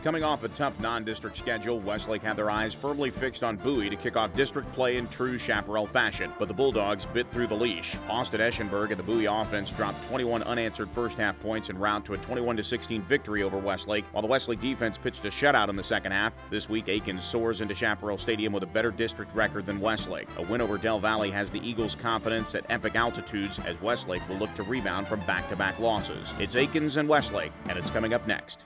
Coming off a tough non-district schedule, Westlake had their eyes firmly fixed on Bowie to kick off district play in true Chaparral fashion, but the Bulldogs bit through the leash. Austin Eschenberg and the Bowie offense dropped 21 unanswered first-half points en route to a 21-16 victory over Westlake, while the Westlake defense pitched a shutout in the second half. This week, Akins soars into Chaparral Stadium with a better district record than Westlake. A win over Del Valley has the Eagles' confidence at epic altitudes as Westlake will look to rebound from back-to-back losses. It's Akins and Westlake, and it's coming up next.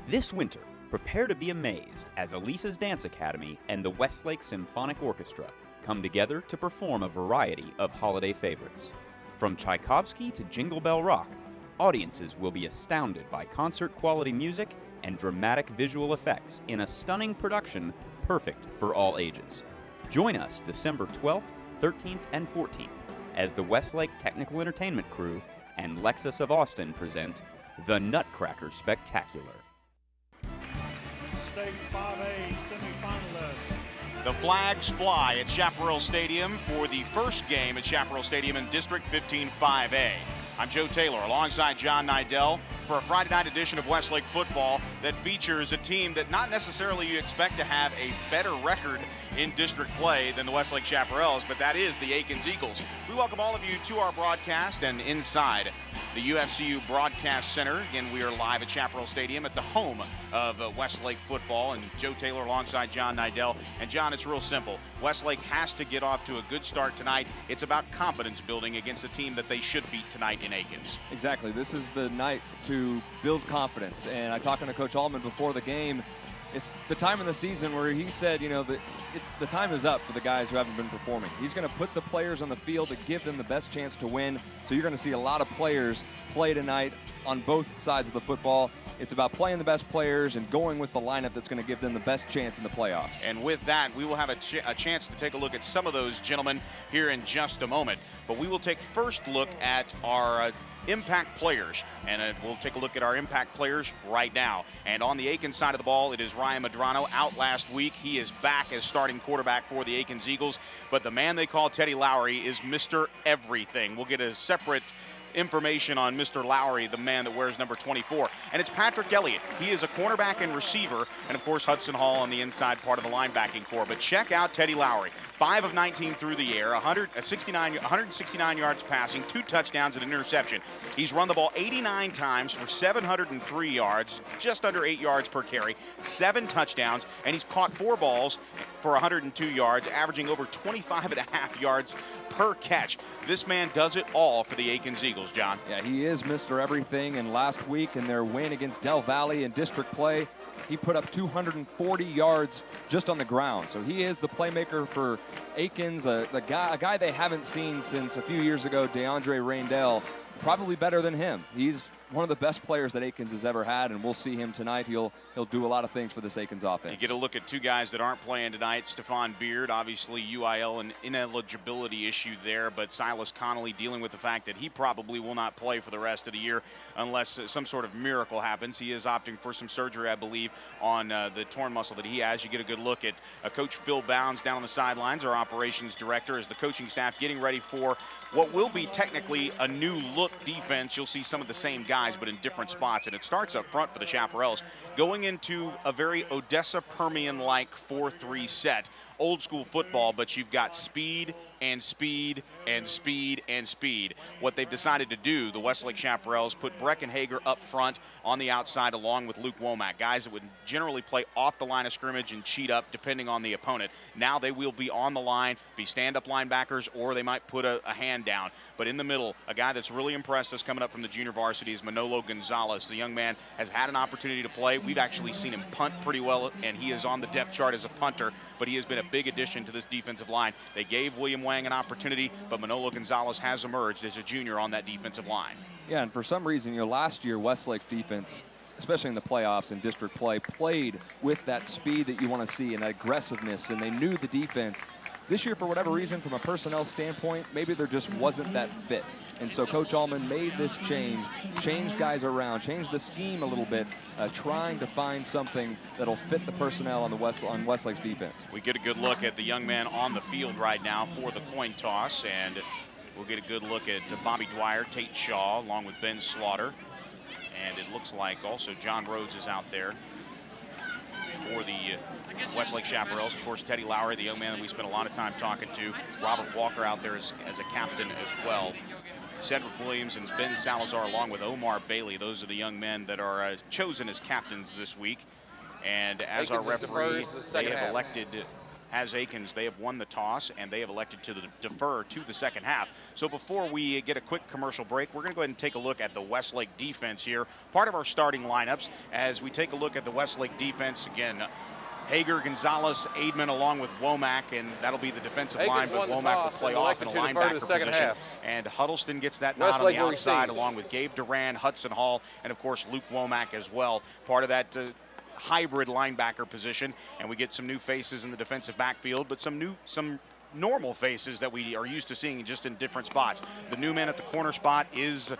This winter, prepare to be amazed as Elisa's Dance Academy and the Westlake Symphonic Orchestra come together to perform a variety of holiday favorites. From Tchaikovsky to Jingle Bell Rock, audiences will be astounded by concert-quality music and dramatic visual effects in a stunning production perfect for all ages. Join us December 12th, 13th, and 14th as the Westlake Technical Entertainment Crew and Lexus of Austin present The Nutcracker Spectacular. State 5A semifinalist. The flags fly at Chaparral Stadium for the first game at Chaparral Stadium in District 15 5A. I'm Joe Taylor alongside John Nidell for a Friday night edition of Westlake football that features a team that not necessarily you expect to have a better record in district play than the Westlake Chaparrals, but that is the Akins Eagles. We welcome all of you to our broadcast and inside the UFCU Broadcast Center. Again, we are live at Chaparral Stadium at the home of Westlake football, and Joe Taylor alongside John Nidell. And John, it's real simple. Westlake has to get off to a good start tonight. It's about confidence building against a team that they should beat tonight in Akins. Exactly. This is the night to build confidence. And I talked to Coach Allman before the game. It's the time in the season where he said, you know, that the time is up for the guys who haven't been performing. He's going to put the players on the field to give them the best chance to win. So you're going to see a lot of players play tonight on both sides of the football. It's about playing the best players and going with the lineup that's going to give them the best chance in the playoffs. And with that, we will have a chance to take a look at some of those gentlemen here in just a moment. But we will take first look at our impact players, and we'll take a look at our impact players right now. And on the Akins side of the ball, it is Ryan Medrano, out last week. He is back as starting quarterback for the Akins Eagles, but the man they call Teddy Lowry is Mr. Everything. We'll get a separate information on Mr. Lowry, the man that wears number 24. And it's Patrick Elliott. He is a cornerback and receiver, and of course Hudson Hall on the inside part of the linebacking core. But check out Teddy Lowry. 5 of 19 through the air, 169 yards passing, 2 touchdowns and an interception. He's run the ball 89 times for 703 yards, just under 8 yards per carry, 7 touchdowns, and he's caught 4 balls for 102 yards, averaging over 25.5 yards per catch. This man does it all for the Akins Eagles, John. Yeah, he is Mr. Everything, and last week in their win against Del Valley in district play, he put up 240 yards just on the ground. So he is the playmaker for Akins, a guy they haven't seen since a few years ago, DeAndre Raindell. Probably better than him. He's one of the best players that Akins has ever had, and we'll see him tonight. He'll do a lot of things for this Akins offense. You get a look at 2 guys that aren't playing tonight. Stephon Beard, obviously UIL, an ineligibility issue there, but Silas Connolly dealing with the fact that he probably will not play for the rest of the year unless some sort of miracle happens. He is opting for some surgery, I believe, on the torn muscle that he has. You get a good look at Coach Phil Bounds down on the sidelines, our operations director, as the coaching staff getting ready for what will be technically a new look defense. You'll see some of the same guys, but in different spots. And it starts up front for the Chaparrals, going into a very Odessa Permian-like 4-3 set. Old school football, but you've got speed and speed and speed and speed. What they've decided to do, the Westlake Chaparrals, put Breckenhager up front on the outside along with Luke Womack, guys that would generally play off the line of scrimmage and cheat up depending on the opponent. Now they will be on the line, be stand-up linebackers, or they might put a hand down. But in the middle, a guy that's really impressed us coming up from the junior varsity is Manolo Gonzalez. The young man has had an opportunity to play. We've actually seen him punt pretty well, and he is on the depth chart as a punter, but he has been a big addition to this defensive line. They gave William Wang an opportunity, but Manolo Gonzalez has emerged as a junior on that defensive line. Yeah, and for some reason, last year Westlake's defense, especially in the playoffs and district play, played with that speed that you want to see and that aggressiveness, and they knew the defense. This year, for whatever reason, from a personnel standpoint, maybe there just wasn't that fit. And so Coach Allman made this change, changed guys around, changed the scheme a little bit, trying to find something that'll fit the personnel on Westlake's defense. We get a good look at the young man on the field right now for the coin toss, and we'll get a good look at Bobby Dwyer, Tate Shaw, along with Ben Slaughter. And it looks like also John Rhodes is out there. Westlake Chaparrals. Of course, Teddy Lowry, the young man that we spent a lot of time talking to. Robert Walker out there as a captain as well. Cedric Williams and Ben Salazar along with Omar Bailey. Those are the young men that are chosen as captains this week. And as our referee, they have elected, has Akins, they have won the toss and they have elected to defer to the second half. So before we get a quick commercial break, we're going to go ahead and take a look at the Westlake defense here. Part of our starting lineups as we take a look at the Westlake defense. Again, Hager, Gonzalez, Aidman along with Womack, and that'll be the defensive line, but Womack will play off in a linebacker position. And Huddleston gets that nod on the outside along with Gabe Duran, Hudson Hall, and of course Luke Womack as well. Part of that hybrid linebacker position, and we get some new faces in the defensive backfield, but some normal faces that we are used to seeing just in different spots. The new man at the corner spot is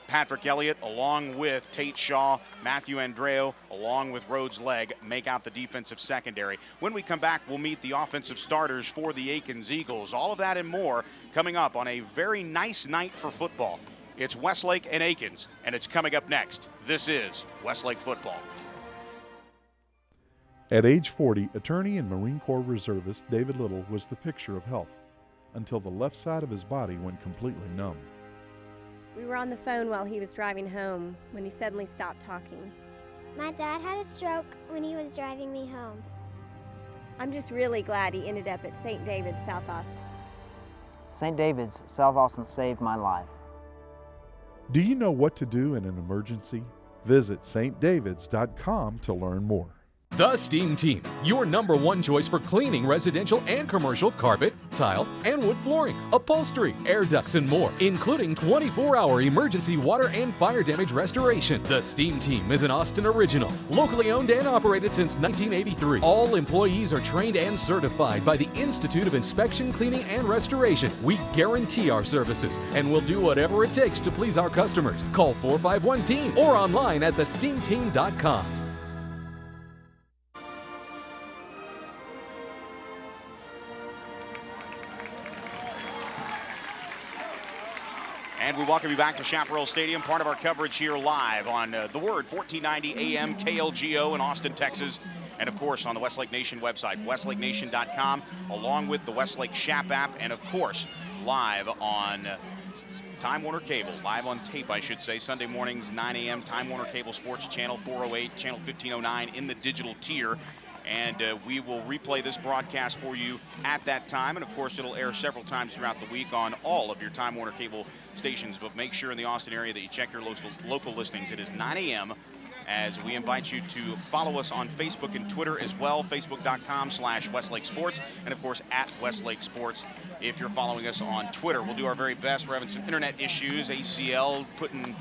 Patrick Elliott, along with Tate Shaw, Matthew Andreo, along with Rhodes Legg, make out the defensive secondary. When we come back, we'll meet the offensive starters for the Akins Eagles. All of that and more coming up on a very nice night for football. It's Westlake and Akins, and it's coming up next. This is Westlake football. At age 40, attorney and Marine Corps reservist David Little was the picture of health until the left side of his body went completely numb. We were on the phone while he was driving home when he suddenly stopped talking. My dad had a stroke when he was driving me home. I'm just really glad he ended up at St. David's, South Austin. St. David's, South Austin saved my life. Do you know what to do in an emergency? Visit stdavids.com to learn more. The Steam Team, your #1 choice for cleaning residential and commercial carpet, tile, and wood flooring, upholstery, air ducts, and more, including 24-hour emergency water and fire damage restoration. The Steam Team is an Austin original, locally owned and operated since 1983. All employees are trained and certified by the Institute of Inspection, Cleaning, and Restoration. We guarantee our services and will do whatever it takes to please our customers. Call 451-TEAM or online at thesteamteam.com. And we welcome you back to Chaparral Stadium, part of our coverage here live on the Word, 1490 AM KLGO in Austin, Texas. And, of course, on the Westlake Nation website, westlakenation.com, along with the Westlake Shap app, and, of course, live on Time Warner Cable, live on tape, I should say, Sunday mornings, 9 a.m., Time Warner Cable Sports Channel 408, Channel 1509 in the digital tier. And we will replay this broadcast for you at that time. And, of course, it'll air several times throughout the week on all of your Time Warner Cable stations. But make sure in the Austin area that you check your local listings. It is 9 a.m. as we invite you to follow us on Facebook and Twitter as well, facebook.com/Westlake Sports, and, of course, at Westlake Sports if you're following us on Twitter. We'll do our very best. We're having some internet issues. ACL putting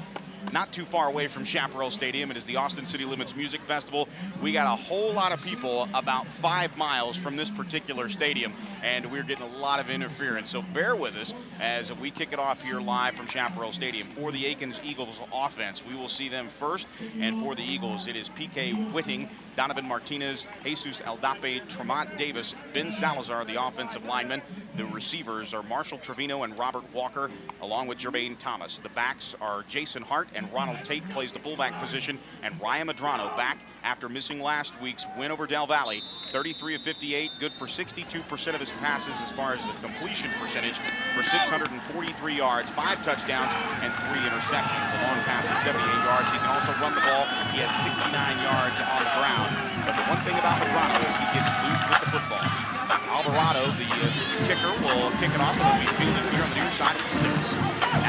not too far away from Chaparral Stadium. It is the Austin City Limits Music Festival. We got a whole lot of people about 5 miles from this particular stadium, and we're getting a lot of interference. So bear with us as we kick it off here live from Chaparral Stadium. For the Akins Eagles offense, we will see them first. And for the Eagles, it is P.K. Whitting, Donovan Martinez, Jesus Aldape, Tremont Davis, Ben Salazar, the offensive lineman. The receivers are Marshall Trevino and Robert Walker, along with Jermaine Thomas. The backs are Jason Hart, and Ronald Tate plays the fullback position, and Ryan Madrano back after missing last week's win over Del Valle. 33 of 58, good for 62% of his passes as far as the completion percentage for 643 yards, 5 touchdowns, and 3 interceptions. The long pass is 78 yards. He can also run the ball. He has 69 yards on the ground. But the one thing about Madrano is he gets loose with the football. Alvarado, the kicker, will kick it off, and it'll be fielded here on the near side at 6.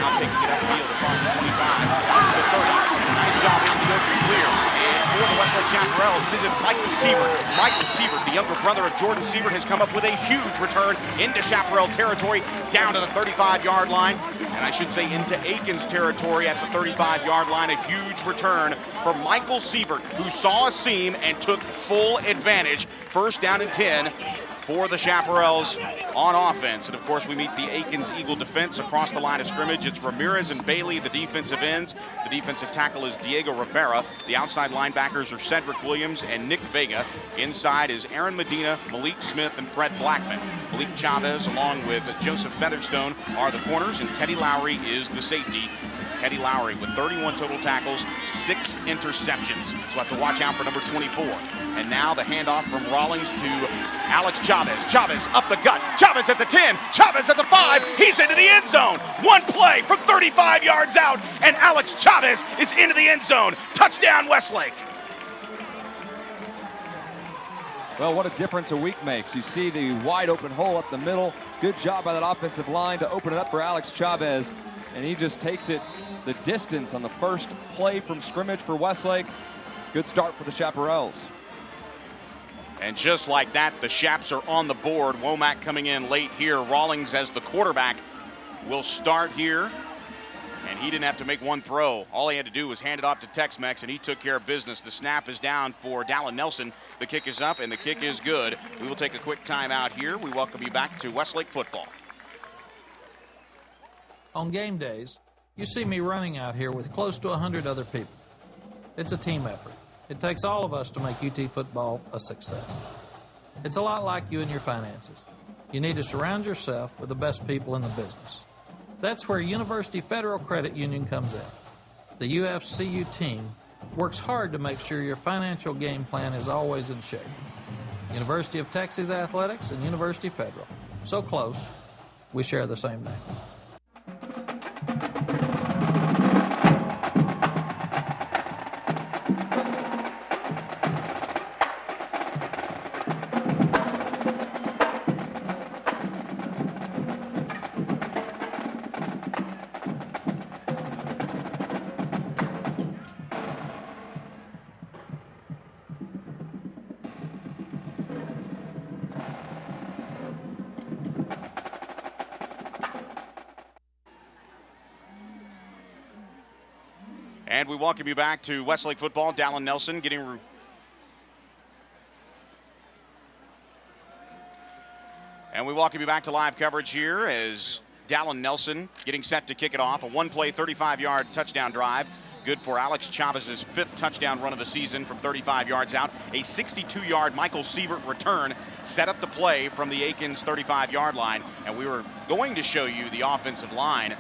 Now taking it upfield across the 25, down to the 30. Nice job into the open clear. And for the Westlake Chaparrals, this is Michael Siebert. Michael Siebert, the younger brother of Jordan Siebert, has come up with a huge return into Chaparral territory, down to the 35-yard line. And I should say into Akins territory at the 35-yard line. A huge return for Michael Siebert, who saw a seam and took full advantage. First down and 10. For the Chaparrals on offense. And, of course, we meet the Akins Eagle defense across the line of scrimmage. It's Ramirez and Bailey, the defensive ends. The defensive tackle is Diego Rivera. The outside linebackers are Cedric Williams and Nick Vega. Inside is Aaron Medina, Malik Smith, and Fred Blackman. Malik Chavez, along with Joseph Featherstone, are the corners, and Teddy Lowry is the safety. Teddy Lowry with 31 total tackles, 6 interceptions. So we'll have to watch out for number 24. And now the handoff from Rawlings to Alex Chavez. Chavez up the gut. Chavez at the 10. Chavez at the 5. He's into the end zone. One play from 35 yards out, and Alex Chavez is into the end zone. Touchdown, Westlake. Well, what a difference a week makes. You see the wide open hole up the middle. Good job by that offensive line to open it up for Alex Chavez. And he just takes it the distance on the first play from scrimmage for Westlake. Good start for the Chaparrals. And just like that, the Chaps are on the board. Womack coming in late here. Rawlings as the quarterback will start here. And he didn't have to make one throw. All he had to do was hand it off to Tex-Mex, and he took care of business. The snap is down for Dallin Nelson. The kick is up, and the kick is good. We will take a quick timeout here. We welcome you back to Westlake football. On game days, you see me running out here with close to 100 other people. It's a team effort. It takes all of us to make UT football a success. It's a lot like you and your finances. You need to surround yourself with the best people in the business. That's where University Federal Credit Union comes in. The UFCU team works hard to make sure your financial game plan is always in shape. University of Texas Athletics and University Federal. So close, we share the same name. And we welcome you back to Westlake football. Dallin Nelson getting and we welcome you back to live coverage here as Dallin Nelson getting set to kick it off. A one-play, 35-yard touchdown drive. Good for Alex Chavez's 5th touchdown run of the season from 35 yards out. A 62-yard Michael Sievert return set up the play from the Akins 35-yard line. And we were going to show you the offensive line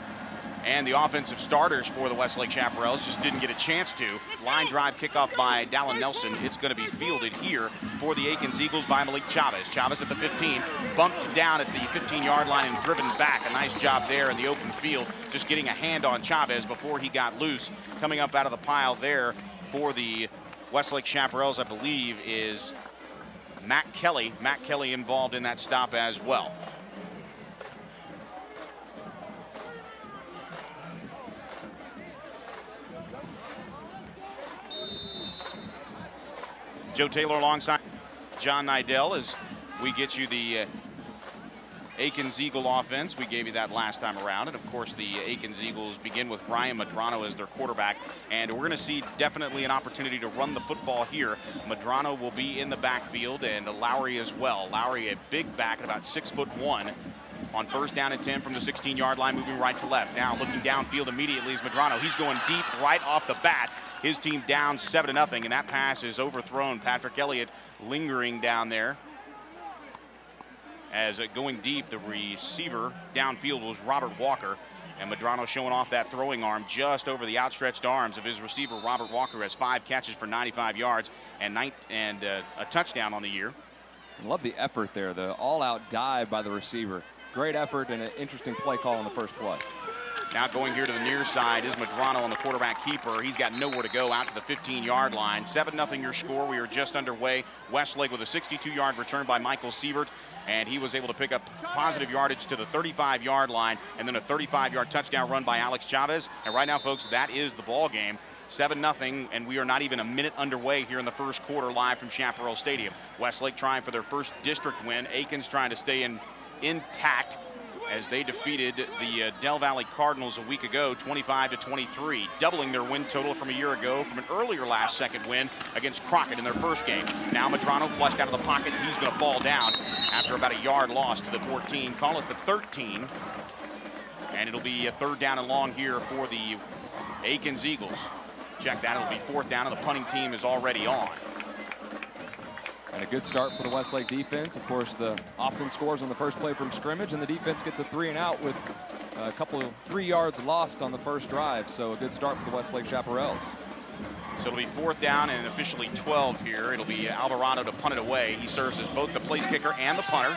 and the offensive starters for the Westlake Chaparrals. Just didn't get a chance to. Line drive kickoff by Dallin Nelson. It's going to be fielded here for the Akins Eagles by Malik Chavez. Chavez at the 15, bumped down at the 15-yard line and driven back. A nice job there in the open field, just getting a hand on Chavez before he got loose. Coming up out of the pile there for the Westlake Chaparrals, I believe, is Matt Kelly. Matt Kelly involved in that stop as well. Joe Taylor alongside John Nidell as we get you the Akins Eagle offense. We gave you that last time around. And of course, the Akins Eagles begin with Ryan Medrano as their quarterback. And we're going to see definitely an opportunity to run the football here. Medrano will be in the backfield, and Lowry as well. Lowry, a big back at about 6'1", on first down and 10 from the 16-yard line, moving right to left. Now looking downfield immediately is Medrano. He's going deep right off the bat. His team down 7-0, and that pass is overthrown. Patrick Elliott lingering down there. As going deep, the receiver downfield was Robert Walker. And Medrano showing off that throwing arm just over the outstretched arms of his receiver, Robert Walker, has 5 catches for 95 yards and a touchdown on the year. I love the effort there, the all-out dive by the receiver. Great effort and an interesting play call on the first play. Now going here to the near side is Medrano on the quarterback keeper. He's got nowhere to go out to the 15-yard line. 7-0 your score. We are just underway. Westlake with a 62-yard return by Michael Sievert, and he was able to pick up positive yardage to the 35-yard line, and then a 35-yard touchdown run by Alex Chavez. And right now, folks, that is the ball game. 7-0, and we are not even a minute underway here in the first quarter live from Chaparral Stadium. Westlake trying for their first district win. Akins trying to stay intact as they defeated the Del Valley Cardinals a week ago, 25-23, doubling their win total from a year ago from an earlier last-second win against Crockett in their first game. Now Medrano flushed out of the pocket. He's going to fall down after about a yard loss to the 14. Call it the 13. And it'll be a 3rd down and long here for the Akins Eagles. Check that. It'll be 4th down, and the punting team is already on. And a good start for the Westlake defense. Of course, the offense scores on the first play from scrimmage, and the defense gets a 3-and-out with A couple of 3 yards lost on the first drive, so a good start for the Westlake Chaparrals. So it'll be 4th down and officially 12 here. It'll be Alvarado to punt it away. He serves as both the place kicker and the punter.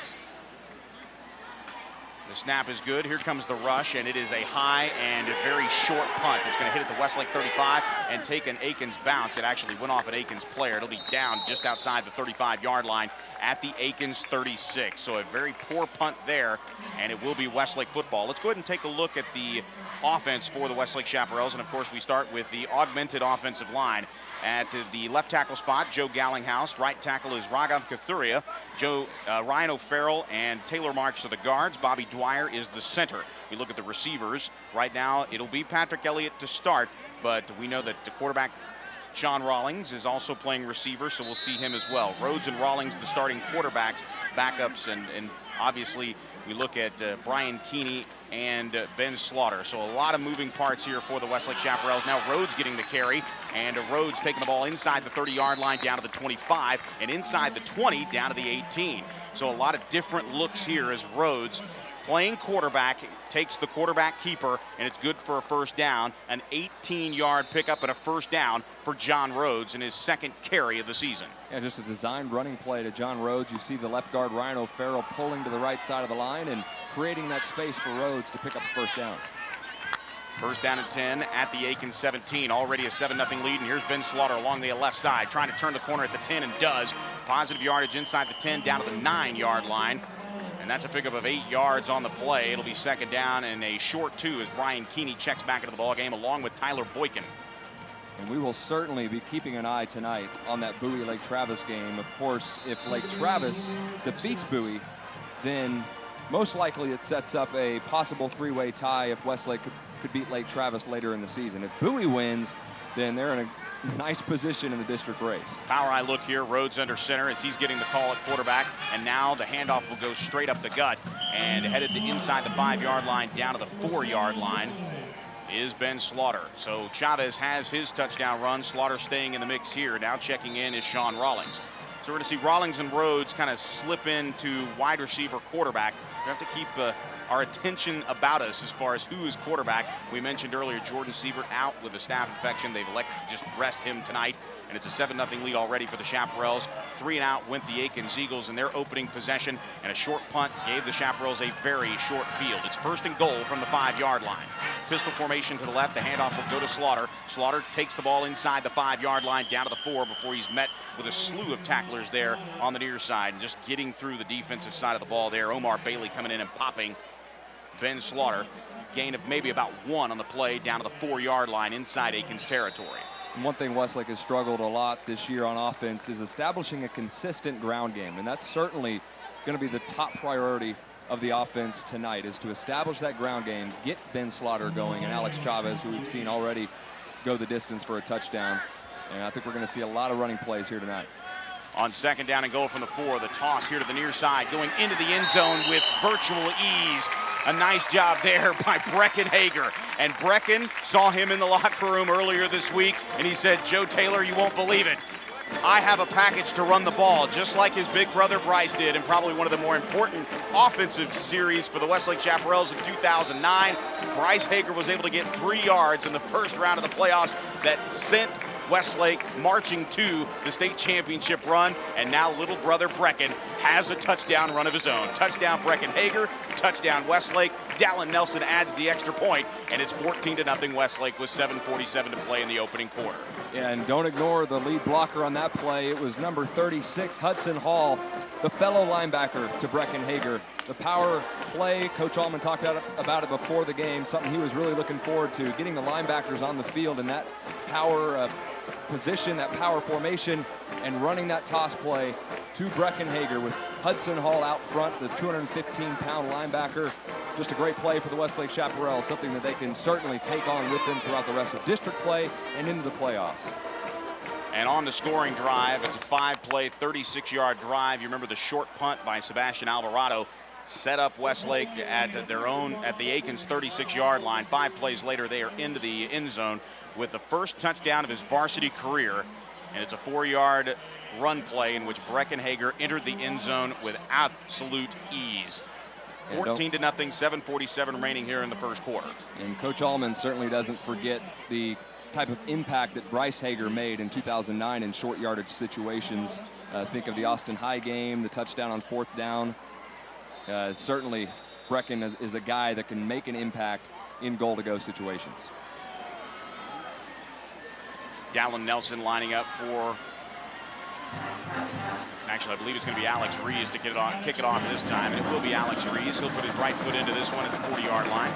The snap is good. Here comes the rush, and it is a high and a very short punt. It's going to hit at the Westlake 35 and take an Akins bounce. It actually went off an Akins player. It'll be down just outside the 35-yard line at the Akins 36. So a very poor punt there, and it will be Westlake football. Let's go ahead and take a look at the offense for the Westlake Chaparrals. And of course, we start with the augmented offensive line. At the left tackle spot, Joe Gallinghouse. Right tackle is Raghav Kathuria. Ryan O'Farrell and Taylor Marks are the guards. Bobby Dwyer is the center. We look at the receivers. Right now, it'll be Patrick Elliott to start, but we know that the quarterback, Sean Rawlings, is also playing receiver, so we'll see him as well. Rhodes and Rawlings, the starting quarterbacks, backups, and obviously we look at Brian Keeney and Ben Slaughter. So a lot of moving parts here for the Westlake Chaparrals. Now Rhodes getting the carry, and Rhodes taking the ball inside the 30-yard line down to the 25, and inside the 20 down to the 18. So a lot of different looks here as Rhodes playing quarterback, takes the quarterback keeper, and it's good for a first down. An 18-yard pickup and a first down for John Rhodes in his second carry of the season. Yeah, just a designed running play to John Rhodes. You see the left guard Ryan O'Farrell pulling to the right side of the line and creating that space for Rhodes to pick up a first down. First down and 10 at the Akins 17. Already a 7-0 lead, and here's Ben Slaughter along the left side, trying to turn the corner at the 10, and does. Positive yardage inside the 10 down to the 9-yard line. And that's a pickup of 8 yards on the play. It'll be second down and a short 2 as Brian Keeney checks back into the ballgame along with Tyler Boykin. And we will certainly be keeping an eye tonight on that Bowie-Lake Travis game. Of course, if Lake Travis defeats Bowie, then most likely it sets up a possible 3-way tie if Westlake could beat Lake Travis later in the season. If Bowie wins, then they're in a nice position in the district race. Power eye look here. Rhodes under center as he's getting the call at quarterback. And now the handoff will go straight up the gut and headed to inside the 5-yard line down to the 4-yard line is Ben Slaughter. So Chavez has his touchdown run. Slaughter staying in the mix here. Now checking in is Sean Rawlings. So we're going to see Rawlings and Rhodes kind of slip into wide receiver quarterback. We have to keep our attention about us as far as who is quarterback. We mentioned earlier Jordan Sievert out with a staph infection. They've elected to just rest him tonight, and it's a 7-0 lead already for the Chaparrals. 3 and out went the Akins Eagles in their opening possession, and a short punt gave the Chaparrals a very short field. It's first and goal from the 5-yard line. Pistol formation to the left. The handoff will go to Slaughter. Slaughter takes the ball inside the 5-yard line down to the 4 before he's met with a slew of tacklers there on the near side and just getting through the defensive side of the ball there. Omar Bailey coming in and popping Ben Slaughter. Gain of maybe about 1 on the play down to the 4-yard line inside Akins territory. And one thing Westlake has struggled a lot this year on offense is establishing a consistent ground game, and that's certainly going to be the top priority of the offense tonight, is to establish that ground game, get Ben Slaughter going, and Alex Chavez, who we've seen already go the distance for a touchdown. And I think we're going to see a lot of running plays here tonight. On second down and goal from the 4, the toss here to the near side, going into the end zone with virtual ease. A nice job there by Brecken Hager. And Brecken saw him in the locker room earlier this week, and he said, Joe Taylor, you won't believe it. I have a package to run the ball, just like his big brother Bryce did, and probably one of the more important offensive series for the Westlake Chaparrals in 2009. Bryce Hager was able to get 3 yards in the first round of the playoffs that sent Westlake marching to the state championship run, and now little brother Brecken has a touchdown run of his own. Touchdown Brecken Hager, touchdown Westlake. Dallin Nelson adds the extra point, and it's 14-0 Westlake with 7:47 to play in the opening quarter. Yeah, and don't ignore the lead blocker on that play. It was number 36, Hudson Hall, the fellow linebacker to Brecken Hager. The power play, Coach Allman talked about it before the game, something he was really looking forward to, getting the linebackers on the field in that power position, that power formation, and running that toss play to Brecken Hager with Hudson Hall out front, the 215-pound linebacker. Just a great play for the Westlake Chaparrals, something that they can certainly take on with them throughout the rest of district play and into the playoffs. And on the scoring drive, it's a 5-play, 36-yard drive. You remember the short punt by Sebastian Alvarado set up Westlake at the Akins 36-yard line. 5 plays later, they are into the end zone with the first touchdown of his varsity career. And it's a 4-yard run play in which Brecken Hager entered the end zone with absolute ease. 14-0, 7:47 remaining here in the first quarter. And Coach Allman certainly doesn't forget the type of impact that Bryce Hager made in 2009 in short yardage situations. Think of the Austin High game, the touchdown on 4th down. Certainly, Brecken is a guy that can make an impact in goal-to-go situations. Dallin Nelson lining up for, actually, I believe it's going to be Alex Rees to kick it off this time, and it will be Alex Rees. He'll put his right foot into this one at the 40-yard line.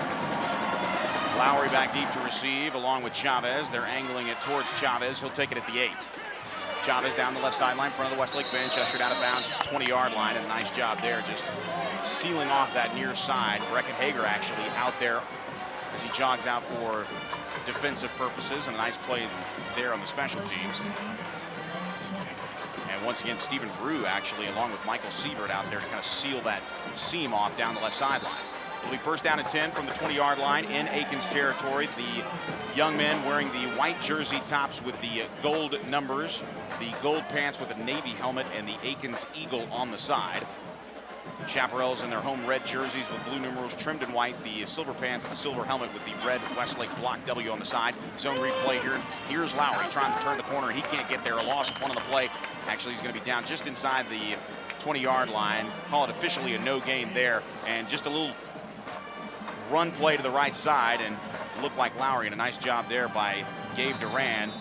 Lowry back deep to receive, along with Chavez. They're angling it towards Chavez. He'll take it at the 8. Chavez down the left sideline, front of the Westlake bench, ushered out of bounds at the 20-yard line. And a nice job there, just sealing off that near side. Brecken Hager actually out there as he jogs out for defensive purposes, and a nice play there on the special teams. And once again, Stephen Brew actually, along with Michael Sievert, out there to kind of seal that seam off down the left sideline. It'll be first down and 10 from the 20-yard line in Akins territory. The young men wearing the white jersey tops with the gold numbers, the gold pants with the navy helmet, and the Akins eagle on the side. Chaparrals in their home red jerseys with blue numerals trimmed in white, the silver pants, the silver helmet with the red Westlake block W on the side. Zone replay here. Here's Lowry trying to turn the corner. He can't get there. A loss of one on the play. Actually, he's going to be down just inside the 20-yard line. Call it officially a no gain there. And just a little run play to the right side, and it looked like Lowry, and a nice job there by Gabe Duran.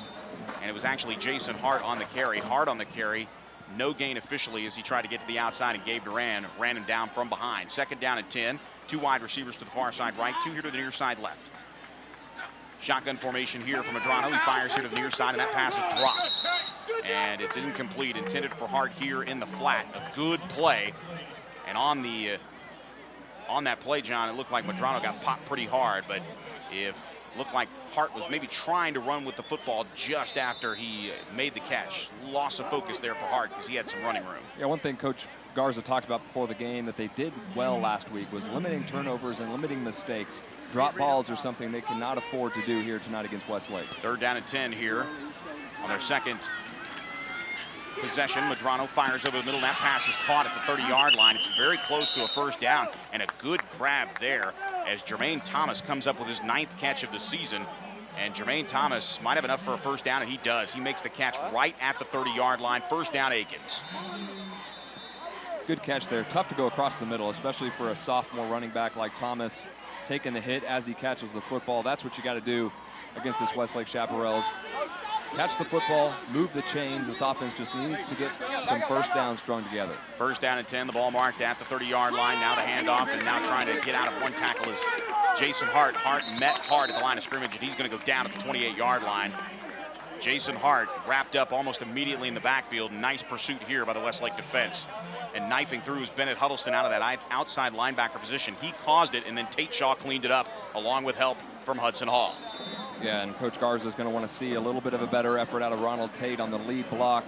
And it was actually Jason Hart on the carry. Hart on the carry. No gain officially as he tried to get to the outside, and Gabe Duran ran him down from behind. Second down and 10. 2 wide receivers to the far side right, 2 here to the near side left. Shotgun formation here from Medrano. He fires here to the near side, and that pass is dropped. And it's incomplete, intended for Hart here in the flat. A good play. And on that play, John, it looked like Medrano got popped pretty hard, but looked like Hart was maybe trying to run with the football just after he made the catch. Loss of focus there for Hart because he had some running room. Yeah, one thing Coach Garza talked about before the game that they did well last week was limiting turnovers and limiting mistakes. Drop balls are something they cannot afford to do here tonight against Westlake. Third down and 10 here on their second possession. Medrano fires over the middle. That pass is caught at the 30-yard line. It's very close to a first down, and a good grab there as Jermaine Thomas comes up with his 9th catch of the season. And Jermaine Thomas might have enough for a first down, and he does. He makes the catch right at the 30-yard line. First down, Akins. Good catch there. Tough to go across the middle, especially for a sophomore running back like Thomas. Taking the hit as he catches the football. That's what you got to do against this Westlake Chaparrals. Catch the football, move the chains. This offense just needs to get some first downs strung together. First down and 10, the ball marked at the 30-yard line. Now the handoff, and now trying to get out of one tackle is Jason Hart. Hart met Hart at the line of scrimmage, and he's going to go down at the 28-yard line. Jason Hart wrapped up almost immediately in the backfield. Nice pursuit here by the Westlake defense. And knifing through is Bennett Huddleston out of that outside linebacker position. He caused it, and then Tate Shaw cleaned it up along with help from Hudson Hall. Yeah, and Coach Garza is going to want to see a little bit of a better effort out of Ronald Tate on the lead block.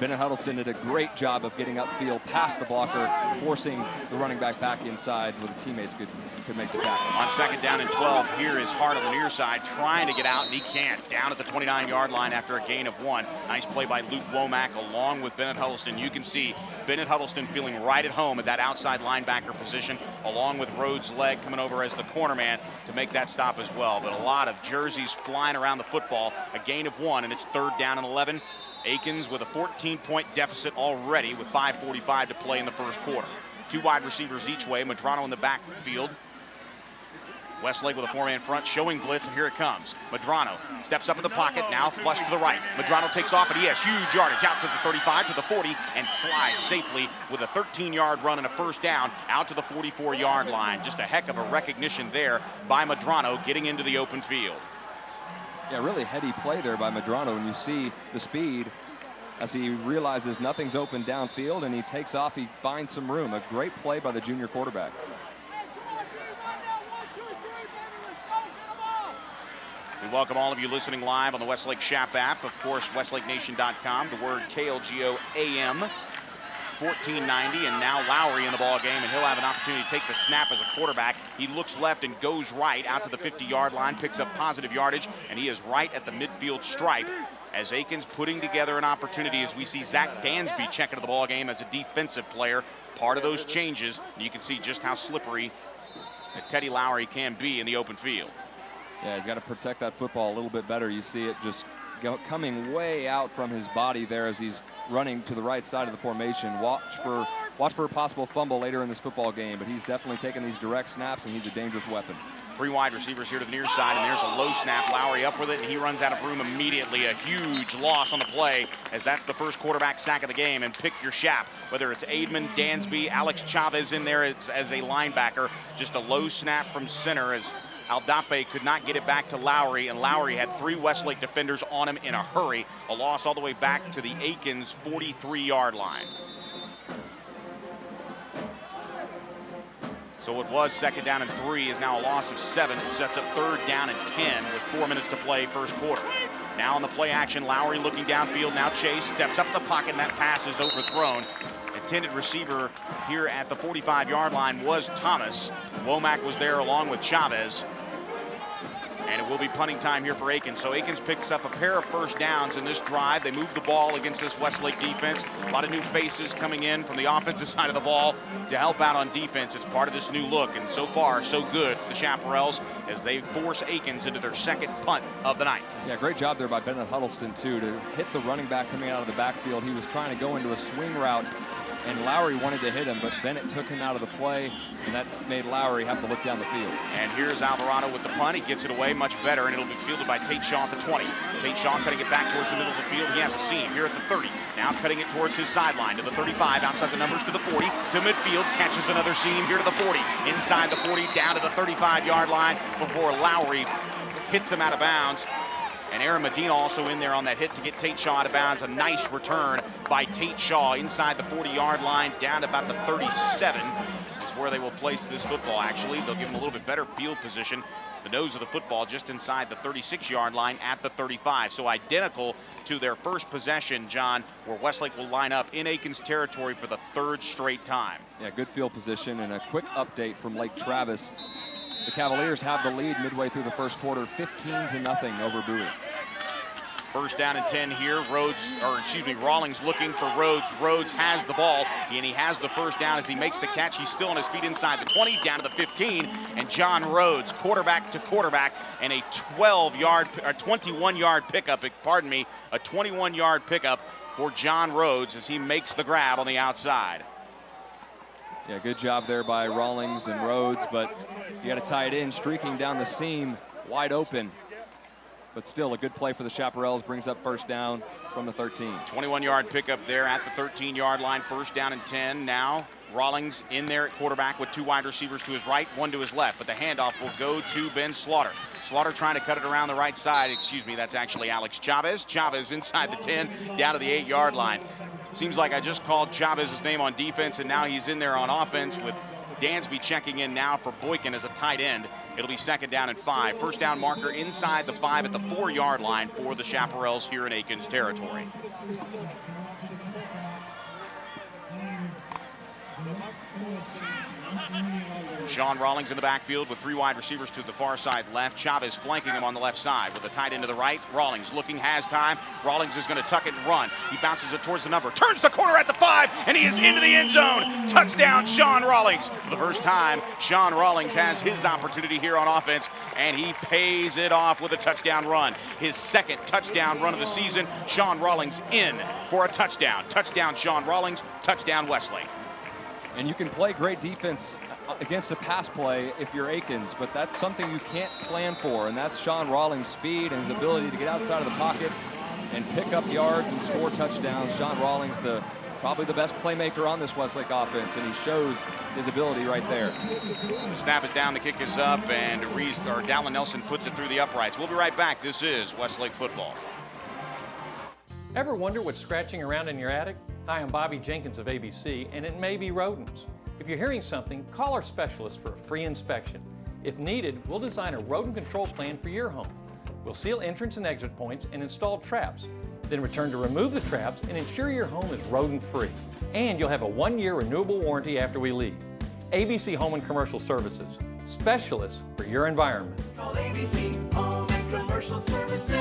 Bennett Huddleston did a great job of getting upfield past the blocker, forcing the running back inside where the teammates could make the tackle. On second down and 12, here is Hart on the near side trying to get out, and he can't. Down at the 29-yard line after a gain of 1. Nice play by Luke Womack along with Bennett Huddleston. You can see Bennett Huddleston feeling right at home at that outside linebacker position, along with Rhodes' leg coming over as the corner man to make that stop as well. But a lot of jerseys flying around the football. A gain of 1, and it's third down and 11. Akins with a 14-point deficit already with 5:45 to play in the first quarter. 2 wide receivers each way. Medrano in the backfield. Westlake with a 4-man front, showing blitz, and here it comes. Medrano steps up in the pocket, now flush to the right. Medrano takes off, and he has huge yardage out to the 35, to the 40, and slides safely with a 13-yard run and a first down out to the 44-yard line. Just a heck of a recognition there by Medrano getting into the open field. Yeah, really heady play there by Medrano, and you see the speed as he realizes nothing's open downfield, and he takes off, he finds some room. A great play by the junior quarterback. We welcome all of you listening live on the Westlake Shap app. Of course, westlakenation.com, the word KLGO AM, 1490, and now Lowry in the ball game, and he'll have an opportunity to take the snap as a quarterback. He looks left and goes right out to the 50-yard line, picks up positive yardage, and he is right at the midfield stripe as Akins putting together an opportunity as we see Zach Dansby check into the ball game as a defensive player. Part of those changes, and you can see just how slippery Teddy Lowry can be in the open field. Yeah, he's got to protect that football a little bit better. You see it just coming way out from his body there as he's running to the right side of the formation. Watch for a possible fumble later in this football game, but he's definitely taking these direct snaps, and he's a dangerous weapon. 3 wide receivers here to the near side, and there's a low snap. Lowry up with it, and he runs out of room immediately. A huge loss on the play, as that's the first quarterback sack of the game. And pick your shap, whether it's Aidman, Dansby, Alex Chavez in there as a linebacker. Just a low snap from center as Aldape could not get it back to Lowry, and Lowry had 3 Westlake defenders on him in a hurry. A loss all the way back to the Akins 43-yard line. So it was 2nd down and 3 is now a loss of 7. It sets up 3rd down and 10 with 4 minutes to play first quarter. Now on the play action, Lowry looking downfield. Now Chase steps up in the pocket, and that pass is overthrown. Intended receiver here at the 45-yard line was Thomas. Womack was there along with Chavez. And it will be punting time here for Akins. So Akins picks up a pair of first downs in this drive. They move the ball against this Westlake defense. A lot of new faces coming in from the offensive side of the ball to help out on defense. It's part of this new look, and so far, so good for the Chaparrals as they force Akins into their 2nd punt of the night. Yeah, great job there by Bennett Huddleston, too, to hit the running back coming out of the backfield. He was trying to go into a swing route, and Lowry wanted to hit him, but Bennett took him out of the play, and that made Lowry have to look down the field. And here's Alvarado with the punt. He gets it away much better, and it'll be fielded by Tate Shaw at the 20. Tate Shaw cutting it back towards the middle of the field. He has a seam here at the 30. Now cutting it towards his sideline to the 35, outside the numbers to the 40, to midfield, catches another seam here to the 40. Inside the 40, down to the 35-yard line before Lowry hits him out of bounds. And Aaron Medina also in there on that hit to get Tate Shaw out of bounds. A nice return by Tate Shaw inside the 40-yard line, down to about the 37 is where they will place this football, actually. They'll give him a little bit better field position. The nose of the football just inside the 36-yard line at the 35. So identical to their first possession, John, where Westlake will line up in Akins territory for the 3rd straight time. Yeah, good field position, and a quick update from Lake Travis. The Cavaliers have the lead midway through the first quarter, 15-0 over Bowie. 1st down and 10 here. Rawlings looking for Rhodes. Rhodes has the ball, and he has the 1st down as he makes the catch. He's still on his feet inside the 20, down to the 15, and John Rhodes, quarterback to quarterback, and a 21-yard pickup, a 21-yard pickup for John Rhodes as he makes the grab on the outside. Yeah, good job there by Rawlings and Rhodes, but you got to tie it in, streaking down the seam, wide open. But still a good play for the Chaparrals, brings up 1st down from the 13. 21-yard pickup there at the 13-yard line, 1st down and 10. Now Rawlings in there at quarterback with 2 wide receivers to his right, 1 to his left, but the handoff will go to Ben Slaughter. Slaughter trying to cut it around the right side. That's actually Alex Chavez. Chavez inside the 10, down to the 8-yard line. Seems like I just called Chavez's name on defense, and now he's in there on offense with Dansby checking in now for Boykin as a tight end. It'll be 2nd down and 5. 1st down marker inside the 5 at the 4-yard line for the Chaparrals here in Akins territory. Sean Rawlings in the backfield with 3 wide receivers to the far side left. Chavez flanking him on the left side with a tight end to the right. Rawlings looking, has time. Rawlings is going to tuck it and run. He bounces it towards the number, turns the corner at the 5, and he is into the end zone. Touchdown, Sean Rawlings. For the first time, Sean Rawlings has his opportunity here on offense, and he pays it off with a touchdown run. His 2nd touchdown run of the season. Sean Rawlings in for a touchdown. Touchdown, Sean Rawlings. Touchdown, Westlake. And you can play great defense against a pass play if you're Akins, but that's something you can't plan for, and that's Sean Rawlings' speed and his ability to get outside of the pocket and pick up yards and score touchdowns. Sean Rawlings, probably the best playmaker on this Westlake offense, and he shows his ability right there. The snap is down, the kick is up, and Dallin Nelson puts it through the uprights. We'll be right back. This is Westlake football. Ever wonder what's scratching around in your attic? Hi, I'm Bobby Jenkins of ABC, and it may be rodents. If you're hearing something, call our specialist for a free inspection. If needed, we'll design a rodent control plan for your home. We'll seal entrance and exit points and install traps, then return to remove the traps and ensure your home is rodent-free. And you'll have a 1-year renewable warranty after we leave. ABC Home and Commercial Services, specialists for your environment. Call ABC Home and Commercial Services.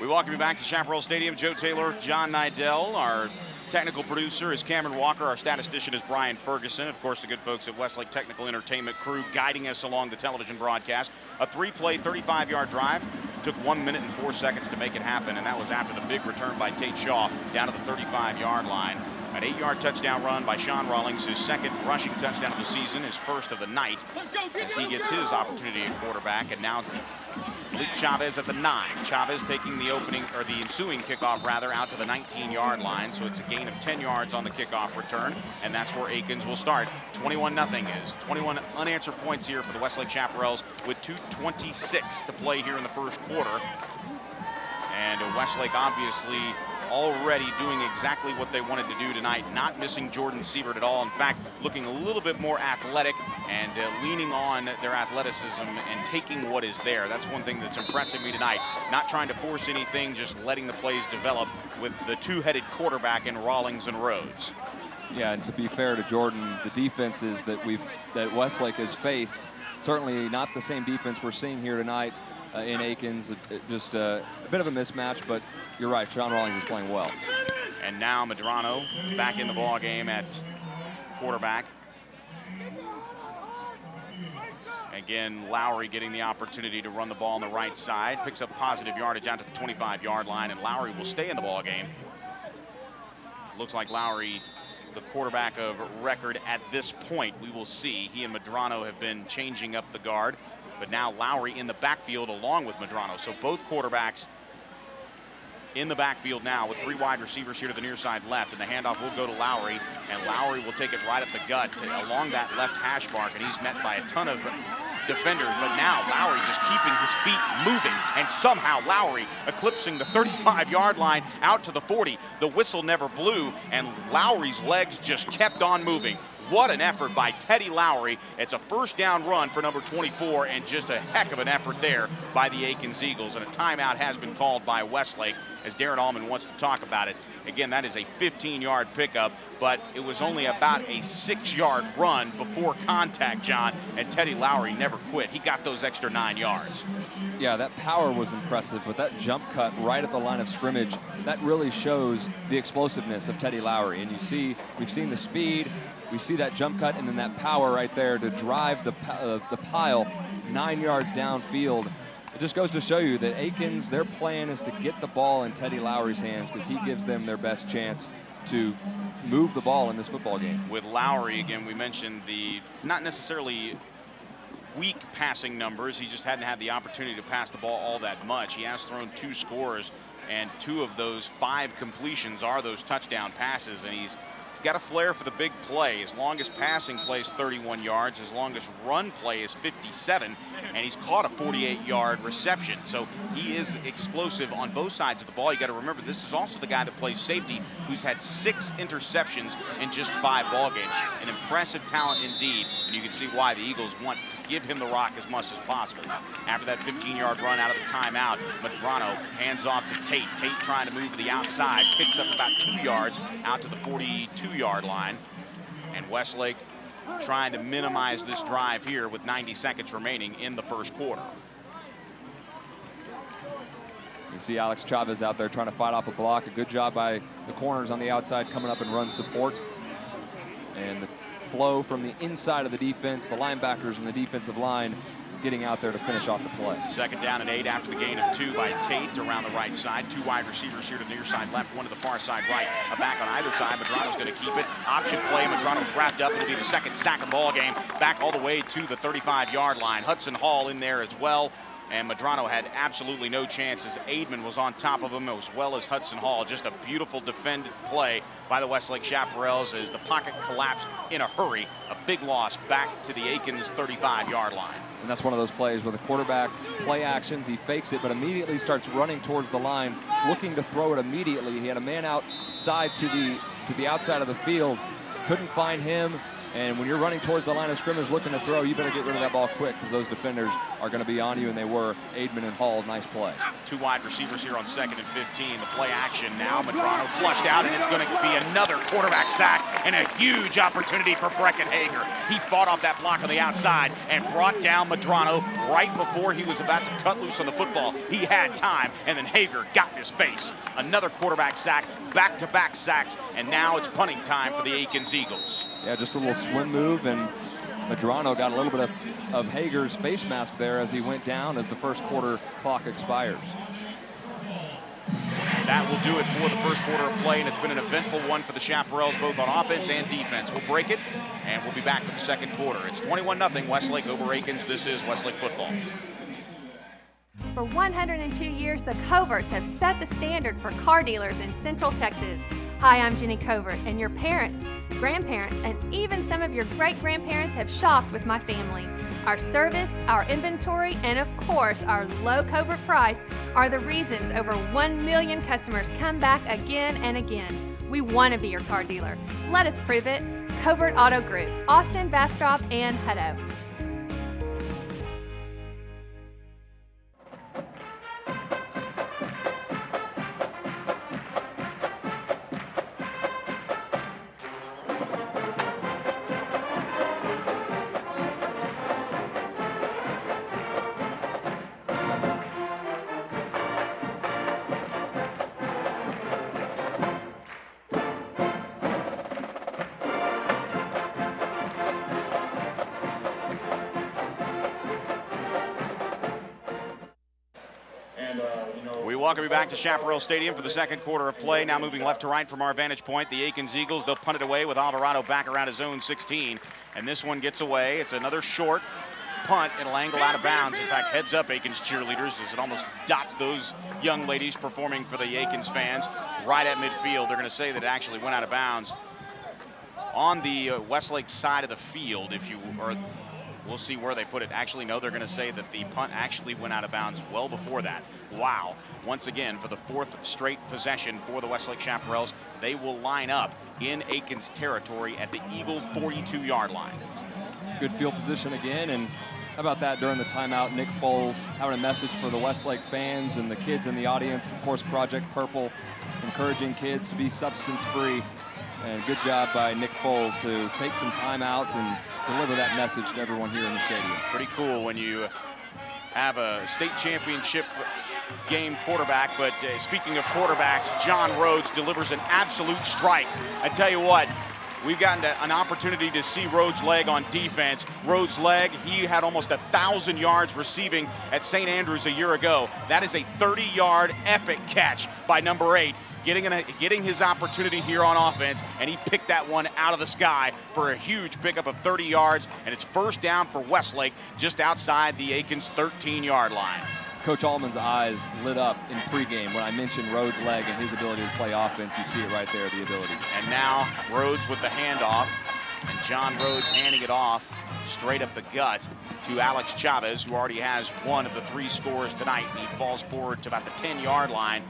We welcome you back to Chaparral Stadium. Joe Taylor, John Nidell. Our technical producer is Cameron Walker. Our statistician is Brian Ferguson. Of course, the good folks at Westlake Technical Entertainment crew guiding us along the television broadcast. A 3-play, 35-yard drive. Took 1 minute and 4 seconds to make it happen, and that was after the big return by Tate Shaw down to the 35-yard line. An 8-yard touchdown run by Sean Rawlings, his second rushing touchdown of the season, his first of the night, as he gets his opportunity at quarterback. And now Malik Chavez at the 9. Chavez taking the ensuing kickoff out to the 19-yard line. So it's a gain of 10 yards on the kickoff return, and that's where Akins will start. 21-0 is 21 unanswered points here for the Westlake Chaparrals with 2:26 to play here in the first quarter. And Westlake obviously already doing exactly what they wanted to do tonight, not missing Jordan Siebert at all. In fact, looking a little bit more athletic and leaning on their athleticism and taking what is there. That's one thing that's impressing me tonight. Not trying to force anything, just letting the plays develop with the two-headed quarterback in Rawlings and Rhodes. Yeah, and to be fair to Jordan, the defenses that Westlake has faced, certainly not the same defense we're seeing here tonight in Akins. Just a bit of a mismatch, but you're right, Sean Rawlings is playing well. And now Medrano back in the ball game at quarterback. Again, Lowry getting the opportunity to run the ball on the right side, picks up positive yardage out to the 25-yard line, and Lowry will stay in the ball game. Looks like Lowry, the quarterback of record at this point. We will see. He and Medrano have been changing up the guard, but now Lowry in the backfield along with Medrano. So both quarterbacks in the backfield now with 3 wide receivers here to the near side left, and the handoff will go to Lowry, and Lowry will take it right up the gut along that left hash mark, and he's met by a ton of defenders, but now Lowry just keeping his feet moving, and somehow Lowry eclipsing the 35-yard line out to the 40. The whistle never blew, and Lowry's legs just kept on moving. What an effort by Teddy Lowry. It's a first down run for number 24, and just a heck of an effort there by the Akins Eagles. And a timeout has been called by Westlake, as Darren Allman wants to talk about it. Again, that is a 15-yard pickup, but it was only about a 6-yard run before contact, John, and Teddy Lowry never quit. He got those extra 9 yards. Yeah, that power was impressive, but that jump cut right at the line of scrimmage, that really shows the explosiveness of Teddy Lowry. And we've seen the speed, we see that jump cut, and then that power right there to drive the pile 9 yards downfield. It just goes to show you that Akins, their plan is to get the ball in Teddy Lowry's hands, because he gives them their best chance to move the ball in this football game. With Lowry, again, we mentioned the not necessarily weak passing numbers. He just hadn't had the opportunity to pass the ball all that much. He has thrown 2 scores, and 2 of those 5 completions are those touchdown passes, and he's got a flair for the big play. His longest passing play is 31 yards. His longest run play is 57, and he's caught a 48-yard reception. So he is explosive on both sides of the ball. You got to remember, this is also the guy that plays safety, who's had 6 interceptions in just 5 ball games. An impressive talent indeed, and you can see why the Eagles want to give him the rock as much as possible. After that 15-yard run out of the timeout, Medrano hands off to Tate. Tate trying to move to the outside, picks up about 2 yards out to the 42-yard line. And Westlake trying to minimize this drive here with 90 seconds remaining in the first quarter. You see Alex Chavez out there trying to fight off a block. A good job by the corners on the outside coming up and run support. And the flow from the inside of the defense, the linebackers and the defensive line getting out there to finish off the play. 2nd down and 8 after the gain of 2 by Tate around the right side. 2 wide receivers here to the near side left, 1 to the far side right. A back on either side. Medrano's going to keep it. Option play. Medrano's wrapped up. It'll be the 2nd sack of the ball game. Back all the way to the 35-yard line. Hudson Hall in there as well. And Medrano had absolutely no chances. Aidman was on top of him as well as Hudson Hall. Just a beautiful defended play by the Westlake Chaparrals as the pocket collapsed in a hurry. A big loss back to the Akins 35-yard line. And that's one of those plays where the quarterback play actions, he fakes it, but immediately starts running towards the line, looking to throw it immediately. He had a man outside to the outside of the field, couldn't find him, And when you're running towards the line of scrimmage looking to throw, you better get rid of that ball quick because those defenders are going to be on you, and they were. Aidman and Hall, nice play. 2 wide receivers here on 2nd and 15. The play action now. Madrano flushed out, and it's going to be another quarterback sack and a huge opportunity for Brecken Hager. He fought off that block on the outside and brought down Madrano right before he was about to cut loose on the football. He had time, and then Hager got in his face. Another quarterback sack, back-to-back sacks, and now it's punting time for the Akins Eagles. Yeah, just a little swim move, and Madrano got a little bit of Hager's face mask there as he went down as the first quarter clock expires. That will do it for the first quarter of play, and it's been an eventful one for the Chaparrals, both on offense and defense. We'll break it, and we'll be back for the second quarter. It's 21-0 Westlake over Akins. This is Westlake football. For 102 years, the Coverts have set the standard for car dealers in Central Texas. Hi, I'm Jenny Covert, and your parents, grandparents, and even some of your great-grandparents have shopped with my family. Our service, our inventory, and of course, our low Covert price are the reasons over 1 million customers come back again and again. We want to be your car dealer. Let us prove it. Covert Auto Group, Austin, Bastrop, and Hutto. We welcome you back to Chaparral Stadium for the second quarter of play. Now moving left to right from our vantage point, the Akins Eagles, they'll punt it away with Alvarado back around his own 16. And this one gets away. It's another short punt. It'll angle out of bounds. In fact, heads up Akins cheerleaders as it almost dots those young ladies performing for the Akins fans right at midfield. They're going to say that it actually went out of bounds on the Westlake side of the field, we'll see where they put it. Actually, no, they're going to say that the punt actually went out of bounds well before that. Wow. Once again, for the 4th straight possession for the Westlake Chaparrals, they will line up in Akins territory at the Eagle 42-yard line. Good field position again, and how about that during the timeout? Nick Foles having a message for the Westlake fans and the kids in the audience. Of course, Project Purple, encouraging kids to be substance-free. And good job by Nick Foles to take some time out and deliver that message to everyone here in the stadium. Pretty cool when you have a state championship game quarterback, but speaking of quarterbacks, John Rhodes delivers an absolute strike. I tell you what, we've gotten an opportunity to see Rhodes' leg on defense. Rhodes' leg, he had almost 1,000 yards receiving at St. Andrews a year ago. That is a 30-yard epic catch by number 8. Getting his opportunity here on offense, and he picked that one out of the sky for a huge pickup of 30 yards, and it's first down for Westlake just outside the Akins 13-yard line. Coach Allman's eyes lit up in pregame when I mentioned Rhodes' leg and his ability to play offense. You see it right there, the ability. And now Rhodes with the handoff, and John Rhodes handing it off straight up the gut to Alex Chavez, who already has one of the 3 scores tonight. He falls forward to about the 10-yard line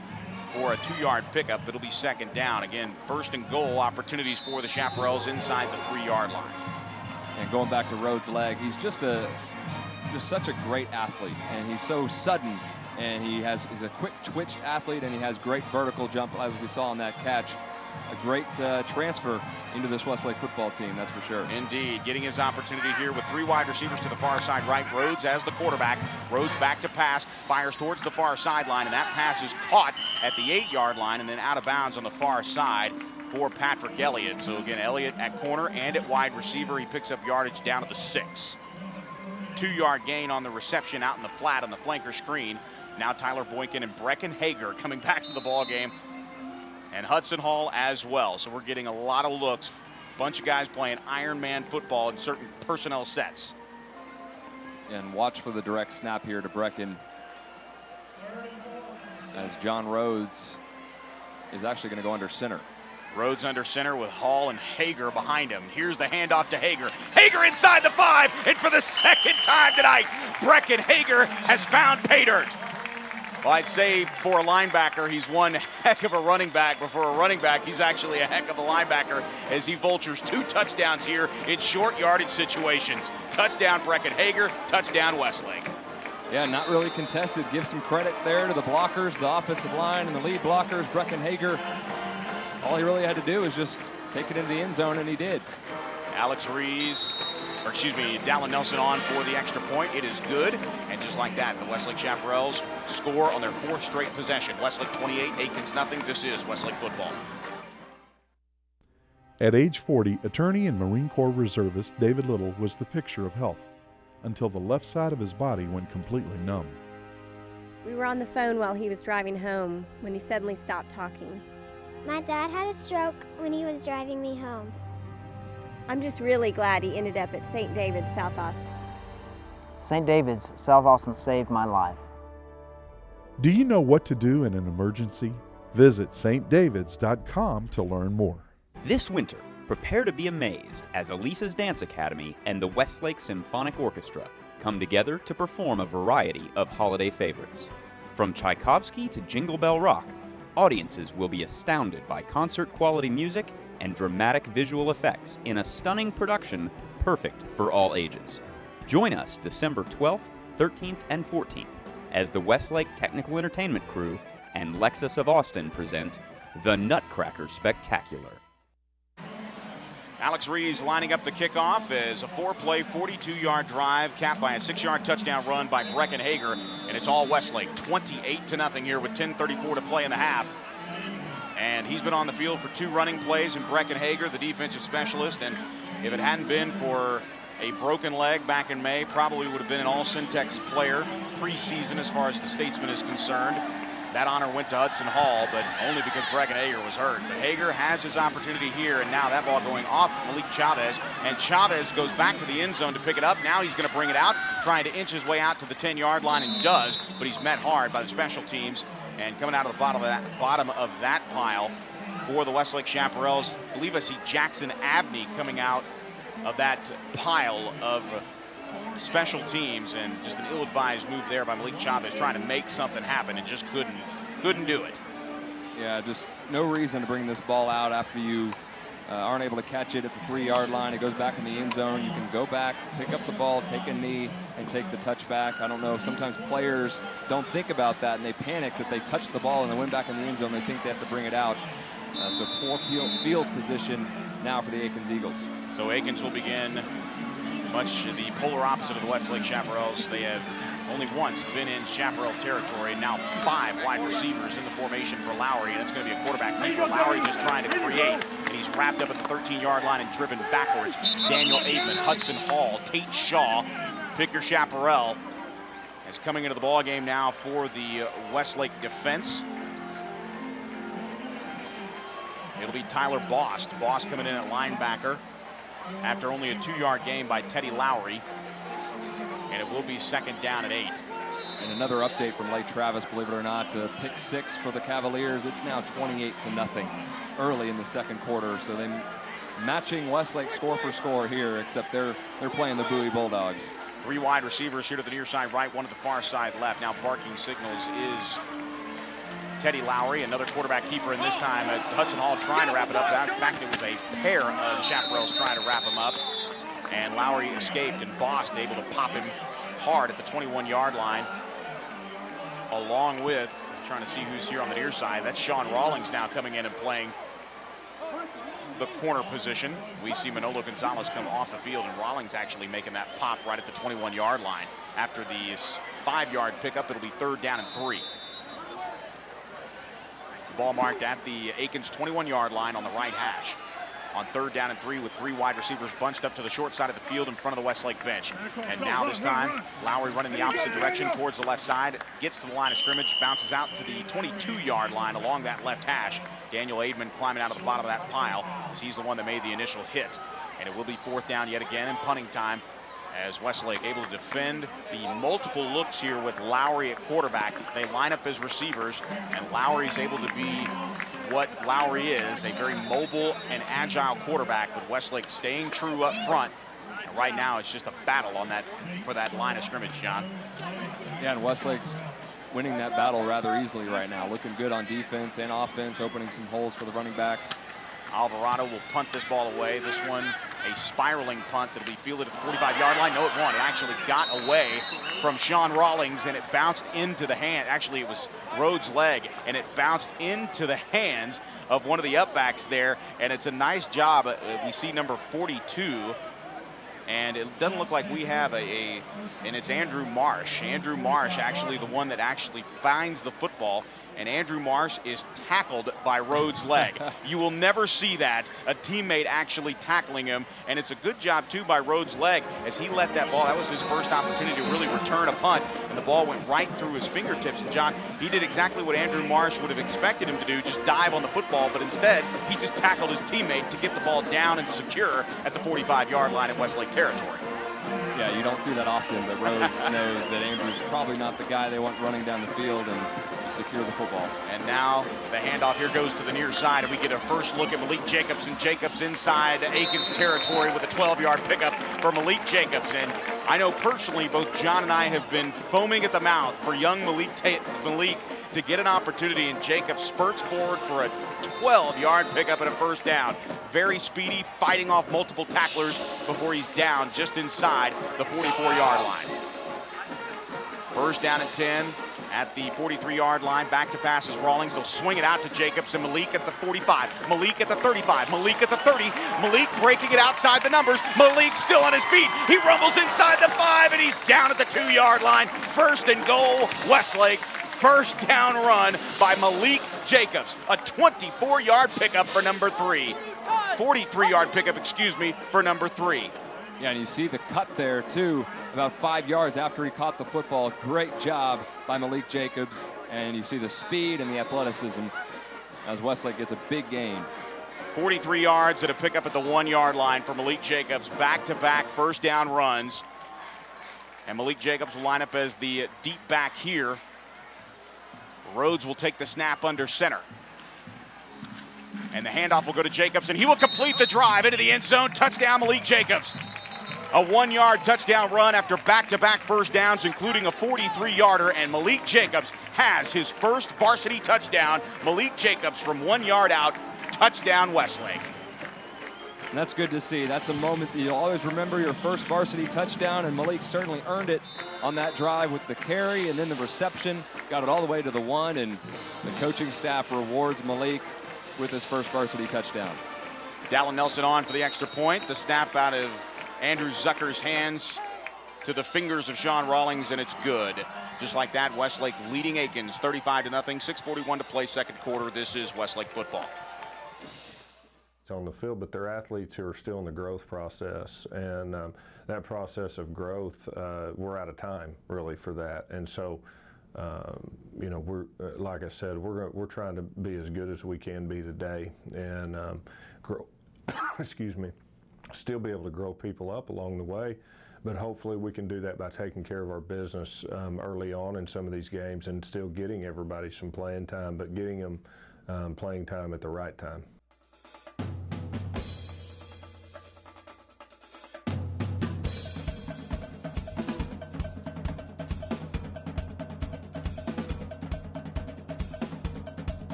for a 2-yard pickup. That'll be second down. Again, first and goal opportunities for the Chaparrals inside the 3-yard line. And going back to Rhodes' leg, he's just such a great athlete, and he's so sudden, and he's a quick twitched athlete, and he has great vertical jump, as we saw on that catch. A great transfer into this Westlake football team, that's for sure. Indeed, getting his opportunity here with 3 wide receivers to the far side right. Rhodes as the quarterback. Rhodes back to pass, fires towards the far sideline, and that pass is caught at the 8-yard line and then out of bounds on the far side for Patrick Elliott. So again, Elliott at corner and at wide receiver. He picks up yardage down to the 6. 2-yard gain on the reception out in the flat on the flanker screen. Now Tyler Boykin and Brecken Hager coming back to the ball game, and Hudson Hall as well. So we're getting a lot of looks. Bunch of guys playing Iron Man football in certain personnel sets. And watch for the direct snap here to Brecken, as John Rhodes is actually going to go under center. Rhodes under center with Hall and Hager behind him. Here's the handoff to Hager. Hager inside the 5, and for the second time tonight, Brecken Hager has found pay dirt. Well, I'd say for a linebacker, he's one heck of a running back, but for a running back, he's actually a heck of a linebacker as he vultures 2 touchdowns here in short yardage situations. Touchdown Brecken Hager, touchdown Westlake. Yeah, not really contested. Give some credit there to the blockers, the offensive line, and the lead blockers, Brecken Hager. All he really had to do was just take it into the end zone, and he did. Alex Rees, or excuse me, Dallin Nelson on for the extra point. It is good. And just like that, the Westlake Chaparrals score on their 4th straight possession. Westlake 28, Akins nothing. This is Westlake football. At age 40, attorney and Marine Corps reservist David Little was the picture of health until the left side of his body went completely numb. We were on the phone while he was driving home when he suddenly stopped talking. My dad had a stroke when he was driving me home. I'm just really glad he ended up at St. David's, South Austin. St. David's, South Austin saved my life. Do you know what to do in an emergency? Visit stdavids.com to learn more. This winter, prepare to be amazed as Elisa's Dance Academy and the Westlake Symphonic Orchestra come together to perform a variety of holiday favorites. From Tchaikovsky to Jingle Bell Rock, audiences will be astounded by concert-quality music and dramatic visual effects in a stunning production perfect for all ages. Join us December 12th, 13th, and 14th as the Westlake Technical Entertainment Crew and Lexus of Austin present The Nutcracker Spectacular. Alex Rees lining up the kickoff as a 4-play, 42-yard drive capped by a 6-yard touchdown run by Brecken Hager, and it's all Westlake, 28-0 here with 10:34 to play in the half. And he's been on the field for 2 running plays, and Brecken Hager, the defensive specialist, and if it hadn't been for a broken leg back in May, probably would have been an all-Syntex player preseason as far as the Statesman is concerned. That honor went to Hudson Hall, but only because Brecken Hager was hurt. But Hager has his opportunity here, and now that ball going off Malik Chavez, and Chavez goes back to the end zone to pick it up. Now he's going to bring it out, trying to inch his way out to the 10-yard line, and does, but he's met hard by the special teams. And coming out of the bottom of that pile for the Westlake Chaparrals, I believe I see Jackson Abney coming out of that pile of special teams, and just an ill-advised move there by Malik Chavez trying to make something happen and just couldn't do it. Yeah, just no reason to bring this ball out after you aren't able to catch it at the 3-yard line. It goes back in the end zone. You can go back, pick up the ball, take a knee, and take the touchback. I don't know, sometimes players don't think about that, and they panic that they touched the ball and they went back in the end zone. They think they have to bring it out. So poor field position now for the Akins Eagles. So Akins will begin much the polar opposite of the Westlake Chaparrals. They have only once been in Chaparral territory. Now 5 wide receivers in the formation for Lowry, and it's going to be a quarterback keeper. Lowry just trying to create, and he's wrapped up at the 13-yard line and driven backwards. Daniel Aitman, Hudson Hall, Tate Shaw, pick your Chaparral, is coming into the ball game now for the Westlake defense. It'll be Tyler Bost. Bost coming in at linebacker after only a 2-yard gain by Teddy Lowry. And it will be 2nd down at 8. And another update from Lake Travis, believe it or not, to pick 6 for the Cavaliers. It's now 28-0 early in the 2nd quarter. So they matching Westlake score for score here, except they're playing the Bowie Bulldogs. 3 wide receivers here to the near side right, 1 to the far side left. Now barking signals is Teddy Lowry, another quarterback keeper, and this time Hudson Hall trying to wrap it up. In fact, it was a pair of Chaparrals trying to wrap him up, and Lowry escaped, and Bost able to pop him hard at the 21-yard line, along with, trying to see who's here on the near side. That's Sean Rawlings now coming in and playing the corner position. We see Manolo Gonzalez come off the field, and Rawlings actually making that pop right at the 21-yard line. After the 5-yard pickup, it'll be 3rd down and 3. Ball marked at the Akins 21-yard line on the right hash. On 3rd down and 3 with 3 wide receivers bunched up to the short side of the field in front of the Westlake bench. And now this time, Lowry running the opposite direction towards the left side, gets to the line of scrimmage, bounces out to the 22-yard line along that left hash. Daniel Aidman climbing out of the bottom of that pile as he's the one that made the initial hit. And it will be 4th down yet again and punting time, as Westlake able to defend the multiple looks here with Lowry at quarterback. They line up as receivers, and Lowry's able to be what Lowry is, a very mobile and agile quarterback, but Westlake staying true up front. And right now, it's just a battle on that for that line of scrimmage, John. Yeah, and Westlake's winning that battle rather easily right now. Looking good on defense and offense, opening some holes for the running backs. Alvarado will punt this ball away. This one, a spiraling punt that'll be fielded at the 45-yard line. No, it won't. It actually got away from Sean Rawlings, and it bounced into the hand. Actually, it was Rhodes' leg, and it bounced into the hands of one of the upbacks there, and it's a nice job. We see number 42, and it doesn't look like we have and it's Andrew Marsh. Andrew Marsh, actually the one that actually finds the football, and Andrew Marsh is tackled by Rhodes' leg. You will never see that, a teammate actually tackling him, and it's a good job, too, by Rhodes' leg as he let that ball. That was his first opportunity to really return a punt, and the ball went right through his fingertips. And, John, he did exactly what Andrew Marsh would have expected him to do, just dive on the football, but instead he just tackled his teammate to get the ball down and secure at the 45-yard line in Westlake territory. Yeah, you don't see that often, but Rhodes knows that Andrew's probably not the guy they want running down the field and secure the football. And now the handoff here goes to the near side, and we get a first look at Malik Jacobs, and Jacobs inside Akins territory with a 12-yard pickup for Malik Jacobs. And I know personally both John and I have been foaming at the mouth for young Malik to get an opportunity, and Jacobs spurts forward for a 12-yard pickup and a first down. Very speedy, fighting off multiple tacklers before he's down just inside the 44-yard line. First down and 10 at the 43-yard line. Back to pass is Rawlings. They'll swing it out to Jacobs and Malik at the 45. Malik at the 35. Malik at the 30. Malik breaking it outside the numbers. Malik still on his feet. He rumbles inside the 5, and he's down at the 2-yard line. First and goal, Westlake. First down run by Malik Jacobs. A 24-yard pickup for number 3. 43-yard pickup, excuse me, for number 3. Yeah, and you see the cut there, too, about 5 yards after he caught the football. Great job by Malik Jacobs. And you see the speed and the athleticism as Westlake gets a big gain. 43 yards at a pickup at the 1-yard line for Malik Jacobs. Back-to-back first down runs. And Malik Jacobs will line up as the deep back here. Rhodes will take the snap under center. And the handoff will go to Jacobs, and he will complete the drive into the end zone. Touchdown, Malik Jacobs. A 1-yard touchdown run after back-to-back first downs, including a 43-yarder, and Malik Jacobs has his first varsity touchdown. Malik Jacobs from 1 yard out, touchdown Westlake. And that's good to see. That's a moment that you'll always remember, your first varsity touchdown, and Malik certainly earned it on that drive with the carry and then the reception. Got it all the way to the 1, and the coaching staff rewards Malik with his first varsity touchdown. Dallin Nelson on for the extra point. The snap out of Andrew Zucker's hands to the fingers of Sean Rawlings, and it's good. Just like that, Westlake leading Akins 35-0, 6:41 to play second quarter. This is Westlake football. On the field, but they're athletes who are still in the growth process, and that process of growth, we're out of time really for that. And so, you know, we're like I said, we're trying to be as good as we can be today, and grow. Excuse me, still be able to grow people up along the way. But hopefully we can do that by taking care of our business early on in some of these games, and still getting everybody some playing time, but getting them playing time at the right time.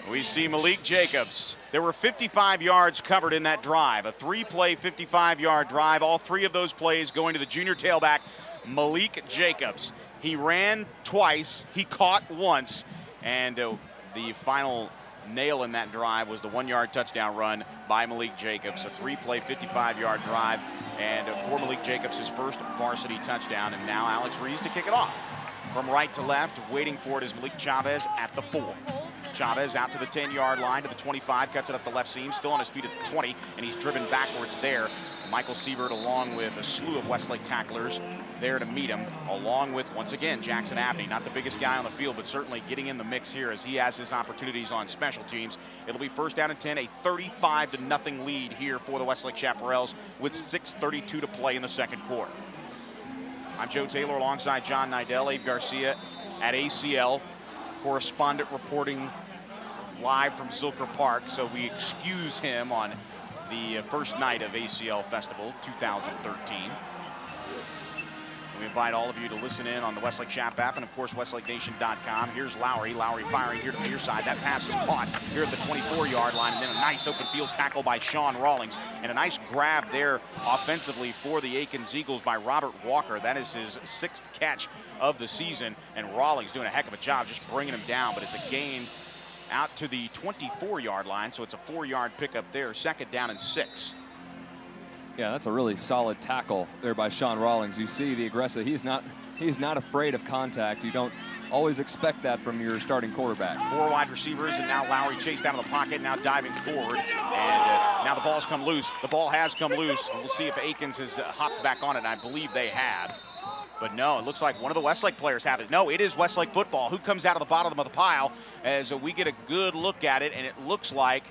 We see Malik Jacobs. There were 55 yards covered in that drive, a 3-play 55-yard drive. All 3 of those plays going to the junior tailback, Malik Jacobs. He ran twice, he caught once, and the final nail in that drive was the 1-yard touchdown run by Malik Jacobs. A 3-play 55-yard drive, and for Malik Jacobs, his first varsity touchdown. And now Alex Rees to kick it off. From right to left, waiting for it is Malik Chavez at the 4. Chavez out to the 10-yard line, to the 25, cuts it up the left seam, still on his feet at the 20, and he's driven backwards there. Michael Sievert, along with a slew of Westlake tacklers there to meet him, along with, once again, Jackson Abney. Not the biggest guy on the field, but certainly getting in the mix here as he has his opportunities on special teams. It'll be first down and 10, a 35-0 lead here for the Westlake Chaparrals with 6:32 to play in the second quarter. I'm Joe Taylor alongside John Nidell, Abe Garcia at ACL, correspondent reporting live from Zilker Park, so we excuse him on the first night of ACL Festival 2013. We invite all of you to listen in on the Westlake Chap app and, of course, WestlakeNation.com. Here's Lowry. Lowry firing here to the near side. That pass is caught here at the 24-yard line, and then a nice open field tackle by Sean Rawlings, and a nice grab there offensively for the Akins Eagles by Robert Walker. That is his 6th catch of the season, and Rawlings doing a heck of a job just bringing him down, but it's a gain out to the 24-yard line, so it's a 4-yard pickup there, second down and 6. Yeah, that's a really solid tackle there by Sean Rawlings. You see the aggressive. He's not afraid of contact. You don't always expect that from your starting quarterback. 4 wide receivers, and now Lowry chased out of the pocket, now diving forward, and now the ball's come loose. The ball has come loose. We'll see if Akins has hopped back on it, and I believe they have. But no, it looks like one of the Westlake players have it. No, it is Westlake football. Who comes out of the bottom of the pile as we get a good look at it, and it looks like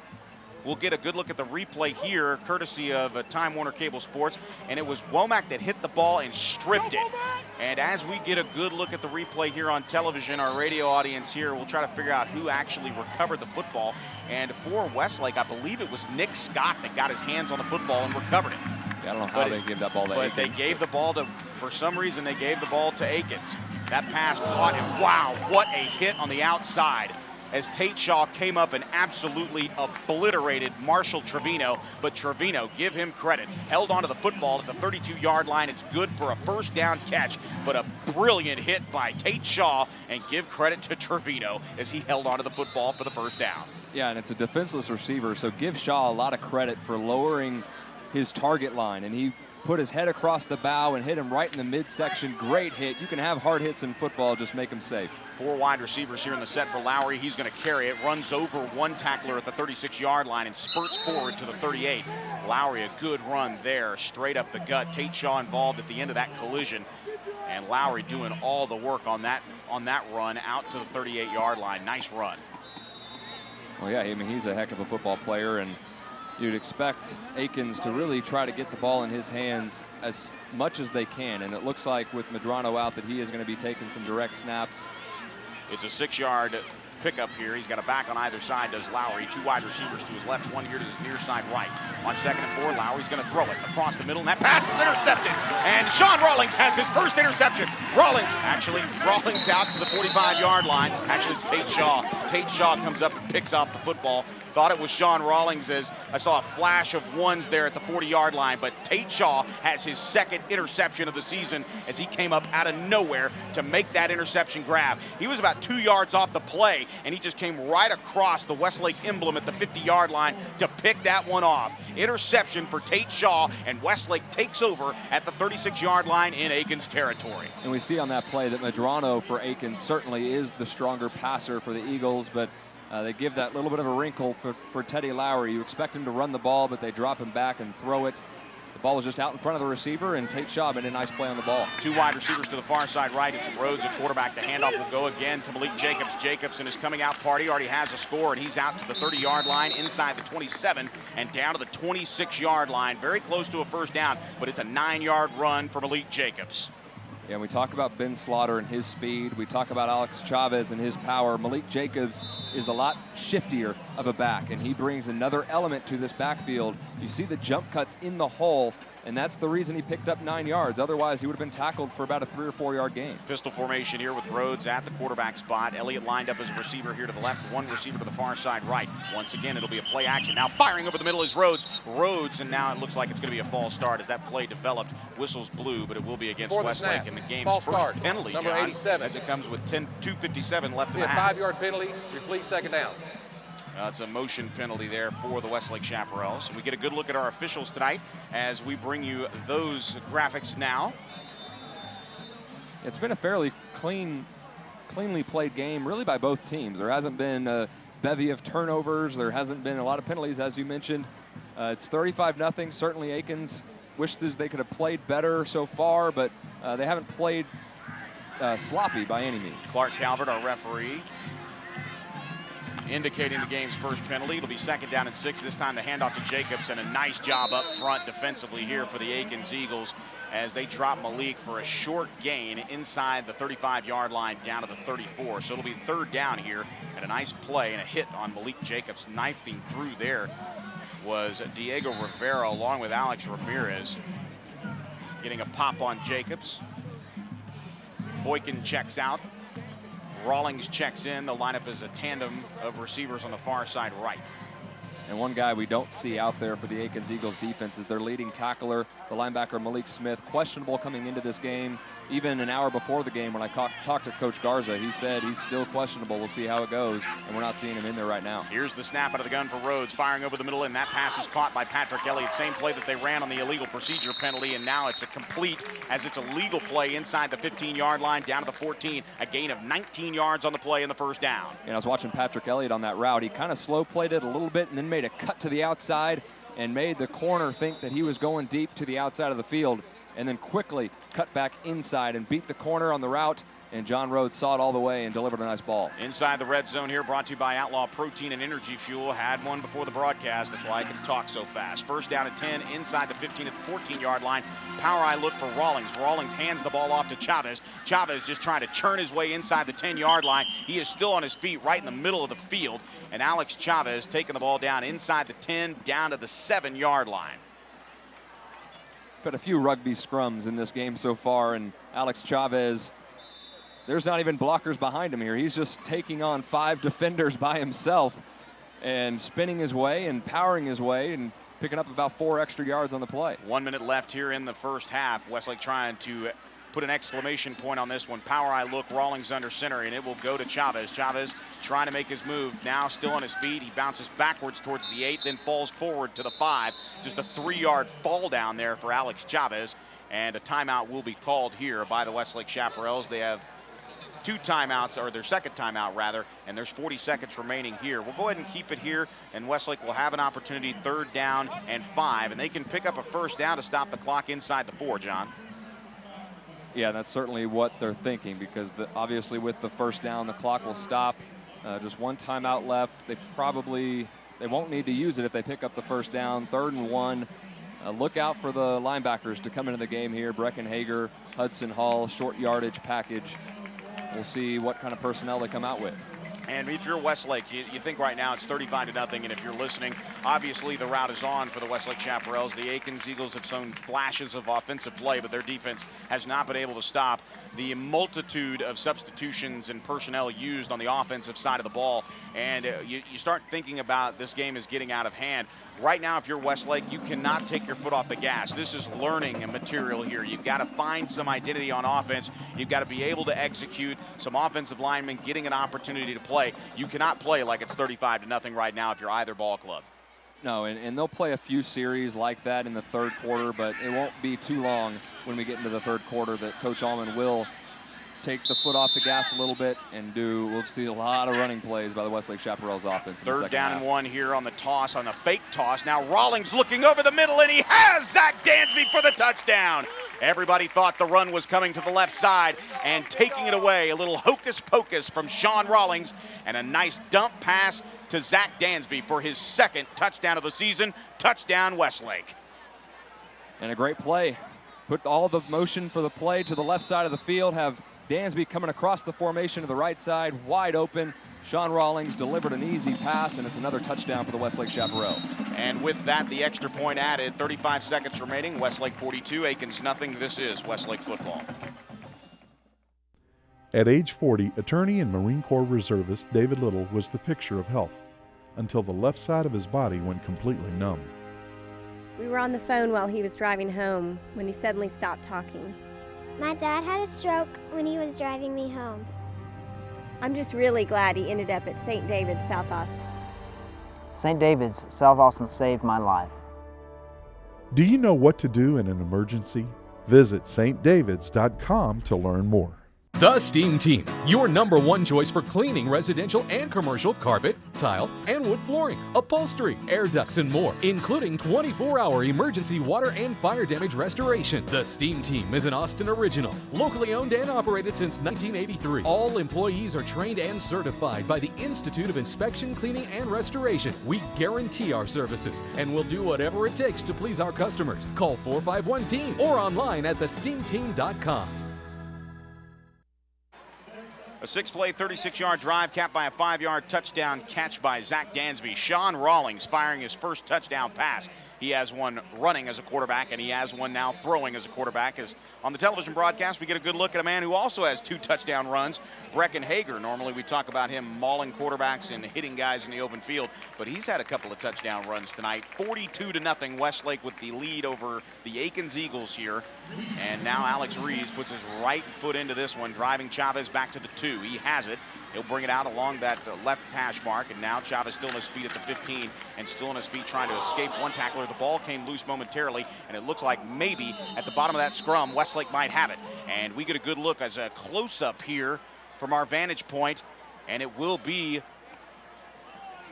we'll get a good look at the replay here, courtesy of Time Warner Cable Sports, and it was Womack that hit the ball and stripped it. And as we get a good look at the replay here on television, our radio audience here will try to figure out who actually recovered the football. And for Westlake, I believe it was Nick Scott that got his hands on the football and recovered it. I don't know how they gave that ball to Akins. But they gave the ball to, for some reason, they gave the ball to Akins. That pass caught him. Wow, what a hit on the outside, as Tate Shaw came up and absolutely obliterated Marshall Trevino. But Trevino, give him credit, held onto the football at the 32-yard line. It's good for a first down catch, but a brilliant hit by Tate Shaw, and give credit to Trevino as he held onto the football for the first down. Yeah, and it's a defenseless receiver, so give Shaw a lot of credit for lowering his target line, and he put his head across the bow and hit him right in the midsection. Great hit. You can have hard hits in football, just make them safe. 4 wide receivers here in the set for Lowry. He's going to carry it, runs over one tackler at the 36-yard line and spurts forward to the 38. Lowry, a good run there, straight up the gut. Tate Shaw involved at the end of that collision, and Lowry doing all the work on that run out to the 38-yard line. Nice run. Well, yeah, I mean, he's a heck of a football player, and you'd expect Akins to really try to get the ball in his hands as much as they can, and it looks like with Medrano out that he is going to be taking some direct snaps. It's a 6-yard pickup here. He's got a back on either side, does Lowry. 2 wide receivers to his left, 1 here to his near side right. On 2nd and 4, Lowry's going to throw it across the middle, and that pass is intercepted. And Sean Rawlings has his first interception. Rawlings out to the 45-yard line. Actually, it's Tate Shaw. Tate Shaw comes up and picks up the football. Thought it was Sean Rawlings, as I saw a flash of ones there at the 40-yard line, but Tate Shaw has his 2nd interception of the season as he came up out of nowhere to make that interception grab. He was about 2 yards off the play, and he just came right across the Westlake emblem at the 50-yard line to pick that one off. Interception for Tate Shaw, and Westlake takes over at the 36-yard line in Akins territory. And we see on that play that Medrano for Akins certainly is the stronger passer for the Eagles, but they give that little bit of a wrinkle for Teddy Lowry. You expect him to run the ball, but they drop him back and throw it. The ball was just out in front of the receiver, and Tate Shaw made a nice play on the ball. 2 wide receivers to the far side right. It's Rhodes at quarterback. The handoff will go again to Malik Jacobs. Jacobs in his coming out party already has a score, and he's out to the 30-yard line, inside the 27, and down to the 26-yard line. Very close to a first down, but it's a 9-yard run for Malik Jacobs. Yeah, we talk about Ben Slaughter and his speed. We talk about Alex Chavez and his power. Malik Jacobs is a lot shiftier of a back, and he brings another element to this backfield. You see the jump cuts in the hole, and that's the reason he picked up 9 yards. Otherwise, he would have been tackled for about a 3 or 4 yard gain. Pistol formation here with Rhodes at the quarterback spot. Elliott lined up as a receiver here to the left, 1 receiver to the far side right. Once again, it'll be a play action. Now firing over the middle is Rhodes. Rhodes, and now it looks like it's going to be a false start as that play developed. Whistles blew, but it will be against Westlake in the game's first penalty, number John, 87. as it comes with 2:57 left in the a half. 5-yard penalty, replete second down. It's a motion penalty there for the Westlake Chaparrals. And we get a good look at our officials tonight as we bring you those graphics now. It's been a fairly cleanly played game, really, by both teams. There hasn't been a bevy of turnovers. There hasn't been a lot of penalties, as you mentioned. It's 35-0. Certainly Akins wish they could have played better so far, but they haven't played sloppy by any means. Clark Calvert, our referee, indicating the game's first penalty. It'll be 2nd down and 6. This time the handoff to Jacobs, and a nice job up front defensively here for the Akins Eagles as they drop Malik for a short gain inside the 35-yard line down to the 34. So it'll be 3rd down here, and a nice play and a hit on Malik Jacobs. Knifing through there was Diego Rivera along with Alex Ramirez. Getting a pop on Jacobs. Boykin checks out. Rawlings checks in. The lineup is a tandem of receivers on the far side right. And one guy we don't see out there for the Akins Eagles defense is their leading tackler, the linebacker Malik Smith, questionable coming into this game. Even an hour before the game when I talked to Coach Garza, he said he's still questionable. We'll see how it goes, and we're not seeing him in there right now. Here's the snap out of the gun for Rhodes, firing over the middle, and that pass is caught by Patrick Elliott. Same play that they ran on the illegal procedure penalty, and now it's a complete as it's a legal play inside the 15-yard line down to the 14. A gain of 19 yards on the play in the 1st down. And I was watching Patrick Elliott on that route. He kind of slow played it a little bit and then made a cut to the outside and made the corner think that he was going deep to the outside of the field, and then quickly cut back inside and beat the corner on the route, and John Rhodes saw it all the way and delivered a nice ball. Inside the red zone here, brought to you by Outlaw Protein and Energy Fuel. Had one before the broadcast, that's why I can talk so fast. 1st down at 10, inside the 15 at the 14-yard line. Power eye look for Rawlings. Rawlings hands the ball off to Chavez. Chavez just trying to churn his way inside the 10-yard line. He is still on his feet right in the middle of the field, and Alex Chavez taking the ball down inside the 10, down to the 7-yard line. We've had a few rugby scrums in this game so far, and Alex Chavez, there's not even blockers behind him here. He's just taking on 5 defenders by himself and spinning his way and powering his way and picking up about 4 extra yards on the play. 1 minute left here in the 1st half. Westlake trying to put an exclamation point on this one. Power eye look, Rawlings under center, and it will go to Chavez. Chavez trying to make his move, now still on his feet. He bounces backwards towards the 8, then falls forward to the 5. Just a 3-yard fall down there for Alex Chavez, and a timeout will be called here by the Westlake Chaparrals. They have 2 timeouts, or their 2nd timeout rather, and there's 40 seconds remaining here. We'll go ahead and keep it here, and Westlake will have an opportunity, 3rd down and 5, and they can pick up a 1st down to stop the clock inside the 4, John. Yeah, that's certainly what they're thinking, because obviously with the 1st down, the clock will stop. Just 1 timeout left. They won't need to use it if they pick up the 1st down. 3rd and 1. Look out for the linebackers to come into the game here. Breckenhager, Hudson Hall, short yardage package. We'll see what kind of personnel they come out with. And if you're Westlake, you think right now it's 35-0, and if you're listening, obviously the route is on for the Westlake Chaparrals. The Akins Eagles have shown flashes of offensive play, but their defense has not been able to stop the multitude of substitutions and personnel used on the offensive side of the ball. And you start thinking about this game is getting out of hand. Right now, if you're Westlake, you cannot take your foot off the gas. This is learning material here. You've got to find some identity on offense. You've got to be able to execute. Some offensive linemen getting an opportunity to play. You cannot play like it's 35-0 right now if you're either ball club. No, and they'll play a few series like that in the 3rd quarter, but it won't be too long when we get into the 3rd quarter that Coach Allman will take the foot off the gas a little bit and we'll see a lot of running plays by the Westlake Chaparrals offense. 3rd down and 1 here on the toss, on the fake toss. Now Rawlings looking over the middle, and he has Zach Dansby for the touchdown. Everybody thought the run was coming to the left side, and taking it away, a little hocus pocus from Sean Rawlings, and a nice dump pass to Zach Dansby for his 2nd touchdown of the season. Touchdown Westlake. And a great play. Put all the motion for the play to the left side of the field, have Dansby coming across the formation to the right side, wide open. Sean Rawlings delivered an easy pass, and it's another touchdown for the Westlake Chaparrals. And with that, the extra point added, 35 seconds remaining. Westlake 42, Akins nothing. This is Westlake football. At age 40, attorney and Marine Corps reservist David Little was the picture of health, until the left side of his body went completely numb. We were on the phone while he was driving home when he suddenly stopped talking. My dad had a stroke when he was driving me home. I'm just really glad he ended up at St. David's, South Austin. St. David's, South Austin saved my life. Do you know what to do in an emergency? Visit stdavids.com to learn more. The Steam Team, your #1 choice for cleaning residential and commercial carpet, tile, and wood flooring, upholstery, air ducts, and more, including 24-hour emergency water and fire damage restoration. The Steam Team is an Austin original, locally owned and operated since 1983. All employees are trained and certified by the Institute of Inspection, Cleaning, and Restoration. We guarantee our services and will do whatever it takes to please our customers. Call 451-TEAM or online at thesteamteam.com. A 6-play, 36-yard drive capped by a 5-yard touchdown catch by Zach Dansby. Sean Rawlings firing his first touchdown pass. He has one running as a quarterback, and he has one now throwing as a quarterback. As on the television broadcast, we get a good look at a man who also has 2 touchdown runs, Brecken Hager. Normally we talk about him mauling quarterbacks and hitting guys in the open field, but he's had a couple of touchdown runs tonight. 42-0 Westlake with the lead over the Akins Eagles here. And now Alex Rees puts his right foot into this one, driving Chavez back to the 2. He has it. He'll bring it out along that left hash mark, and now Chavez still on his feet at the 15 and still on his feet trying to escape one tackler. The ball came loose momentarily, and it looks like maybe at the bottom of that scrum, Westlake might have it. And we get a good look as a close-up here from our vantage point, and it will be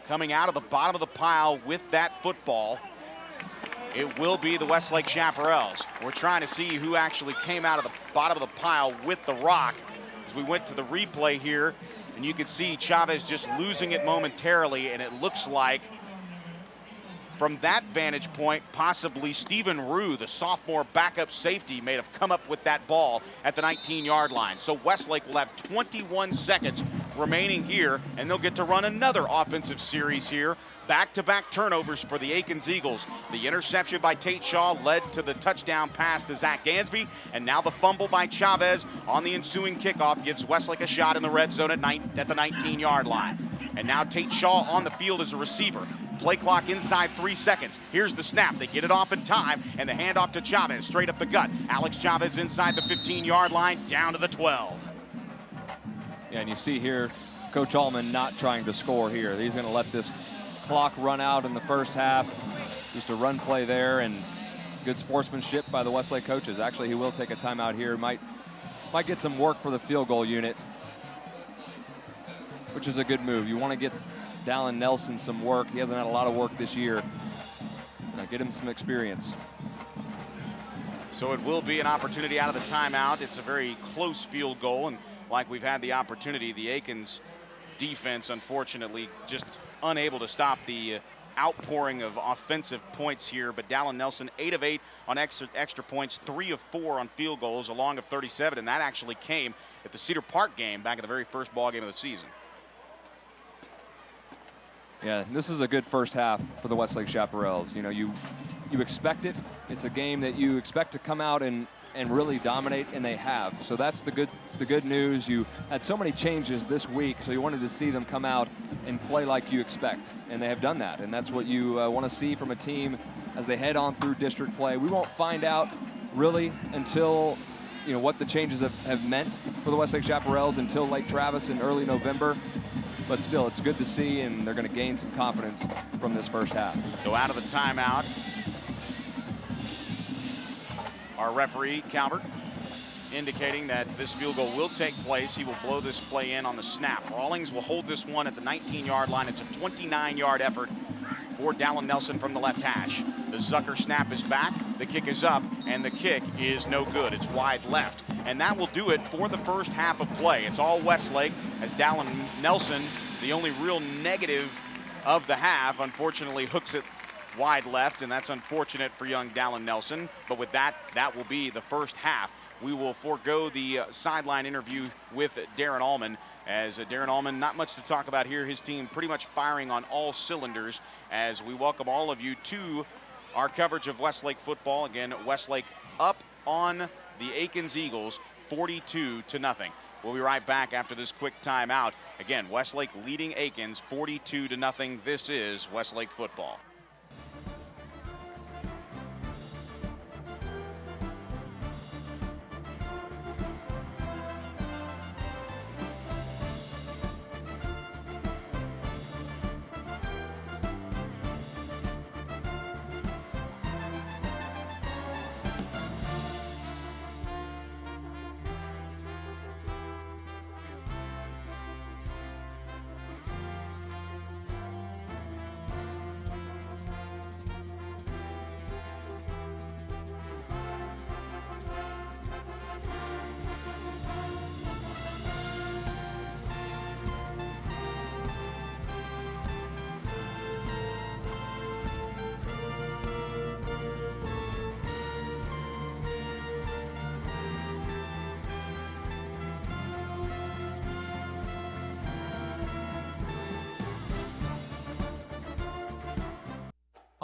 coming out of the bottom of the pile with that football. It will be the Westlake Chaparrals. We're trying to see who actually came out of the bottom of the pile with the rock. As we went to the replay here, and you can see Chavez just losing it momentarily, and it looks like from that vantage point, possibly Stephen Rue, the sophomore backup safety, may have come up with that ball at the 19-yard line. So Westlake will have 21 seconds remaining here, and they'll get to run another offensive series here. Back-to-back turnovers for the Akins Eagles. The interception by Tate Shaw led to the touchdown pass to Zach Dansby, and now the fumble by Chavez on the ensuing kickoff gives Westlake a shot in the red zone at the 19-yard line. And now Tate Shaw on the field as a receiver. Play clock inside 3 seconds. Here's the snap. They get it off in time, and the handoff to Chavez straight up the gut. Alex Chavez inside the 15-yard line, down to the 12. Yeah, and you see here, Coach Allman not trying to score here. He's going to let this clock run out in the first half. Just a run play there, and good sportsmanship by the Westlake coaches. Actually, he will take a timeout here. Might get some work for the field goal unit, which is a good move. You want to get Dallin Nelson some work. He hasn't had a lot of work this year. Now get him some experience. So it will be an opportunity out of the timeout. It's a very close field goal, and like we've had the opportunity, the Akins defense, unfortunately, just unable to stop the outpouring of offensive points here. But Dallin Nelson, 8 of 8 on extra points, 3 of 4 on field goals, along of 37, and that actually came at the Cedar Park game back at the very first ball game of the season. Yeah, this is a good first half for the Westlake Chaparrals. You know, you expect it. It's a game that you expect to come out and really dominate, and they have. So that's the good news. You had so many changes this week, so you wanted to see them come out and play like you expect, and they have done that. And that's what you want to see from a team as they head on through district play. We won't find out really until, you know, what the changes have meant for the Westlake Chaparrals until Lake Travis in early November. But still, it's good to see, and they're going to gain some confidence from this first half. So out of the timeout, our referee, Calvert, indicating that this field goal will take place. He will blow this play in on the snap. Rawlings will hold this one at the 19-yard line. It's a 29-yard effort for Dallin Nelson from the left hash. The Zucker snap is back, the kick is up, and the kick is no good. It's wide left. And that will do it for the first half of play. It's all Westlake, as Dallin Nelson, the only real negative of the half, unfortunately hooks it wide left, and that's unfortunate for young Dallin Nelson. But with that, that will be the first half. We will forego the sideline interview with Darren Allman, as Darren Allman, not much to talk about here. His team pretty much firing on all cylinders, as we welcome all of you to our coverage of Westlake football. Again, Westlake up on the Akins Eagles 42-0. We'll be right back after this quick timeout. Again, Westlake leading Akins 42-0. This is Westlake football.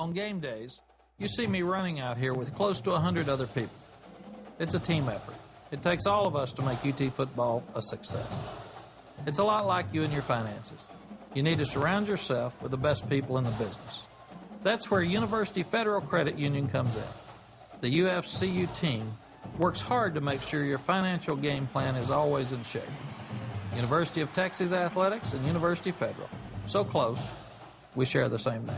On game days, you see me running out here with close to 100 other people. It's a team effort. It takes all of us to make UT football a success. It's a lot like you and your finances. You need to surround yourself with the best people in the business. That's where University Federal Credit Union comes in. The UFCU team works hard to make sure your financial game plan is always in shape. University of Texas Athletics and University Federal. So close, we share the same name.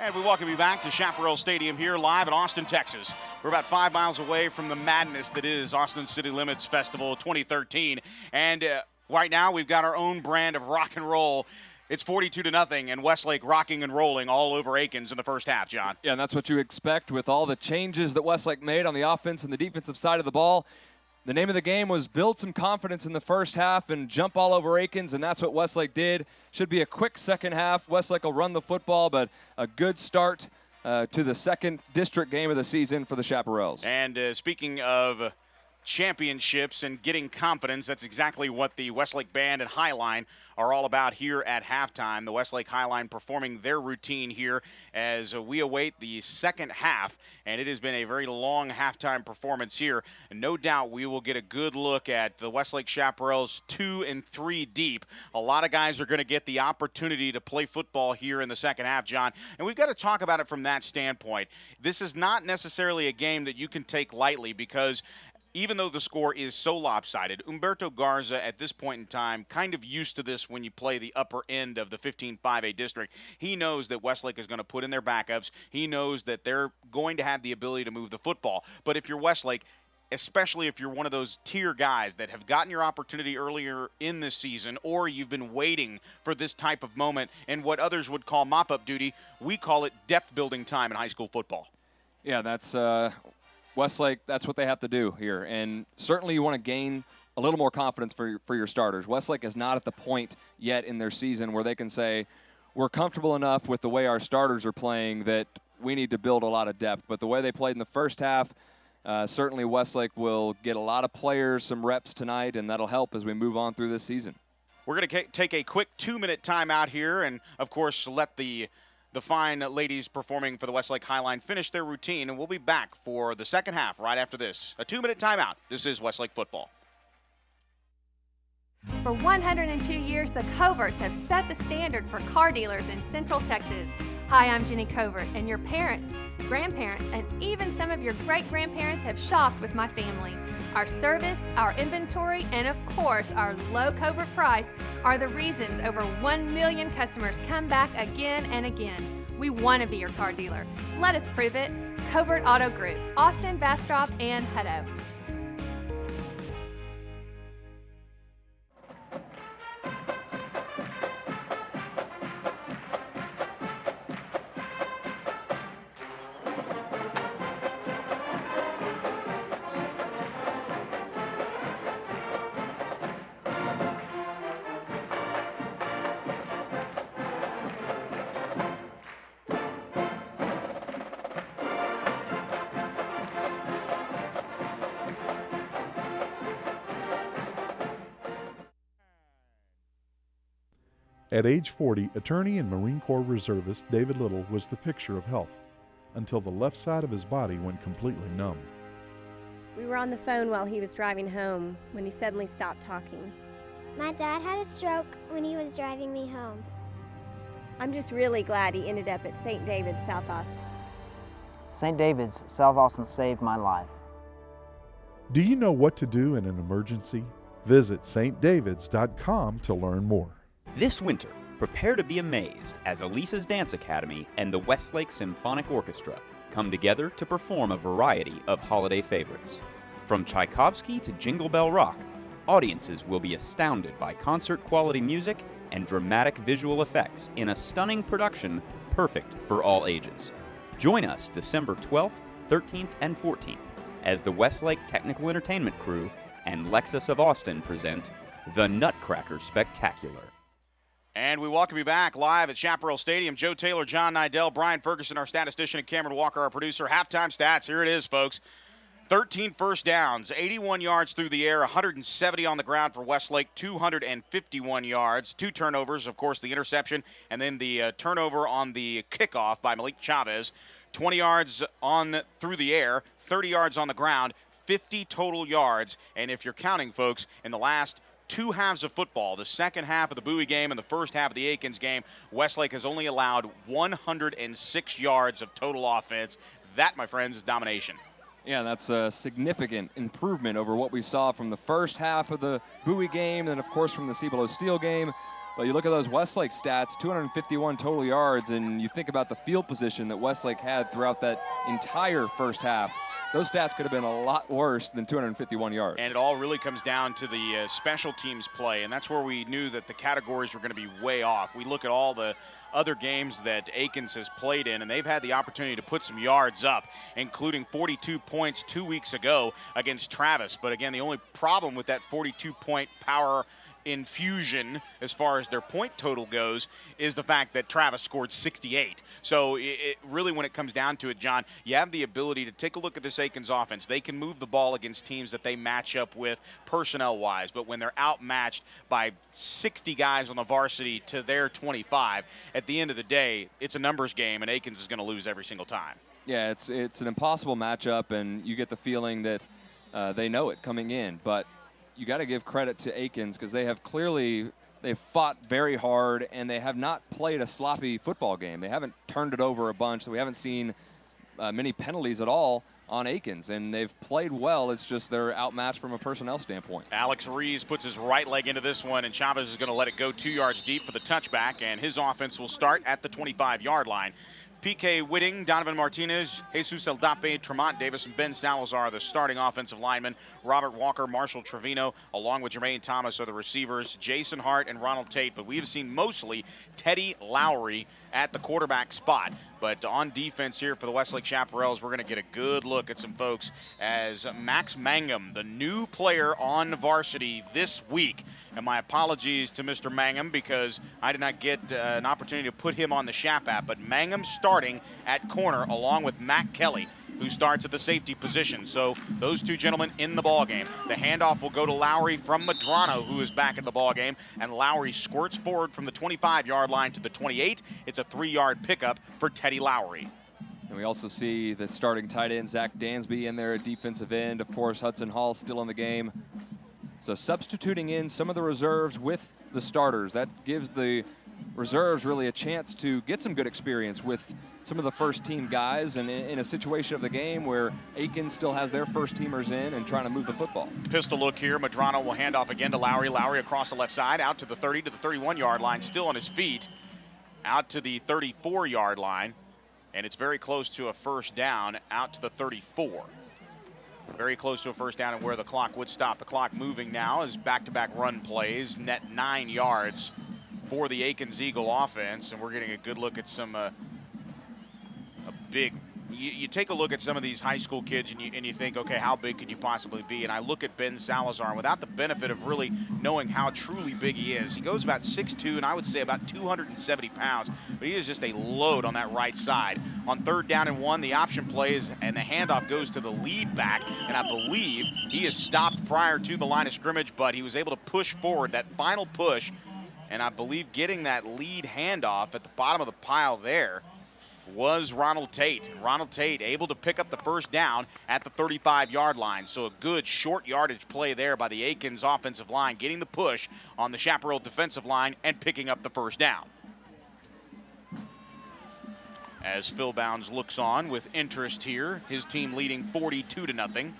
And we welcome you back to Chaparral Stadium here live in Austin, Texas. We're about 5 miles away from the madness that is Austin City Limits Festival 2013. And right now we've got our own brand of rock and roll. It's 42-0, and Westlake rocking and rolling all over Akins in the first half, John. Yeah, and that's what you expect with all the changes that Westlake made on the offense and the defensive side of the ball. The name of the game was build some confidence in the first half and jump all over Akins, and that's what Westlake did. Should be a quick second half. Westlake will run the football, but a good start to the second district game of the season for the Chaparrals. And speaking of championships and getting confidence, that's exactly what the Westlake Band and Highline are all about here at halftime. The Westlake Highline performing their routine here as we await the second half, and it has been a very long halftime performance here. And no doubt we will get a good look at the Westlake Chaparrals 2 and 3 deep. A lot of guys are going to get the opportunity to play football here in the second half, John, and we've got to talk about it from that standpoint. This is not necessarily a game that you can take lightly because even though the score is so lopsided, Humberto Garza at this point in time kind of used to this when you play the upper end of the 15-5A district. He knows that Westlake is going to put in their backups. He knows that they're going to have the ability to move the football. But if you're Westlake, especially if you're one of those tier guys that have gotten your opportunity earlier in this season, or you've been waiting for this type of moment and what others would call mop-up duty, we call it depth-building time in high school football. Yeah, that's Westlake, that's what they have to do here. And certainly you want to gain a little more confidence for your starters. Westlake is not at the point yet in their season where they can say, we're comfortable enough with the way our starters are playing that we need to build a lot of depth. But the way they played in the first half, certainly Westlake will get a lot of players some reps tonight, and that'll help as we move on through this season. We're going to take a quick 2-minute timeout here and, of course, let the fine ladies performing for the Westlake Highline finish their routine, and we'll be back for the second half right after this. A 2-minute timeout. This is Westlake football. For 102 years, the Coverts have set the standard for car dealers in Central Texas. Hi, I'm Jenny Covert, and your parents, grandparents, and even some of your great-grandparents have shopped with my family. Our service, our inventory, and of course, our low Covert price are the reasons over 1 million customers come back again and again. We want to be your car dealer. Let us prove it. Covert Auto Group, Austin, Bastrop, and Hutto. At age 40, attorney and Marine Corps reservist David Little was the picture of health until the left side of his body went completely numb. We were on the phone while he was driving home when he suddenly stopped talking. My dad had a stroke when he was driving me home. I'm just really glad he ended up at St. David's, South Austin. St. David's, South Austin saved my life. Do you know what to do in an emergency? Visit stdavids.com to learn more. This winter, prepare to be amazed as Elisa's Dance Academy and the Westlake Symphonic Orchestra come together to perform a variety of holiday favorites. From Tchaikovsky to Jingle Bell Rock, audiences will be astounded by concert-quality music and dramatic visual effects in a stunning production perfect for all ages. Join us December 12th, 13th, and 14th as the Westlake Technical Entertainment Crew and Lexus of Austin present the Nutcracker Spectacular. And we welcome you back live at Chaparral Stadium. Joe Taylor, John Nidell, Brian Ferguson, our statistician, and Cameron Walker, our producer. Halftime stats, here it is, folks. 13 first downs, 81 yards through the air, 170 on the ground for Westlake, 251 yards, 2 turnovers, of course, the interception, and then the turnover on the kickoff by Malik Chavez. 20 yards on through the air, 30 yards on the ground, 50 total yards. And if you're counting, folks, in the last 2 halves of football, the second half of the Bowie game and the first half of the Akins game, Westlake has only allowed 106 yards of total offense. That, my friends, is domination. Yeah, that's a significant improvement over what we saw from the first half of the Bowie game and, of course, from the Cibolo Steel game. But you look at those Westlake stats, 251 total yards, and you think about the field position that Westlake had throughout that entire first half. Those stats could have been a lot worse than 251 yards. And it all really comes down to the special teams play, and that's where we knew that the categories were going to be way off. We look at all the other games that Akins has played in, and they've had the opportunity to put some yards up, including 42 points 2 weeks ago against Travis. But again, the only problem with that 42-point power infusion as far as their point total goes is the fact that Travis scored 68. So it really, when it comes down to it, John, you have the ability to take a look at this Akins offense. They can move the ball against teams that they match up with personnel-wise, but when they're outmatched by 60 guys on the varsity to their 25, at the end of the day, it's a numbers game, and Akins is going to lose every single time. Yeah, it's an impossible matchup, and you get the feeling that they know it coming in, but you got to give credit to Akins because they've fought very hard, and they have not played a sloppy football game. They haven't turned it over a bunch, so we haven't seen many penalties at all on Akins, and they've played well. It's just they're outmatched from a personnel standpoint. Alex Rees puts his right leg into this one, and Chavez is going to let it go 2 yards deep for the touchback, and his offense will start at the 25-yard line. P.K. Whitting, Donovan Martinez, Jesus Eldape, Tremont Davis, and Ben Salazar, the starting offensive linemen. Robert Walker, Marshall Trevino, along with Jermaine Thomas are the receivers. Jason Hart and Ronald Tate, but we have seen mostly Teddy Lowry at the quarterback spot. But on defense here for the Westlake Chaparrals, we're going to get a good look at some folks as Max Mangum, the new player on varsity this week. And my apologies to Mr. Mangum because I did not get an opportunity to put him on the Shap app. But Mangum starting at corner along with Matt Kelly, who starts at the safety position. So those two gentlemen in the ballgame. The handoff will go to Lowry from Madrano, who is back in the ballgame. And Lowry squirts forward from the 25-yard line to the 28. It's a 3-yard pickup for Teddy Lowry. And we also see the starting tight end, Zach Dansby, in there at defensive end. Of course, Hudson Hall still in the game. So substituting in some of the reserves with the starters, that gives the reserves really a chance to get some good experience with some of the first-team guys, and in a situation of the game where Akins still has their first-teamers in and trying to move the football. Pistol look here. Madrano will hand off again to Lowry. Lowry across the left side, out to the 30 to the 31-yard line, still on his feet, out to the 34-yard line, and it's very close to a first down, out to the 34. Very close to a first down and where the clock would stop. The clock moving now as back-to-back run plays, net 9 yards for the Akins Eagle offense, and we're getting a good look at some big. You take a look at some of these high school kids and you think, okay, how big could you possibly be? And I look at Ben Salazar, and without the benefit of really knowing how truly big he is, he goes about 6'2", and I would say about 270 pounds, but he is just a load on that right side. On 3rd down and 1, the option plays, and the handoff goes to the lead back, and I believe he is stopped prior to the line of scrimmage, but he was able to push forward that final push, and I believe getting that lead handoff at the bottom of the pile there was Ronald Tate. Ronald Tate able to pick up the first down at the 35-yard line. So a good short yardage play there by the Akins offensive line, getting the push on the Chaparral defensive line and picking up the first down. As Phil Bounds looks on with interest here, his team leading 42-0.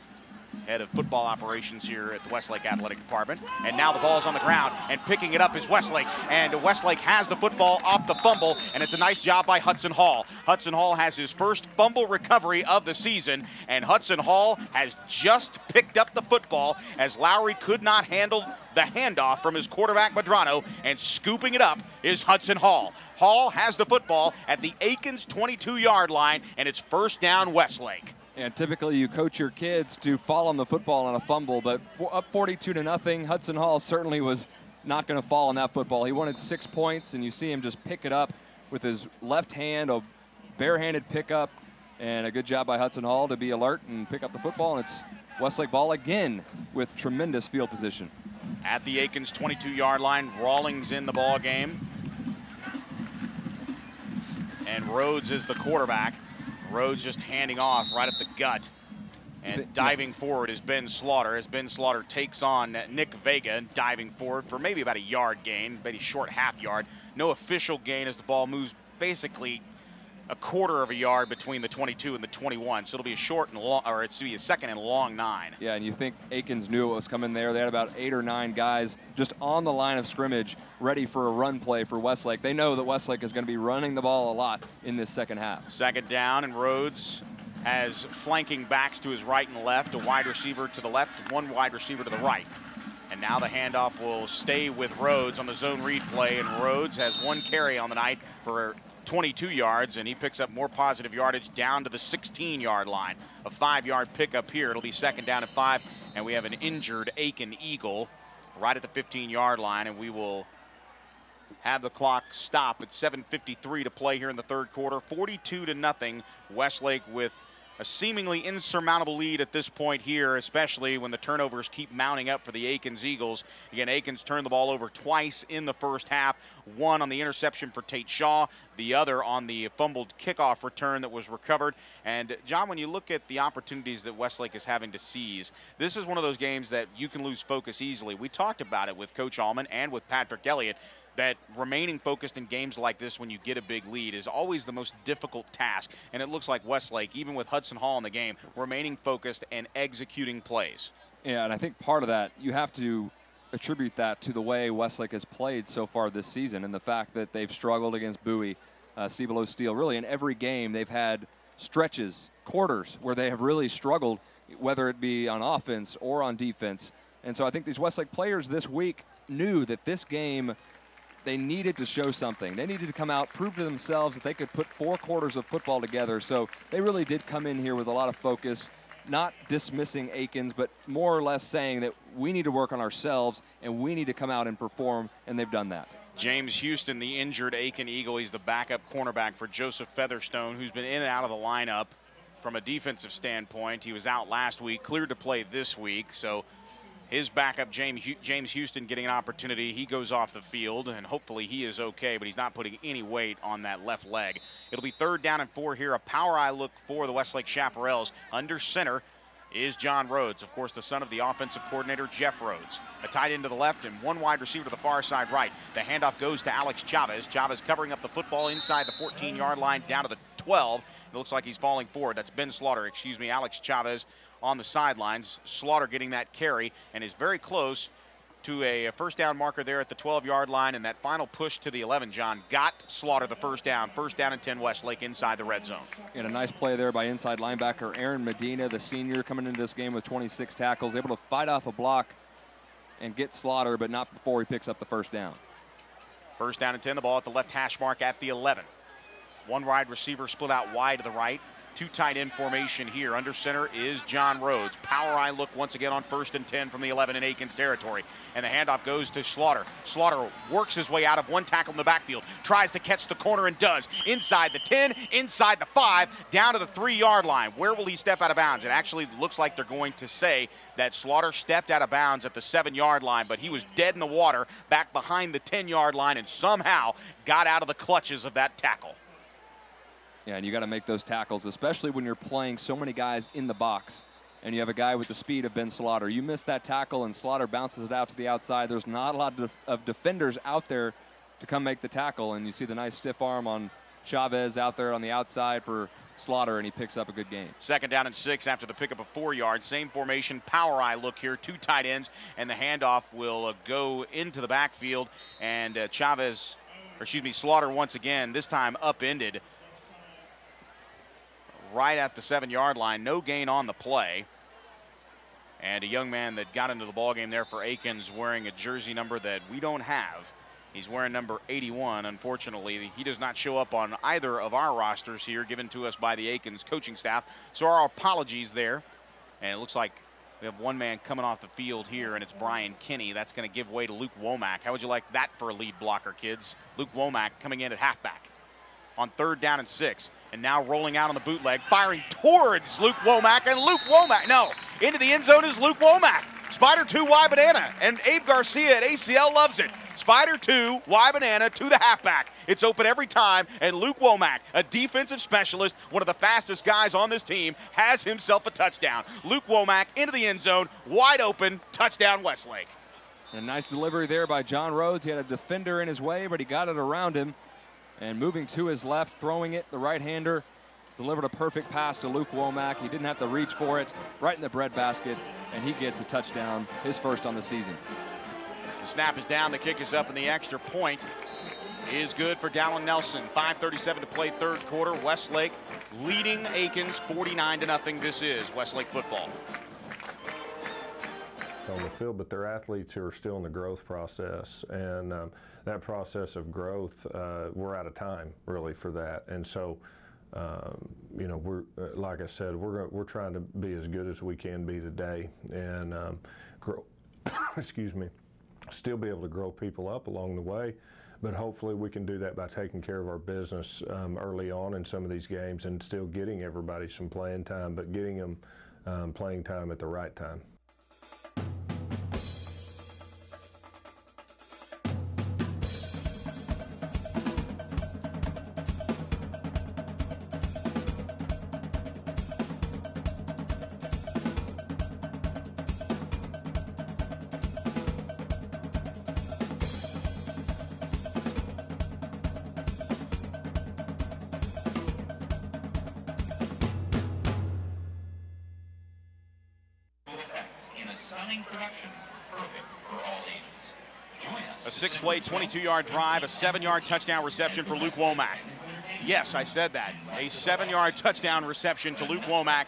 head of football operations here at the Westlake Athletic Department. And now the ball's on the ground, and picking it up is Westlake. And Westlake has the football off the fumble, and it's a nice job by Hudson Hall. Hudson Hall has his first fumble recovery of the season, and Hudson Hall has just picked up the football as Lowry could not handle the handoff from his quarterback Medrano, and scooping it up is Hudson Hall. Hall has the football at the Akins 22-yard line, and it's first down Westlake. And typically you coach your kids to fall on the football on a fumble, but up 42-0, Hudson Hall certainly was not going to fall on that football. He wanted 6 points, and you see him just pick it up with his left hand, a barehanded pickup, and a good job by Hudson Hall to be alert and pick up the football, and it's Westlake ball again with tremendous field position. At the Akins 22-yard line, Rawlings in the ball game. And Rhodes is the quarterback. Rhodes just handing off right at the gut. And diving forward is Ben Slaughter, as Ben Slaughter takes on Nick Vega, diving forward for maybe about a yard gain, maybe short half yard. No official gain as the ball moves basically a quarter of a yard between the 22 and the 21. So it'll be a short and long, or it's to be a second and long 9. Yeah, and you think Akins knew what was coming there. They had about 8 or 9 guys just on the line of scrimmage ready for a run play for Westlake. They know that Westlake is going to be running the ball a lot in this second half. Second down, and Rhodes has flanking backs to his right and left, a wide receiver to the left, one wide receiver to the right. And now the handoff will stay with Rhodes on the zone read play, and Rhodes has 1 carry on the night for 22 yards, and he picks up more positive yardage down to the 16-yard line. A 5-yard pickup here. It'll be second down at 5, and we have an injured Aiken Eagle right at the 15-yard line, and we will have the clock stop at 7:53 to play here in the third quarter. 42-0, Westlake with a seemingly insurmountable lead at this point here, especially when the turnovers keep mounting up for the Akins Eagles. Again, Akins turned the ball over twice in the first half, one on the interception for Tate Shaw, the other on the fumbled kickoff return that was recovered. And, John, when you look at the opportunities that Westlake is having to seize, this is one of those games that you can lose focus easily. We talked about it with Coach Allman and with Patrick Elliott, that remaining focused in games like this when you get a big lead is always the most difficult task. And it looks like Westlake, even with Hudson Hall in the game, remaining focused and executing plays. Yeah, and I think part of that, you have to attribute that to the way Westlake has played so far this season and the fact that they've struggled against Bowie, Cibolo Steel. Really, in every game, they've had stretches, quarters, where they have really struggled, whether it be on offense or on defense. And so I think these Westlake players this week knew that this game, they needed to show something. They needed to come out, prove to themselves that they could put 4 quarters of football together. So they really did come in here with a lot of focus, not dismissing Akins, but more or less saying that we need to work on ourselves and we need to come out and perform, and they've done that. James Houston, the injured Aiken Eagle, he's the backup cornerback for Joseph Featherstone, who's been in and out of the lineup from a defensive standpoint. He was out last week, cleared to play this week, so his backup, James Houston, getting an opportunity. He goes off the field, and hopefully he is okay, but he's not putting any weight on that left leg. It'll be third down and 4 here. A power eye look for the Westlake Chaparrals. Under center is John Rhodes, of course, the son of the offensive coordinator, Jeff Rhodes. A tight end to the left and 1 wide receiver to the far side right. The handoff goes to Alex Chavez. Chavez covering up the football inside the 14-yard line down to the 12. It looks like he's falling forward. That's Ben Slaughter, Alex Chavez on the sidelines. Slaughter getting that carry and is very close to a first down marker there at the 12-yard line, and that final push to the 11, John, got Slaughter the first down and 10 Westlake inside the red zone. And a nice play there by inside linebacker Aaron Medina, the senior, coming into this game with 26 tackles, able to fight off a block and get Slaughter, but not before he picks up the first down. First down and 10, the ball at the left hash mark at the 11. 1 wide receiver split out wide to the right. 2 tight end formation here. Under center is John Rhodes. Power eye look once again on first and 10 from the 11 in Akins territory. And the handoff goes to Slaughter. Slaughter works his way out of 1 tackle in the backfield. Tries to catch the corner and does. Inside the 10, inside the 5, down to the 3-yard line. Where will he step out of bounds? It actually looks like they're going to say that Slaughter stepped out of bounds at the 7-yard line, but he was dead in the water back behind the 10-yard line and somehow got out of the clutches of that tackle. Yeah, and you got to make those tackles, especially when you're playing so many guys in the box and you have a guy with the speed of Ben Slaughter. You miss that tackle and Slaughter bounces it out to the outside. There's not a lot of defenders out there to come make the tackle, and you see the nice stiff arm on Chavez out there on the outside for Slaughter, and he picks up a good gain. 2nd down and 6 after the pickup of 4 yards. Same formation, power eye look here, 2 tight ends, and the handoff will go into the backfield. And Slaughter once again, this time upended right at the 7-yard line. No gain on the play. And a young man that got into the ballgame there for Akins wearing a jersey number that we don't have. He's wearing number 81. Unfortunately, he does not show up on either of our rosters here given to us by the Akins coaching staff. So our apologies there. And it looks like we have one man coming off the field here, and it's Brian Kinney. That's going to give way to Luke Womack. How would you like that for a lead blocker, kids? Luke Womack coming in at halfback on 3rd down and 6. And now rolling out on the bootleg, firing towards Luke Womack. And Luke Womack, no, into the end zone is Luke Womack. Spider 2, Y banana. And Abe Garcia at ACL loves it. Spider 2, Y banana to the halfback. It's open every time, and Luke Womack, a defensive specialist, one of the fastest guys on this team, has himself a touchdown. Luke Womack into the end zone, wide open, touchdown Westlake. And a nice delivery there by John Rhodes. He had a defender in his way, but he got it around him. And moving to his left, throwing it, the right-hander delivered a perfect pass to Luke Womack. He didn't have to reach for it, right in the breadbasket, and he gets a touchdown, his first on the season. The snap is down, the kick is up, and the extra point is good for Dallin Nelson. 5:37 to play, 3rd quarter. Westlake leading Akins 49-0. This is Westlake football. On the field, but they're athletes who are still in the growth process, and that process of growth, we're out of time really for that. And so, you know, we're like I said, we're trying to be as good as we can be today, and grow. Excuse me. Still be able to grow people up along the way, but hopefully we can do that by taking care of our business early on in some of these games, and still getting everybody some playing time, but getting them playing time at the right time. A 6-play, 22-yard drive, a 7-yard touchdown reception for Luke Womack. Yes, I said that. A 7-yard touchdown reception to Luke Womack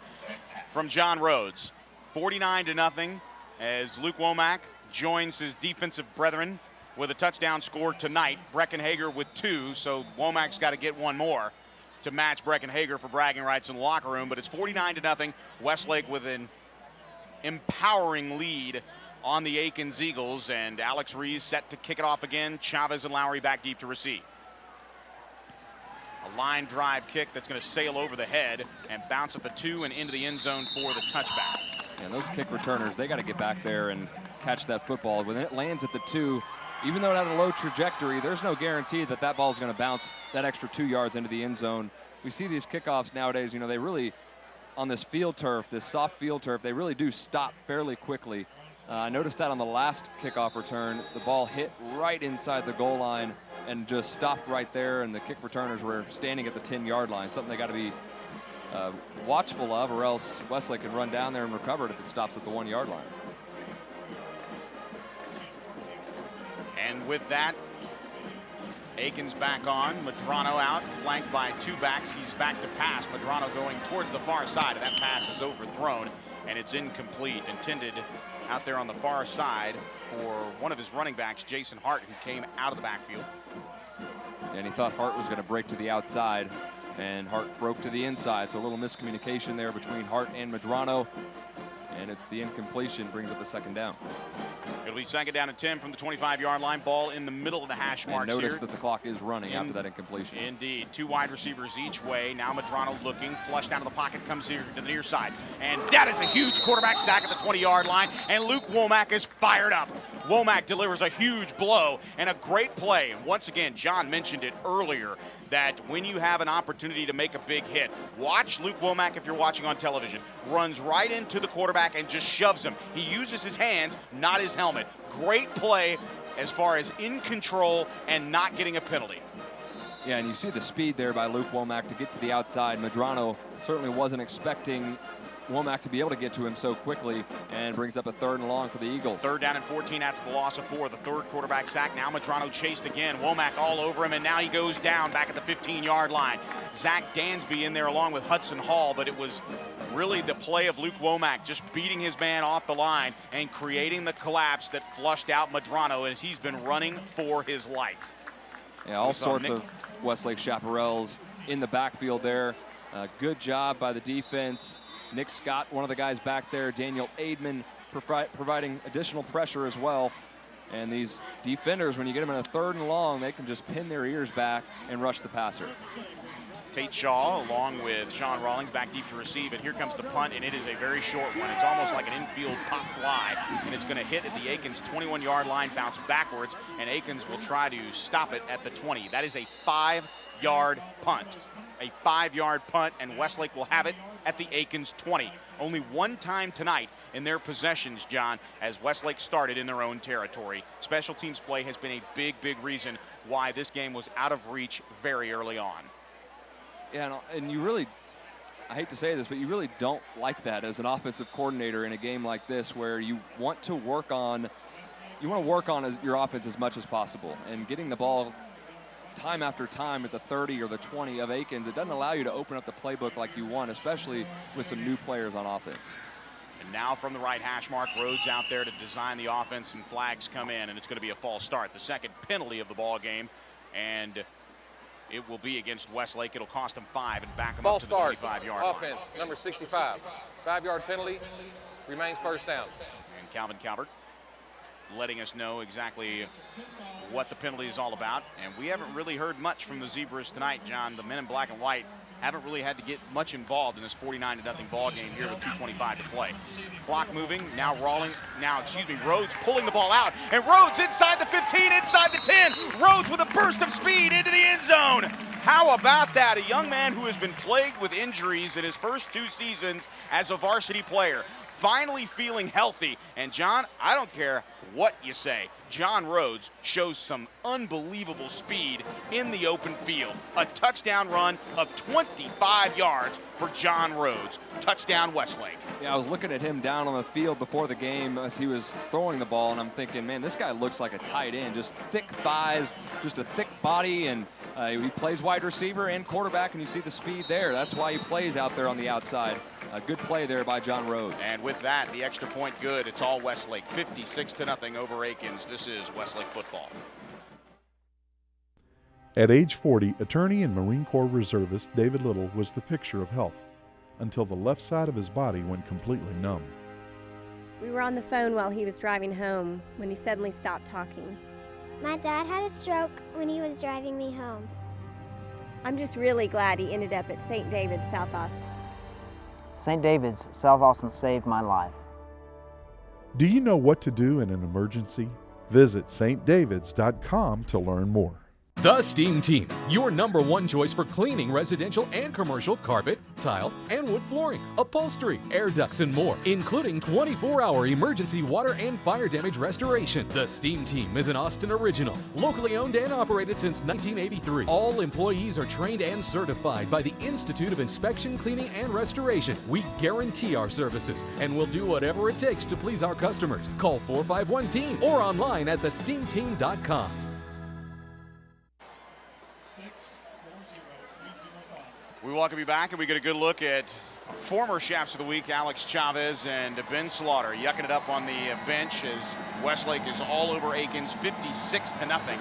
from John Rhodes. 49-0 as Luke Womack joins his defensive brethren with a touchdown score tonight. Breckenhager with 2, so Womack's got to get one more to match Breckenhager for bragging rights in the locker room. But it's 49-0. Westlake with an empowering lead on the Akins Eagles, and Alex Rees set to kick it off again. Chavez and Lowry back deep to receive. A line drive kick that's going to sail over the head and bounce at the 2 and into the end zone for the touchback. And those kick returners, they got to get back there and catch that football. When it lands at the 2, even though it had a low trajectory, there's no guarantee that that ball is going to bounce that extra 2 yards into the end zone. We see these kickoffs nowadays, you know, they really, on this field turf, this soft field turf, they really do stop fairly quickly. I noticed that on the last kickoff return, the ball hit right inside the goal line and just stopped right there, and the kick returners were standing at the 10-yard line, something they got to be watchful of, or else Westlake can run down there and recover it if it stops at the 1-yard line. And with that, Akins back on, Madrano out, flanked by 2 backs. He's back to pass. Madrano going towards the far side, and that pass is overthrown, and it's incomplete. Intended out there on the far side for one of his running backs, Jason Hart, who came out of the backfield. And he thought Hart was going to break to the outside, and Hart broke to the inside, so a little miscommunication there between Hart and Madrano, and it's the incompletion, brings up a 2nd down. It'll be 2nd down and 10 from the 25-yard line. Ball in the middle of the hash marks here. Notice that the clock is running after that incompletion. Indeed. 2 wide receivers each way. Now Madrano looking, flushed out of the pocket, comes here to the near side. And that is a huge quarterback sack at the 20-yard line, and Luke Womack is fired up. Womack delivers a huge blow and a great play. And once again, John mentioned it earlier, that when you have an opportunity to make a big hit, watch Luke Womack if you're watching on television. Runs right into the quarterback and just shoves him. He uses his hands, not his helmet. Great play as far as in control and not getting a penalty. Yeah, and you see the speed there by Luke Womack to get to the outside. Medrano certainly wasn't expecting Womack to be able to get to him so quickly, and brings up a 3rd and long for the Eagles. 3rd down and 14 after the loss of 4. The 3rd quarterback sack. Now Medrano chased again. Womack all over him, and now he goes down back at the 15-yard line. Zach Dansby in there along with Hudson Hall, but it was really the play of Luke Womack just beating his man off the line and creating the collapse that flushed out Medrano as he's been running for his life. Yeah, all sorts of Westlake chaparrals in the backfield there. Good job by the defense. Nick Scott, one of the guys back there. Daniel Aidman providing additional pressure as well. And these defenders, when you get them in a 3rd and long, they can just pin their ears back and rush the passer. Tate Shaw along with Sean Rawlings back deep to receive, and here comes the punt, and it is a very short one. It's almost like an infield pop fly, and it's going to hit at the Akins 21-yard line, bounce backwards, and Akins will try to stop it at the 20. That is a 5-yard punt. A 5-yard punt, and Westlake will have it at the Akins 20. Only one time tonight in their possessions, John, as Westlake started in their own territory. Special teams play has been a big, big reason why this game was out of reach very early on. Yeah, and you really, I hate to say this, but you really don't like that as an offensive coordinator in a game like this, where you want to work on your offense as much as possible, and getting the ball time after time at the 30 or the 20 of Akins, it doesn't allow you to open up the playbook like you want, especially with some new players on offense. And now from the right hash mark, Rhodes out there to design the offense, and flags come in, and it's going to be a false start. The 2nd penalty of the ball game, and it will be against Westlake. It'll cost them 5 and back them up to the 25-yard line. Offense, number 65. 5-yard penalty, remains 1st down. And Calvin Calvert letting us know exactly what the penalty is all about. And we haven't really heard much from the Zebras tonight, John. The men in black and white haven't really had to get much involved in this 49-0 ball game here with 2:25 to play. Clock moving, Rhodes pulling the ball out, and Rhodes inside the 15, inside the 10. Rhodes with a burst of speed into the end zone. How about that? A young man who has been plagued with injuries in his first 2 seasons as a varsity player, finally feeling healthy. And John, I don't care what you say, John Rhodes shows some unbelievable speed in the open field. A touchdown run of 25 yards for John Rhodes. Touchdown Westlake. Yeah, I was looking at him down on the field before the game as he was throwing the ball, and I'm thinking, man, this guy looks like a tight end. Just thick thighs, just a thick body, and he plays wide receiver and quarterback, and you see the speed there. That's why he plays out there on the outside. A good play there by John Rhodes. And with that, the extra point good. It's all Westlake, 56-0 over Akins. This is Westlake football. At age 40, attorney and Marine Corps reservist David Little was the picture of health until the left side of his body went completely numb. We were on the phone while he was driving home when he suddenly stopped talking. My dad had a stroke when he was driving me home. I'm just really glad he ended up at St. David's, South Austin. St. David's, South Austin saved my life. Do you know what to do in an emergency? Visit stdavids.com to learn more. The Steam Team, your #1 choice for cleaning residential and commercial carpet, tile, and wood flooring, upholstery, air ducts, and more, including 24-hour emergency water and fire damage restoration. The Steam Team is an Austin original, locally owned and operated since 1983. All employees are trained and certified by the Institute of Inspection, Cleaning, and Restoration. We guarantee our services and will do whatever it takes to please our customers. Call 451-TEAM or online at thesteamteam.com. We welcome you back, and we get a good look at former Chaps of the Week, Alex Chavez and Ben Slaughter, yucking it up on the bench as Westlake is all over Akins, 56-0.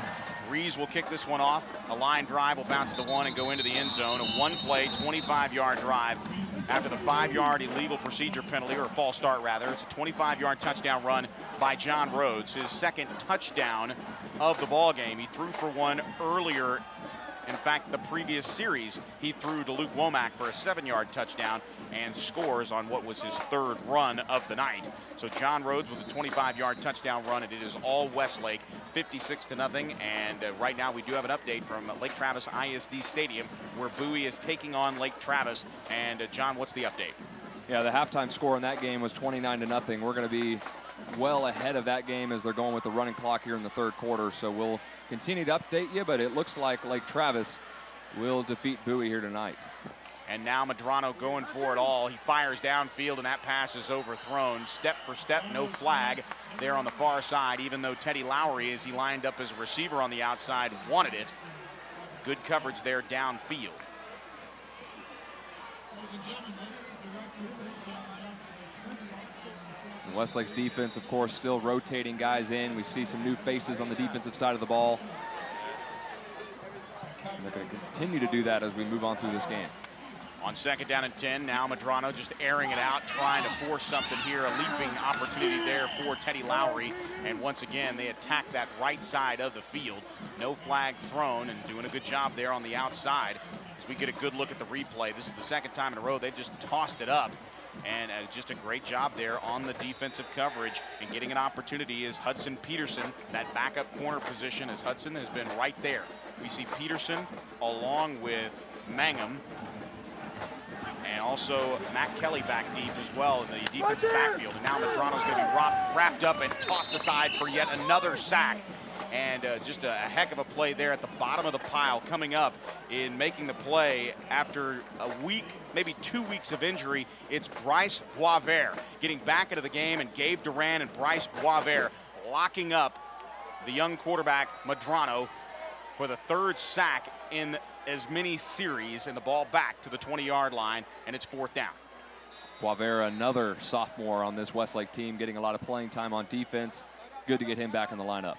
Rees will kick this one off. A line drive will bounce at the 1 and go into the end zone. A one-play, 25-yard drive after the 5-yard illegal procedure penalty, or false start rather. It's a 25-yard touchdown run by John Rhodes, his 2nd touchdown of the ball game. He threw for one earlier. In fact, the previous series, he threw to Luke Womack for a 7-yard touchdown and scores on what was his 3rd run of the night. So John Rhodes with a 25-yard touchdown run, and it is all Westlake, 56-0. And right now we do have an update from Lake Travis ISD Stadium, where Bowie is taking on Lake Travis. And John, what's the update? Yeah, the halftime score in that game was 29-0. We're going to be well ahead of that game as they're going with the running clock here in the third quarter. So we'll continue to update you, but it looks like Lake Travis will defeat Bowie here tonight. And now Medrano going for it all. He fires downfield, and that pass is overthrown. Step for step, no flag there on the far side, even though Teddy Lowry, as he lined up as a receiver on the outside, wanted it. Good coverage there downfield. Westlake's defense, of course, still rotating guys in. We see some new faces on the defensive side of the ball. And they're going to continue to do that as we move on through this game. On second down and 10, now Medrano just airing it out, trying to force something here. A leaping opportunity there for Teddy Lowry. And once again, they attack that right side of the field. No flag thrown, and doing a good job there on the outside. As we get a good look at the replay, this is the second time in a row they've just tossed it up. And just a great job there on the defensive coverage and getting an opportunity is Hudson Peterson, that backup corner position, as Hudson has been right there. We see Peterson along with Mangum, and also Matt Kelly back deep as well in the defensive backfield. And now Medrano's going to be wrapped up and tossed aside for yet another sack. And just a heck of a play there at the bottom of the pile, coming up in making the play after a week, maybe 2 weeks of injury. It's Bryce Boisvert getting back into the game, and Gabe Duran and Bryce Boisvert locking up the young quarterback Medrano for the third sack in as many series, and the ball back to the 20-yard line, and it's fourth down. Boisvert, another sophomore on this Westlake team, getting a lot of playing time on defense. Good to get him back in the lineup.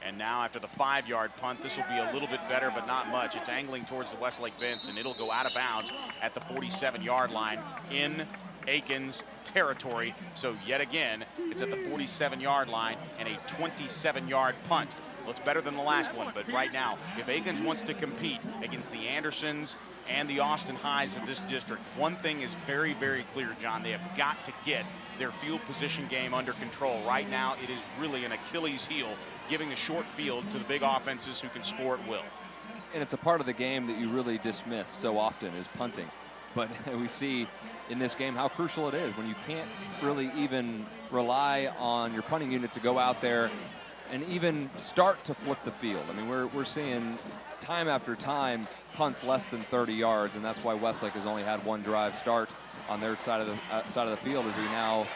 And now after the 5-yard punt, this will be a little bit better, but not much. It's angling towards the Westlake bench, and it'll go out of bounds at the 47-yard line in Akins territory. So yet again, it's at the 47-yard line and a 27-yard punt. Well, it's better than the last one, but right now, if Akins wants to compete against the Andersons and the Austin Highs of this district, one thing is very, very clear, John. They have got to get their field position game under control. Right now, it is really an Achilles heel, giving the short field to the big offenses who can score at will. And it's a part of the game that you really dismiss so often, is punting. But we see in this game how crucial it is when you can't really even rely on your punting unit to go out there and even start to flip the field. I mean, we're seeing time after time punts less than 30 yards, and that's why Westlake has only had one drive start on their side of the field as we now.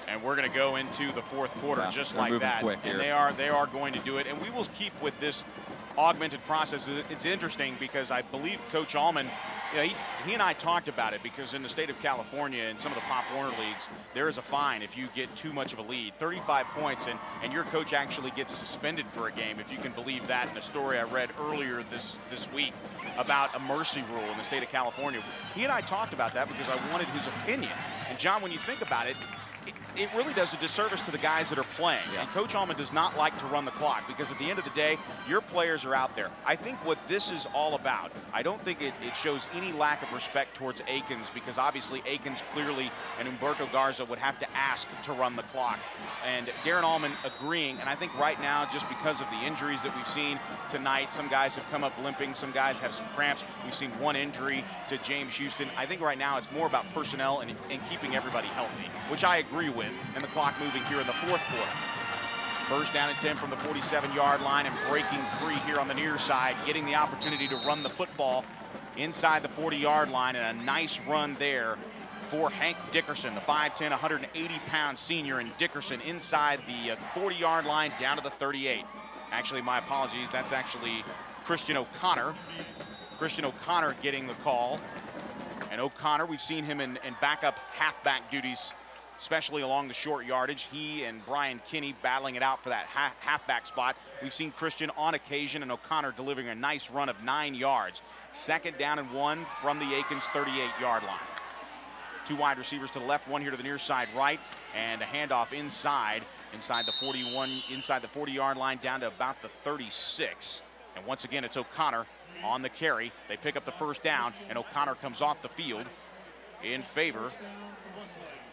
And we're going to go into the fourth quarter just like that. And they are going to do it. And we will keep with this augmented process. It's interesting because I believe Coach Allman, he and I talked about it, because in the state of California and some of the Pop Warner leagues, there is a fine if you get too much of a lead, 35 points, and your coach actually gets suspended for a game, if you can believe that. In a story I read earlier this week about a mercy rule in the state of California. He and I talked about that because I wanted his opinion. And John, when you think about it, it really does a disservice to the guys that are playing. Yeah. And Coach Allman does not like to run the clock, because at the end of the day, your players are out there. I think what this is all about, I don't think it shows any lack of respect towards Akins, because obviously Akins clearly and Humberto Garza would have to ask to run the clock. And Darren Allman agreeing, and I think right now, just because of the injuries that we've seen tonight, some guys have come up limping, some guys have some cramps. We've seen one injury to James Houston. I think right now it's more about personnel and keeping everybody healthy, which I agree with. And the clock moving here in the fourth quarter. First down and 10 from the 47-yard line, and breaking free here on the near side, getting the opportunity to run the football inside the 40-yard line, and a nice run there for Hank Dickerson, the 5'10", 180-pound senior, and Dickerson inside the 40-yard line down to the 38. Actually, my apologies, that's actually Christian O'Connor. Christian O'Connor getting the call. And O'Connor, we've seen him in backup halfback duties, especially along the short yardage. He and Brian Kinney battling it out for that halfback spot. We've seen Christian on occasion, and O'Connor delivering a nice run of 9 yards. Second down and 1 from the Akins 38-yard line. Two wide receivers to the left, one here to the near side right, and a handoff inside the 41, inside the 40-yard line down to about the 36. And once again, it's O'Connor on the carry. They pick up the first down, and O'Connor comes off the field in favor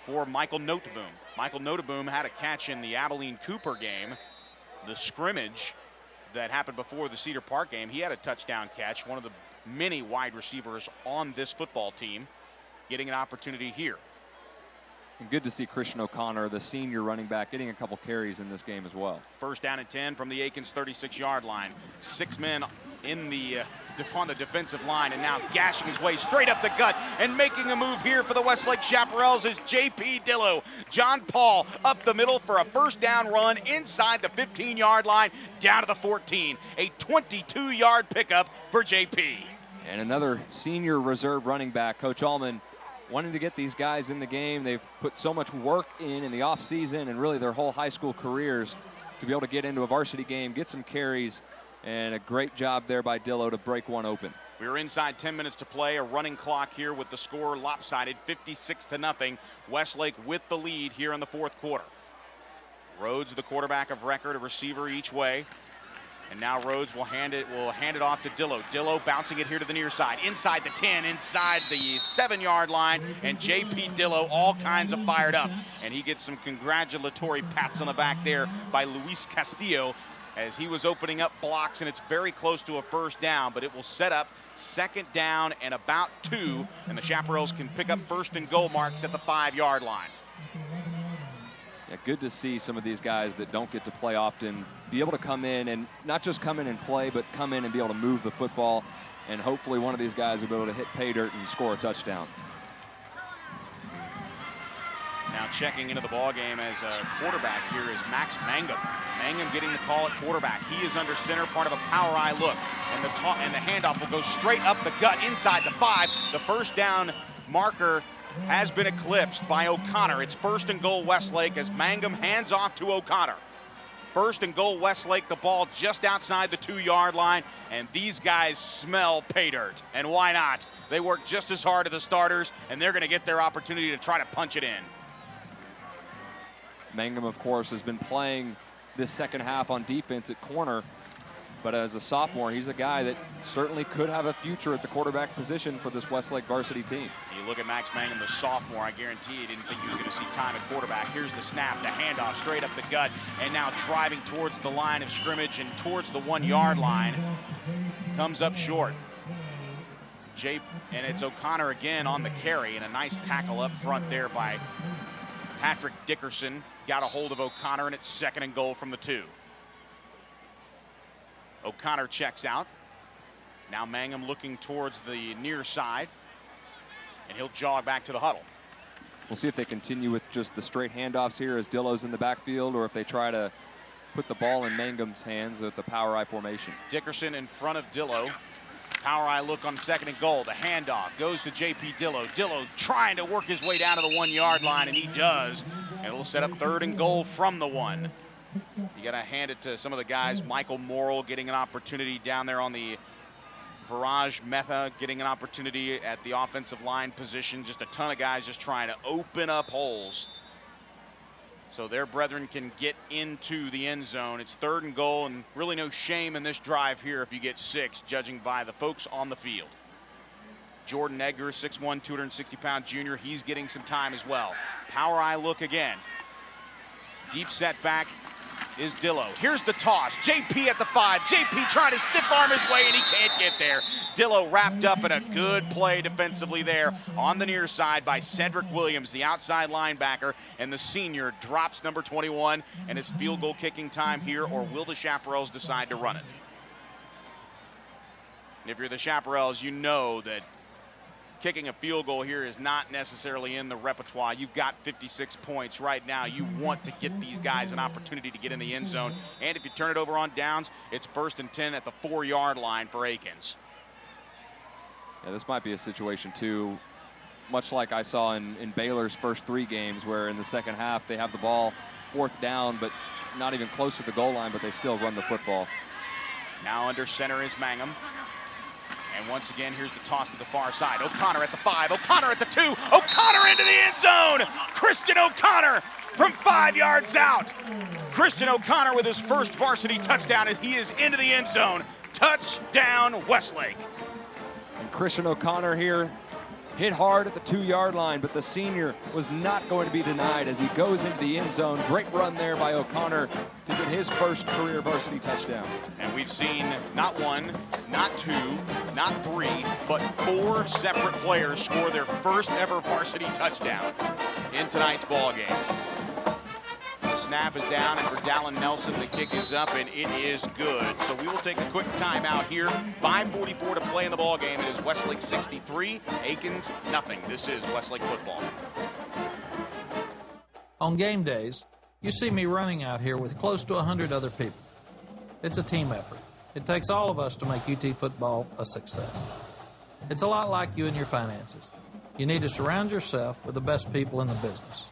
for Michael Noteboom. Michael Noteboom had a catch in the Abilene Cooper game, the scrimmage that happened before the Cedar Park game. He had a touchdown catch, one of the many wide receivers on this football team, getting an opportunity here. And good to see Christian O'Connor, the senior running back, getting a couple carries in this game as well. First down and 10 from the Akins 36-yard line. 6 men in the on the defensive line, and now gashing his way straight up the gut and making a move here for the Westlake Chaparrals is J.P. Dillow. John Paul up the middle for a first down run inside the 15-yard line down to the 14. A 22-yard pickup for J.P. And another senior reserve running back, Coach Allman, wanting to get these guys in the game. They've put so much work in the offseason and really their whole high school careers to be able to get into a varsity game, get some carries, and a great job there by Dillow to break one open. We are inside 10 minutes to play, a running clock here with the score lopsided, 56-0. Westlake with the lead here in the fourth quarter. Rhodes, the quarterback of record, a receiver each way. And now Rhodes will hand it off to Dillow. Dillow bouncing it here to the near side, inside the 10, inside the 7-yard line, and J.P. Dillow all kinds of fired up. And he gets some congratulatory pats on the back there by Luis Castillo as he was opening up blocks, and it's very close to a first down, but it will set up second down and about 2, and the Chaparrals can pick up first and goal marks at the 5-yard line. Yeah, good to see some of these guys that don't get to play often be able to come in and not just come in and play, but come in and be able to move the football. And hopefully one of these guys will be able to hit pay dirt and score a touchdown. Now checking into the ball game as a quarterback here is Max Mangum. Mangum getting the call at quarterback. He is under center, part of a power eye look. And the handoff will go straight up the gut inside the 5. The first down marker has been eclipsed by O'Connor. It's first and goal Westlake as Mangum hands off to O'Connor. First and goal Westlake, the ball just outside the 2-yard line, and these guys smell pay dirt. And why not? They work just as hard as the starters, and they're going to get their opportunity to try to punch it in. Mangum, of course, has been playing this second half on defense at corner, but as a sophomore, he's a guy that certainly could have a future at the quarterback position for this Westlake varsity team. You look at Max Mangum, the sophomore, I guarantee you didn't think he was going to see time at quarterback. Here's the snap, the handoff straight up the gut, and now driving towards the line of scrimmage and towards the 1-yard line. Comes up short. And it's O'Connor again on the carry, and a nice tackle up front there by Patrick Dickerson. Got a hold of O'Connor, and it's second and goal from the 2. O'Connor checks out. Now Mangum looking towards the near side, and he'll jog back to the huddle. We'll see if they continue with just the straight handoffs here as Dillow's in the backfield, or if they try to put the ball in Mangum's hands with the power eye formation. Dickerson in front of Dillow. Power eye look on second and goal. The handoff goes to J.P. Dillow. Dillow trying to work his way down to the 1-yard line, and he does. And it'll set up third and goal from the 1. You got to hand it to some of the guys. Michael Morrill getting an opportunity down there on the Viraj Mehta, getting an opportunity at the offensive line position. Just a ton of guys just trying to open up holes so their brethren can get into the end zone. It's third and goal, and really no shame in this drive here if you get 6, judging by the folks on the field. Jordan Edgar, 6'1", 260-pound junior. He's getting some time as well. Power eye look again. Deep set back is Dillow. Here's the toss. JP at the 5. JP trying to stiff arm his way, and he can't get there. Dillow wrapped up in a good play defensively there on the near side by Cedric Williams, the outside linebacker, and the senior drops number 21, and it's field goal kicking time here, or will the Chaparrals decide to run it? And if you're the Chaparrals, you know that kicking a field goal here is not necessarily in the repertoire. You've got 56 points right now. You want to get these guys an opportunity to get in the end zone. And if you turn it over on downs, it's first and 10 at the 4-yard line for Akins. Yeah, this might be a situation, too, much like I saw in Baylor's first 3 games, where in the second half they have the ball 4th down, but not even close to the goal line, but they still run the football. Now under center is Mangum. And once again, here's the toss to the far side. O'Connor at the 5, O'Connor at the 2, O'Connor into the end zone! Christian O'Connor from 5 yards out. Christian O'Connor with his first varsity touchdown as he is into the end zone. Touchdown, Westlake. And Christian O'Connor here hit hard at the 2-yard line, but the senior was not going to be denied as he goes into the end zone. Great run there by O'Connor to get his first career varsity touchdown. And we've seen not one, not two, not three, but 4 separate players score their first ever varsity touchdown in tonight's ball game. The snap is down, and for Dallin Nelson, the kick is up, and it is good. So we will take a quick timeout here. 5:44 to play in the ball game. It is Westlake 63, Akins nothing. This is Westlake football. On game days, you see me running out here with close to 100 other people. It's a team effort. It takes all of us to make UT football a success. It's a lot like you and your finances. You need to surround yourself with the best people in the business.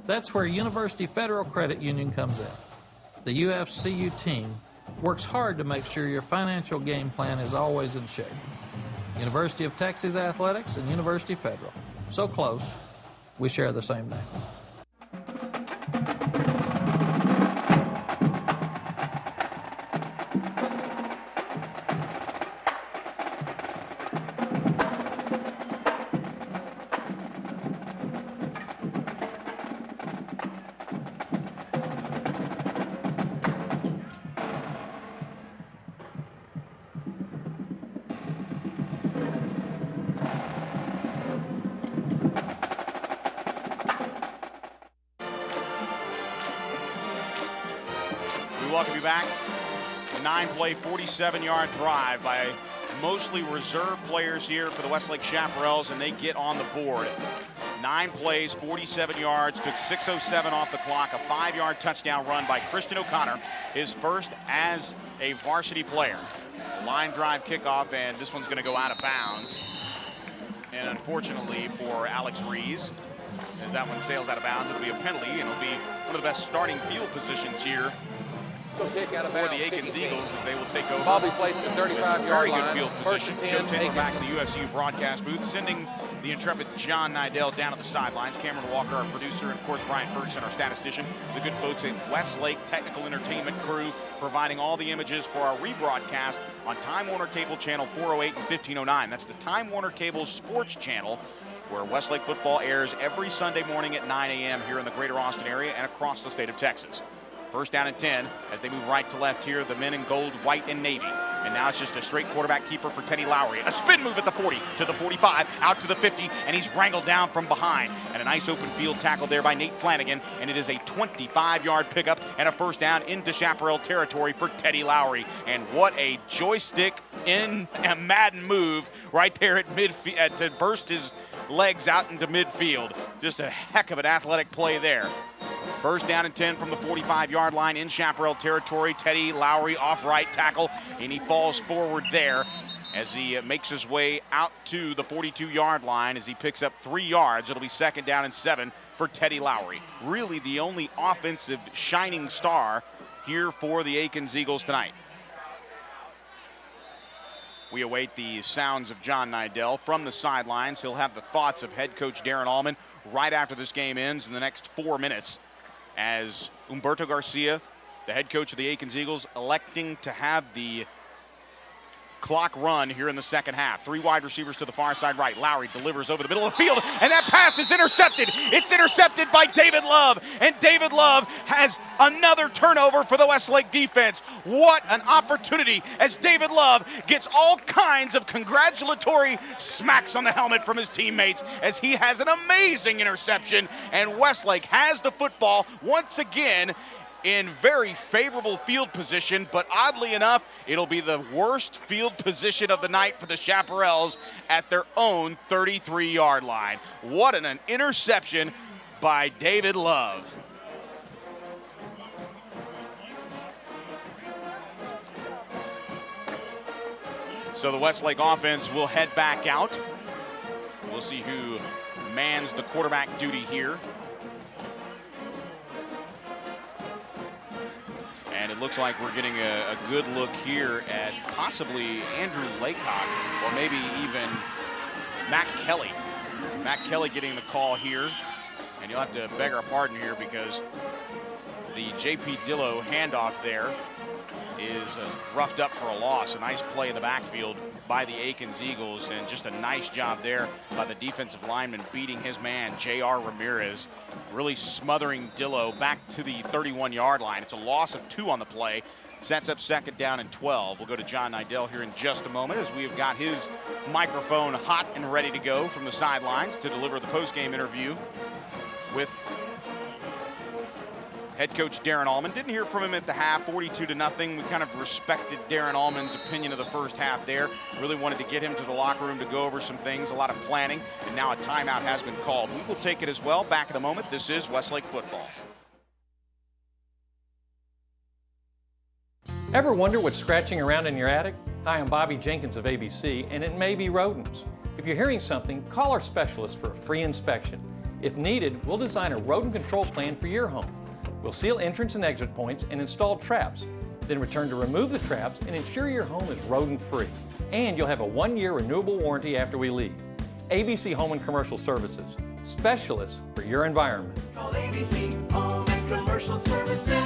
That's where University Federal Credit Union comes in. The UFCU team works hard to make sure your financial game plan is always in shape. University of Texas Athletics and University Federal. So close, we share the same name. We welcome you back. A 9-play, 47-yard drive by mostly reserve players here for the Westlake Chaparrals, and they get on the board. 9 plays, 47 yards, took 6:07 off the clock, a 5-yard touchdown run by Christian O'Connor, his first as a varsity player. A line drive kickoff, and this one's going to go out of bounds. And unfortunately for Alex Rees, as that one sails out of bounds, it'll be a penalty, and it'll be one of the best starting field positions here Kick out of for bounds, the Akins Eagles as they will take over. Bobby placed the 35-yard Very line. good field First position. and Joe 10, Taylor Akins. back in the UFCU broadcast booth, sending the intrepid John Nidell down to the sidelines. Cameron Walker, our producer, and of course Brian Ferguson, our statistician. The good folks at Westlake Technical Entertainment crew providing all the images for our rebroadcast on Time Warner Cable Channel 408 and 1509. That's the Time Warner Cable Sports Channel, where Westlake football airs every Sunday morning at 9 a.m. here in the greater Austin area and across the state of Texas. First down and 10 as they move right to left here, the men in gold, white, and navy. And now it's just a straight quarterback keeper for Teddy Lowry. A spin move at the 40 to the 45, out to the 50, and he's wrangled down from behind. And a nice open field tackle there by Nate Flanagan, and it is a 25-yard pickup and a first down into Chaparral territory for Teddy Lowry. And what a joystick in a Madden move right there at midfield to burst his legs out into midfield. Just a heck of an athletic play there. First down and 10 from the 45-yard line in Chaparral territory. Teddy Lowry off right tackle, and he falls forward there as he makes his way out to the 42-yard line as he picks up 3 yards. It'll be second down and 7 for Teddy Lowry. Really the only offensive shining star here for the Akins Eagles tonight. We await the sounds of John Nidell from the sidelines. He'll have the thoughts of head coach Darren Allman right after this game ends in the next 4 minutes, as Humberto Garcia, the head coach of the Akins Eagles, electing to have the clock run here in the second half. 3 wide receivers to the far side right. Lowry delivers over the middle of the field, and that pass is intercepted. It's intercepted by David Love, and David Love has another turnover for the Westlake defense. What an opportunity as David Love gets all kinds of congratulatory smacks on the helmet from his teammates as he has an amazing interception, and Westlake has the football once again in very favorable field position, but oddly enough, it'll be the worst field position of the night for the Chaparrals at their own 33-yard line. What an interception by David Love. So the Westlake offense will head back out. We'll see who mans the quarterback duty here. And it looks like we're getting a good look here at possibly Andrew Laycock, or maybe even Matt Kelly. Matt Kelly getting the call here. And you'll have to beg our pardon here because the J.P. Dillo handoff there is roughed up for a loss. A nice play in the backfield by the Akins Eagles, and just a nice job there by the defensive lineman beating his man, J.R. Ramirez, really smothering Dillo back to the 31-yard line. It's a loss of 2 on the play. Sets up 2nd down and 12. We'll go to John Nidell here in just a moment as we have got his microphone hot and ready to go from the sidelines to deliver the post-game interview with head coach Darren Allman. Didn't hear from him at the half, 42-0. We kind of respected Darren Allman's opinion of the first half there. Really wanted to get him to the locker room to go over some things, a lot of planning, and now a timeout has been called. We will take it as well. Back in a moment. This is Westlake football. Ever wonder what's scratching around in your attic? Hi, I'm Bobby Jenkins of ABC, and it may be rodents. If you're hearing something, call our specialist for a free inspection. If needed, we'll design a rodent control plan for your home. We'll seal entrance and exit points and install traps, then return to remove the traps and ensure your home is rodent-free. And you'll have a 1-year renewable warranty after we leave. ABC Home and Commercial Services, specialists for your environment. Call ABC Home and Commercial Services.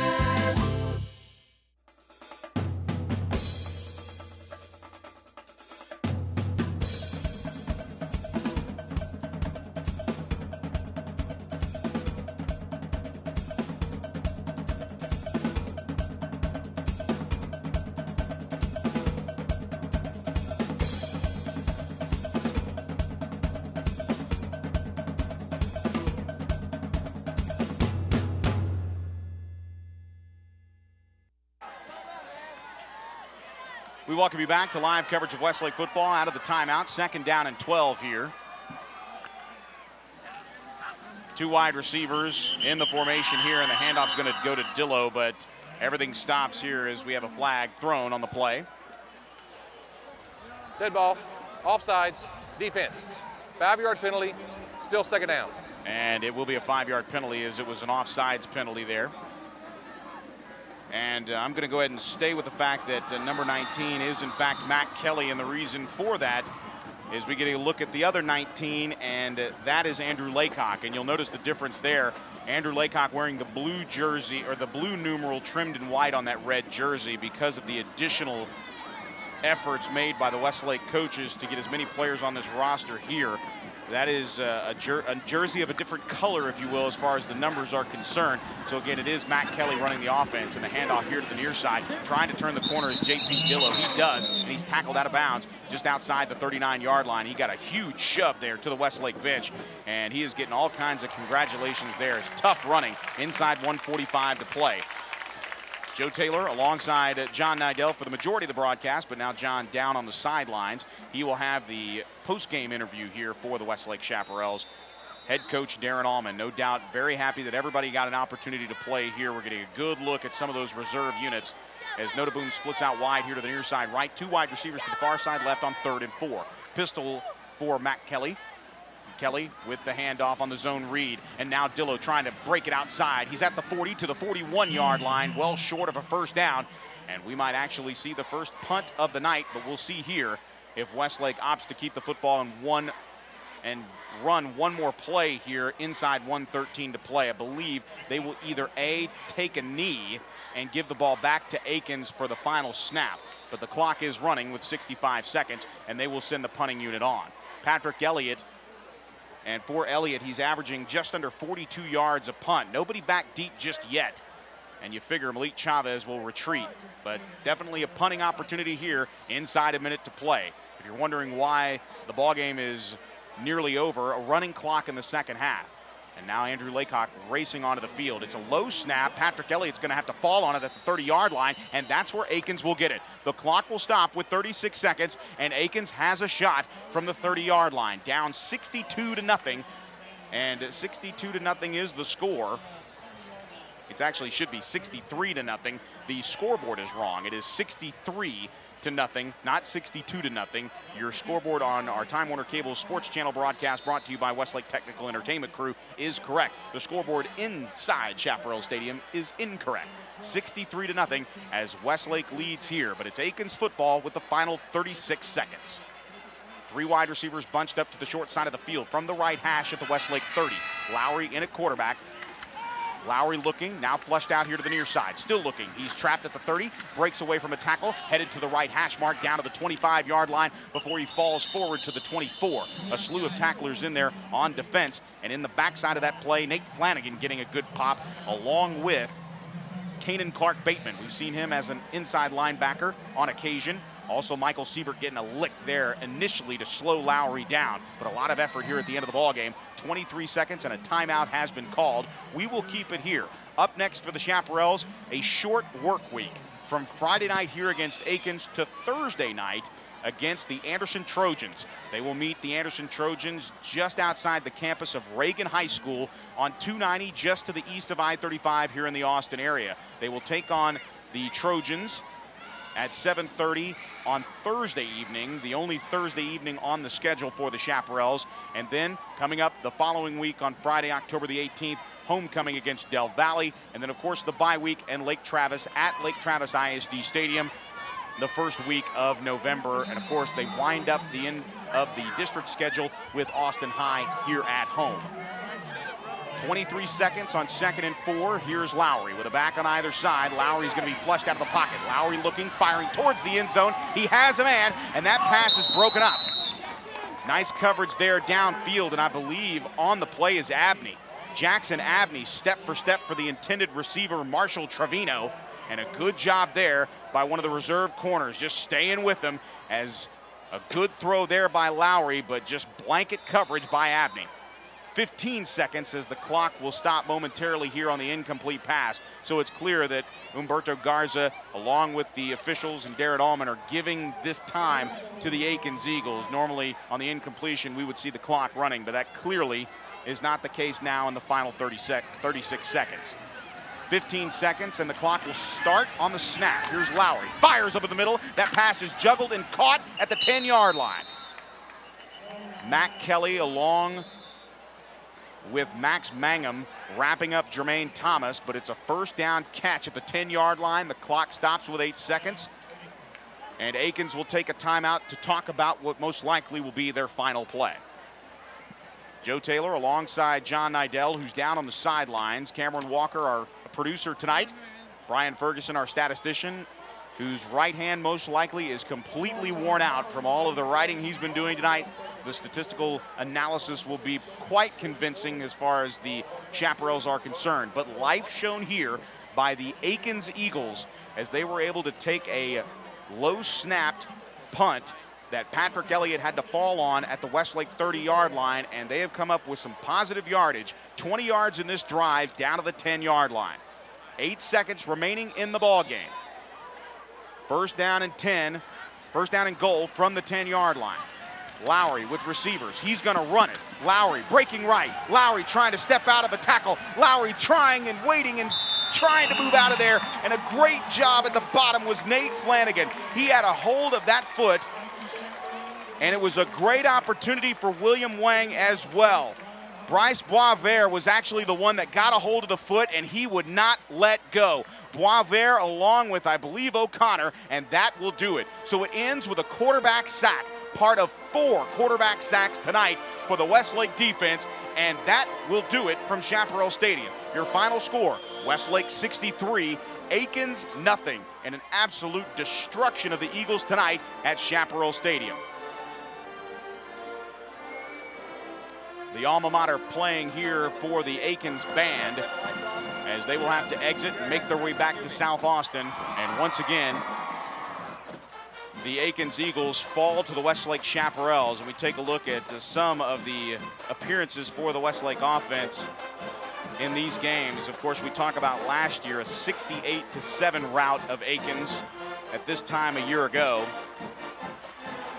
We welcome you back to live coverage of Westlake football out of the timeout. 2nd down and 12 here. 2 wide receivers in the formation here, and the handoff's going to go to Dillo, but everything stops here as we have a flag thrown on the play. Dead ball, offsides, defense. 5-yard penalty, still 2nd down. And it will be a 5-yard penalty as it was an offsides penalty there. And I'm going to go ahead and stay with the fact that number 19 is, in fact, Matt Kelly. And the reason for that is we get a look at the other 19, and that is Andrew Laycock. And you'll notice the difference there. Andrew Laycock wearing the blue jersey, or the blue numeral trimmed in white on that red jersey, because of the additional efforts made by the Westlake coaches to get as many players on this roster here. That is a jersey of a different color, if you will, as far as the numbers are concerned. So again, it is Matt Kelly running the offense, and the handoff here to the near side. Trying to turn the corner is J.P. Dillo. He does, and he's tackled out of bounds just outside the 39-yard line. He got a huge shove there to the Westlake bench, and he is getting all kinds of congratulations there. It's tough running inside 1:45 to play. Joe Taylor alongside John Nidell for the majority of the broadcast, but now John down on the sidelines. He will have the post-game interview here for the Westlake Chaparrals. Head coach Darren Allman, no doubt very happy that everybody got an opportunity to play here. We're getting a good look at some of those reserve units as Notaboom splits out wide here to the near side right. 2 wide receivers to the far side left on 3rd and 4. Pistol for Matt Kelly. Kelly with the handoff on the zone read, and now Dillo trying to break it outside. He's at the 40 to the 41-yard line, well short of a 1st down, and we might actually see the first punt of the night, but we'll see here if Westlake opts to keep the football in run one more play here inside 1:13 to play. I believe they will either A, take a knee and give the ball back to Akins for the final snap, but the clock is running with 65 seconds, and they will send the punting unit on. Patrick Elliott. And for Elliott, he's averaging just under 42 yards a punt. Nobody back deep just yet. And you figure Malik Chavez will retreat. But definitely a punting opportunity here inside a minute to play. If you're wondering why the ballgame is nearly over, a running clock in the 2nd half. And now Andrew Laycock racing onto the field. It's a low snap. Patrick Elliott's going to have to fall on it at the 30-yard line, and that's where Akins will get it. The clock will stop with 36 seconds, and Akins has a shot from the 30-yard line. Down 62-0, and 62-0 is the score. It actually should be 63-0. The scoreboard is wrong. It is 63-0, not 62-0. Your scoreboard on our Time Warner Cable Sports Channel broadcast brought to you by Westlake Technical Entertainment Crew is correct. The scoreboard inside Chaparral Stadium is incorrect. 63-0 as Westlake leads here, but it's Akins football with the final 36 seconds. 3 wide receivers bunched up to the short side of the field from the right hash at the Westlake 30. Lowry in at quarterback. Lowry looking, now flushed out here to the near side. Still looking. He's trapped at the 30, breaks away from a tackle, headed to the right hash mark, down to the 25-yard line before he falls forward to the 24. A slew of tacklers in there on defense. And in the backside of that play, Nate Flanagan getting a good pop along with Kanan Clark-Bateman. We've seen him as an inside linebacker on occasion. Also, Michael Siebert getting a lick there initially to slow Lowry down, but a lot of effort here at the end of the ball game. 23 seconds and a timeout has been called. We will keep it here. Up next for the Chaparrals, a short work week from Friday night here against Akins to Thursday night against the Anderson Trojans. They will meet the Anderson Trojans just outside the campus of Reagan High School on 290, just to the east of I-35 here in the Austin area. They will take on the Trojans at 7:30 on Thursday evening, the only Thursday evening on the schedule for the Chaparrals. And then coming up the following week on Friday, October the 18th, homecoming against Del Valle. And then, of course, the bye week and Lake Travis at Lake Travis ISD Stadium the first week of November. And, of course, they wind up the end of the district schedule with Austin High here at home. 23 seconds on 2nd and 4. Here's Lowry with a back on either side. Lowry's going to be flushed out of the pocket. Lowry looking, firing towards the end zone. He has a man, and that pass is broken up. Nice coverage there downfield, and I believe on the play is Abney. Jackson Abney, step for step for the intended receiver, Marshall Trevino, and a good job there by one of the reserve corners, just staying with him, as a good throw there by Lowry, but just blanket coverage by Abney. 15 seconds as the clock will stop momentarily here on the incomplete pass. So it's clear that Humberto Garza, along with the officials and Darren Allman, are giving this time to the Akins Eagles. Normally on the incompletion, we would see the clock running, but that clearly is not the case now in the final 36 seconds. 15 seconds and the clock will start on the snap. Here's Lowry, fires up in the middle. That pass is juggled and caught at the 10-yard line. Matt Kelly along with Max Mangum wrapping up Jermaine Thomas, but it's a first down catch at the 10-yard line. The clock stops with 8 seconds. And Akins will take a timeout to talk about what most likely will be their final play. Joe Taylor alongside John Nidell, who's down on the sidelines. Cameron Walker, our producer tonight. Brian Ferguson, our statistician, whose right hand most likely is completely worn out from all of the writing he's been doing tonight. The statistical analysis will be quite convincing as far as the Chaparrals are concerned. But life shown here by the Akins Eagles as they were able to take a low snapped punt that Patrick Elliott had to fall on at the Westlake 30-yard line, and they have come up with some positive yardage. 20 yards in this drive down to the 10-yard line. 8 seconds remaining in the ball game. First down and 10, first down and goal from the 10-yard line. Lowry with receivers. He's going to run it. Lowry breaking right. Lowry trying to step out of a tackle. Lowry trying and waiting and trying to move out of there. And a great job at the bottom was Nate Flanagan. He had a hold of that foot, and it was a great opportunity for William Wang as well. Bryce Boisvert was actually the one that got a hold of the foot, and he would not let go. Boisvert along with, I believe, O'Connor, and that will do it. So it ends with a quarterback sack, part of 4 quarterback sacks tonight for the Westlake defense, and that will do it from Chaparral Stadium. Your final score, Westlake 63, Akins nothing, and an absolute destruction of the Eagles tonight at Chaparral Stadium. The alma mater playing here for the Akins band as they will have to exit and make their way back to South Austin. And once again, the Akins Eagles fall to the Westlake Chaparrals. And we take a look at some of the appearances for the Westlake offense in these games. Of course, we talk about last year, a 68-7 rout of Akins at this time a year ago.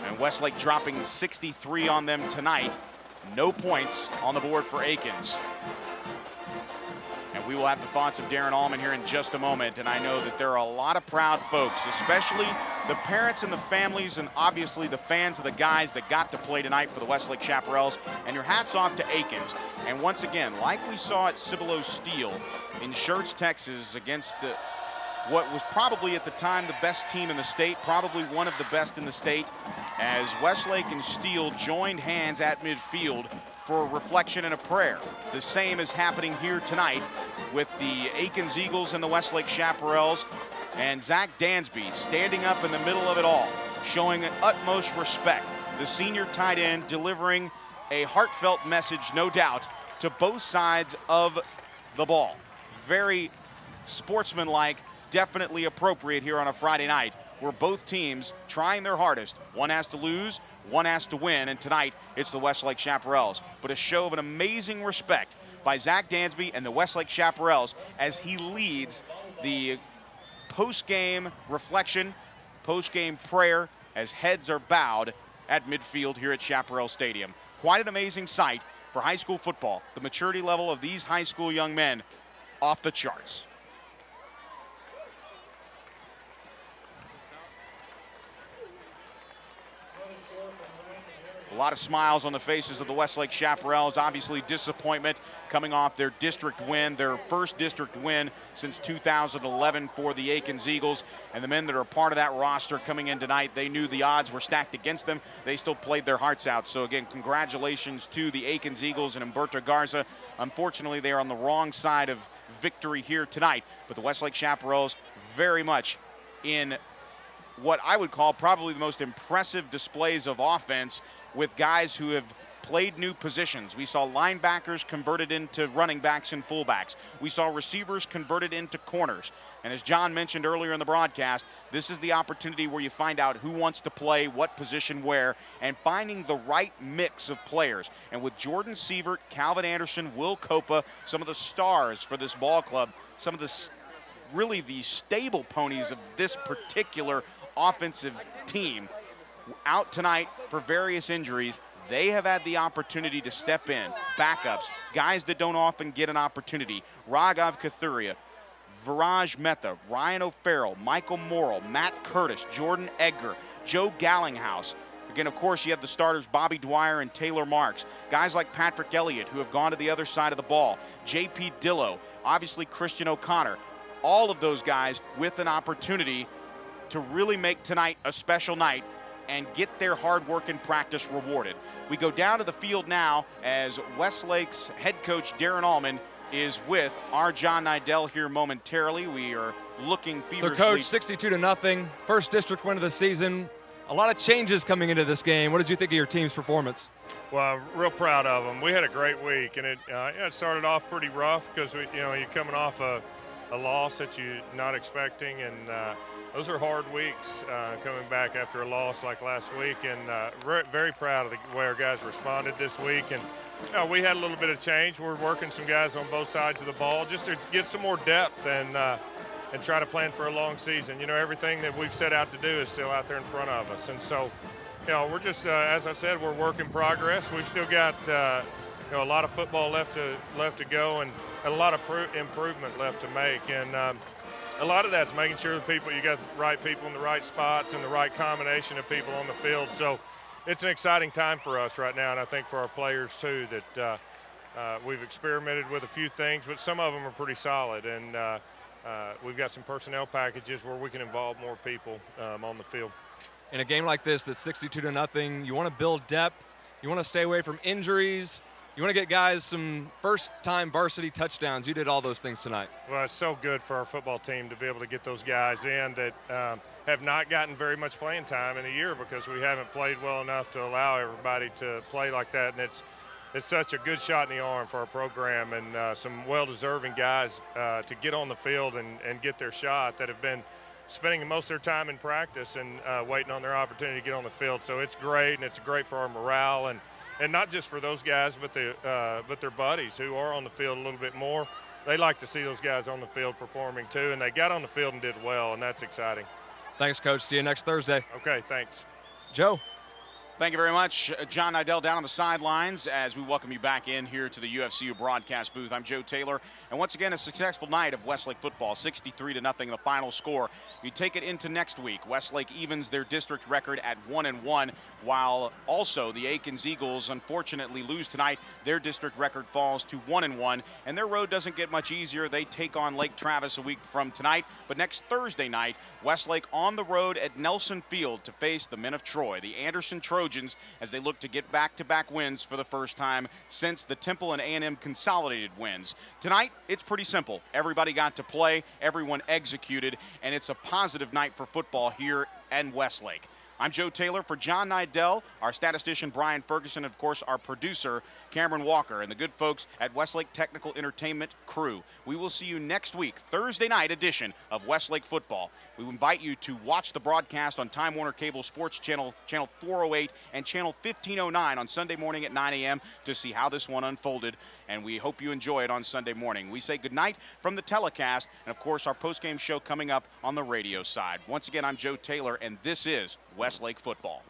And Westlake dropping 63 on them tonight. No points on the board for Akins. And we will have the thoughts of Darren Allman here in just a moment. And I know that there are a lot of proud folks, especially the parents and the families and obviously the fans of the guys that got to play tonight for the Westlake Chaparrals. And your hats off to Akins. And once again, like we saw at Cibolo Steel in Schertz, Texas, against what was probably at the time the best team in the state, probably one of the best in the state, as Westlake and Steel joined hands at midfield for reflection and a prayer. The same is happening here tonight with the Akins Eagles and the Westlake Chaparrals. And Zach Dansby standing up in the middle of it all, showing utmost respect. The senior tight end delivering a heartfelt message, no doubt, to both sides of the ball. Very sportsmanlike, definitely appropriate here on a Friday night, where both teams trying their hardest. One has to lose, one has to win, and tonight it's the Westlake Chaparrals. But a show of an amazing respect by Zach Dansby and the Westlake Chaparrals as he leads the post-game reflection, post-game prayer as heads are bowed at midfield here at Chaparral Stadium. Quite an amazing sight for high school football. The maturity level of these high school young men off the charts. A lot of smiles on the faces of the Westlake Chaparrals. Obviously disappointment coming off their district win, their first district win since 2011 for the Akins Eagles. And the men that are part of that roster coming in tonight, they knew the odds were stacked against them. They still played their hearts out. So again, congratulations to the Akins Eagles and Humberto Garza. Unfortunately, they are on the wrong side of victory here tonight. But the Westlake Chaparrals very much in what I would call probably the most impressive displays of offense, with guys who have played new positions. We saw linebackers converted into running backs and fullbacks. We saw receivers converted into corners. And as John mentioned earlier in the broadcast, this is the opportunity where you find out who wants to play what position where, and finding the right mix of players. And with Jordan Sievert, Calvin Anderson, Will Copa, some of the stars for this ball club, some of the really the stable ponies of this particular offensive team, out tonight for various injuries, they have had the opportunity to step in. Backups, guys that don't often get an opportunity. Raghav Kathuria, Viraj Mehta, Ryan O'Farrell, Michael Morrill, Matt Curtis, Jordan Edgar, Joe Gallinghouse. Again, of course, you have the starters Bobby Dwyer and Taylor Marks. Guys like Patrick Elliott who have gone to the other side of the ball. J.P. Dillo, obviously Christian O'Connor. All of those guys with an opportunity to really make tonight a special night and get their hard work and practice rewarded. We go down to the field now as Westlake's head coach Darren Allman is with our John Nidell here momentarily. We are looking feverishly. So, Coach, 62-0, first district win of the season. A lot of changes coming into this game. What did you think of your team's performance? Well, real proud of them. We had a great week, and it started off pretty rough because you're coming off a loss that you're not expecting, and those are hard weeks coming back after a loss like last week, and very proud of the way our guys responded this week. And we had a little bit of change. We're working some guys on both sides of the ball just to get some more depth and try to plan for a long season. Everything that we've set out to do is still out there in front of us, and so we're just as I said, we're work in progress. We've still got a lot of football left to go, and a lot of improvement left to make, and a lot of that's making sure you got the right people in the right spots and the right combination of people on the field. So it's an exciting time for us right now, and I think for our players too, that we've experimented with a few things, but some of them are pretty solid, and we've got some personnel packages where we can involve more people on the field. In a game like this that's 62-0, you want to build depth, you want to stay away from injuries, you want to get guys some first-time varsity touchdowns. You did all those things tonight. Well, it's so good for our football team to be able to get those guys in that have not gotten very much playing time in a year because we haven't played well enough to allow everybody to play like that. And it's such a good shot in the arm for our program, and some well-deserving guys to get on the field and get their shot that have been spending most of their time in practice and waiting on their opportunity to get on the field. So it's great, and it's great for our morale, and not just for those guys, but their buddies who are on the field a little bit more. They like to see those guys on the field performing too, and they got on the field and did well, and that's exciting. Thanks, Coach. See you next Thursday. Okay, thanks. Joe. Thank you very much, John Nidell, down on the sidelines as we welcome you back in here to the UFCU broadcast booth. I'm Joe Taylor, and once again, a successful night of Westlake football, 63-0, the final score. You take it into next week. Westlake evens their district record at 1-1, while also the Akins Eagles unfortunately lose tonight. Their district record falls to 1-1, and their road doesn't get much easier. They take on Lake Travis a week from tonight, but next Thursday night, Westlake on the road at Nelson Field to face the men of Troy. The Anderson Trojans Trojans as they look to get back-to-back wins for the first time since the Temple and A&M consolidated wins. Tonight, it's pretty simple. Everybody got to play, everyone executed, and it's a positive night for football here in Westlake. I'm Joe Taylor for John Nidell, our statistician Brian Ferguson, and of course our producer Cameron Walker, and the good folks at Westlake Technical Entertainment crew. We will see you next week, Thursday night edition of Westlake Football. We invite you to watch the broadcast on Time Warner Cable Sports Channel 408 and Channel 1509 on Sunday morning at 9 a.m. to see how this one unfolded, and we hope you enjoy it on Sunday morning. We say goodnight from the telecast, and of course our postgame show coming up on the radio side. Once again, I'm Joe Taylor, and this is Westlake Football.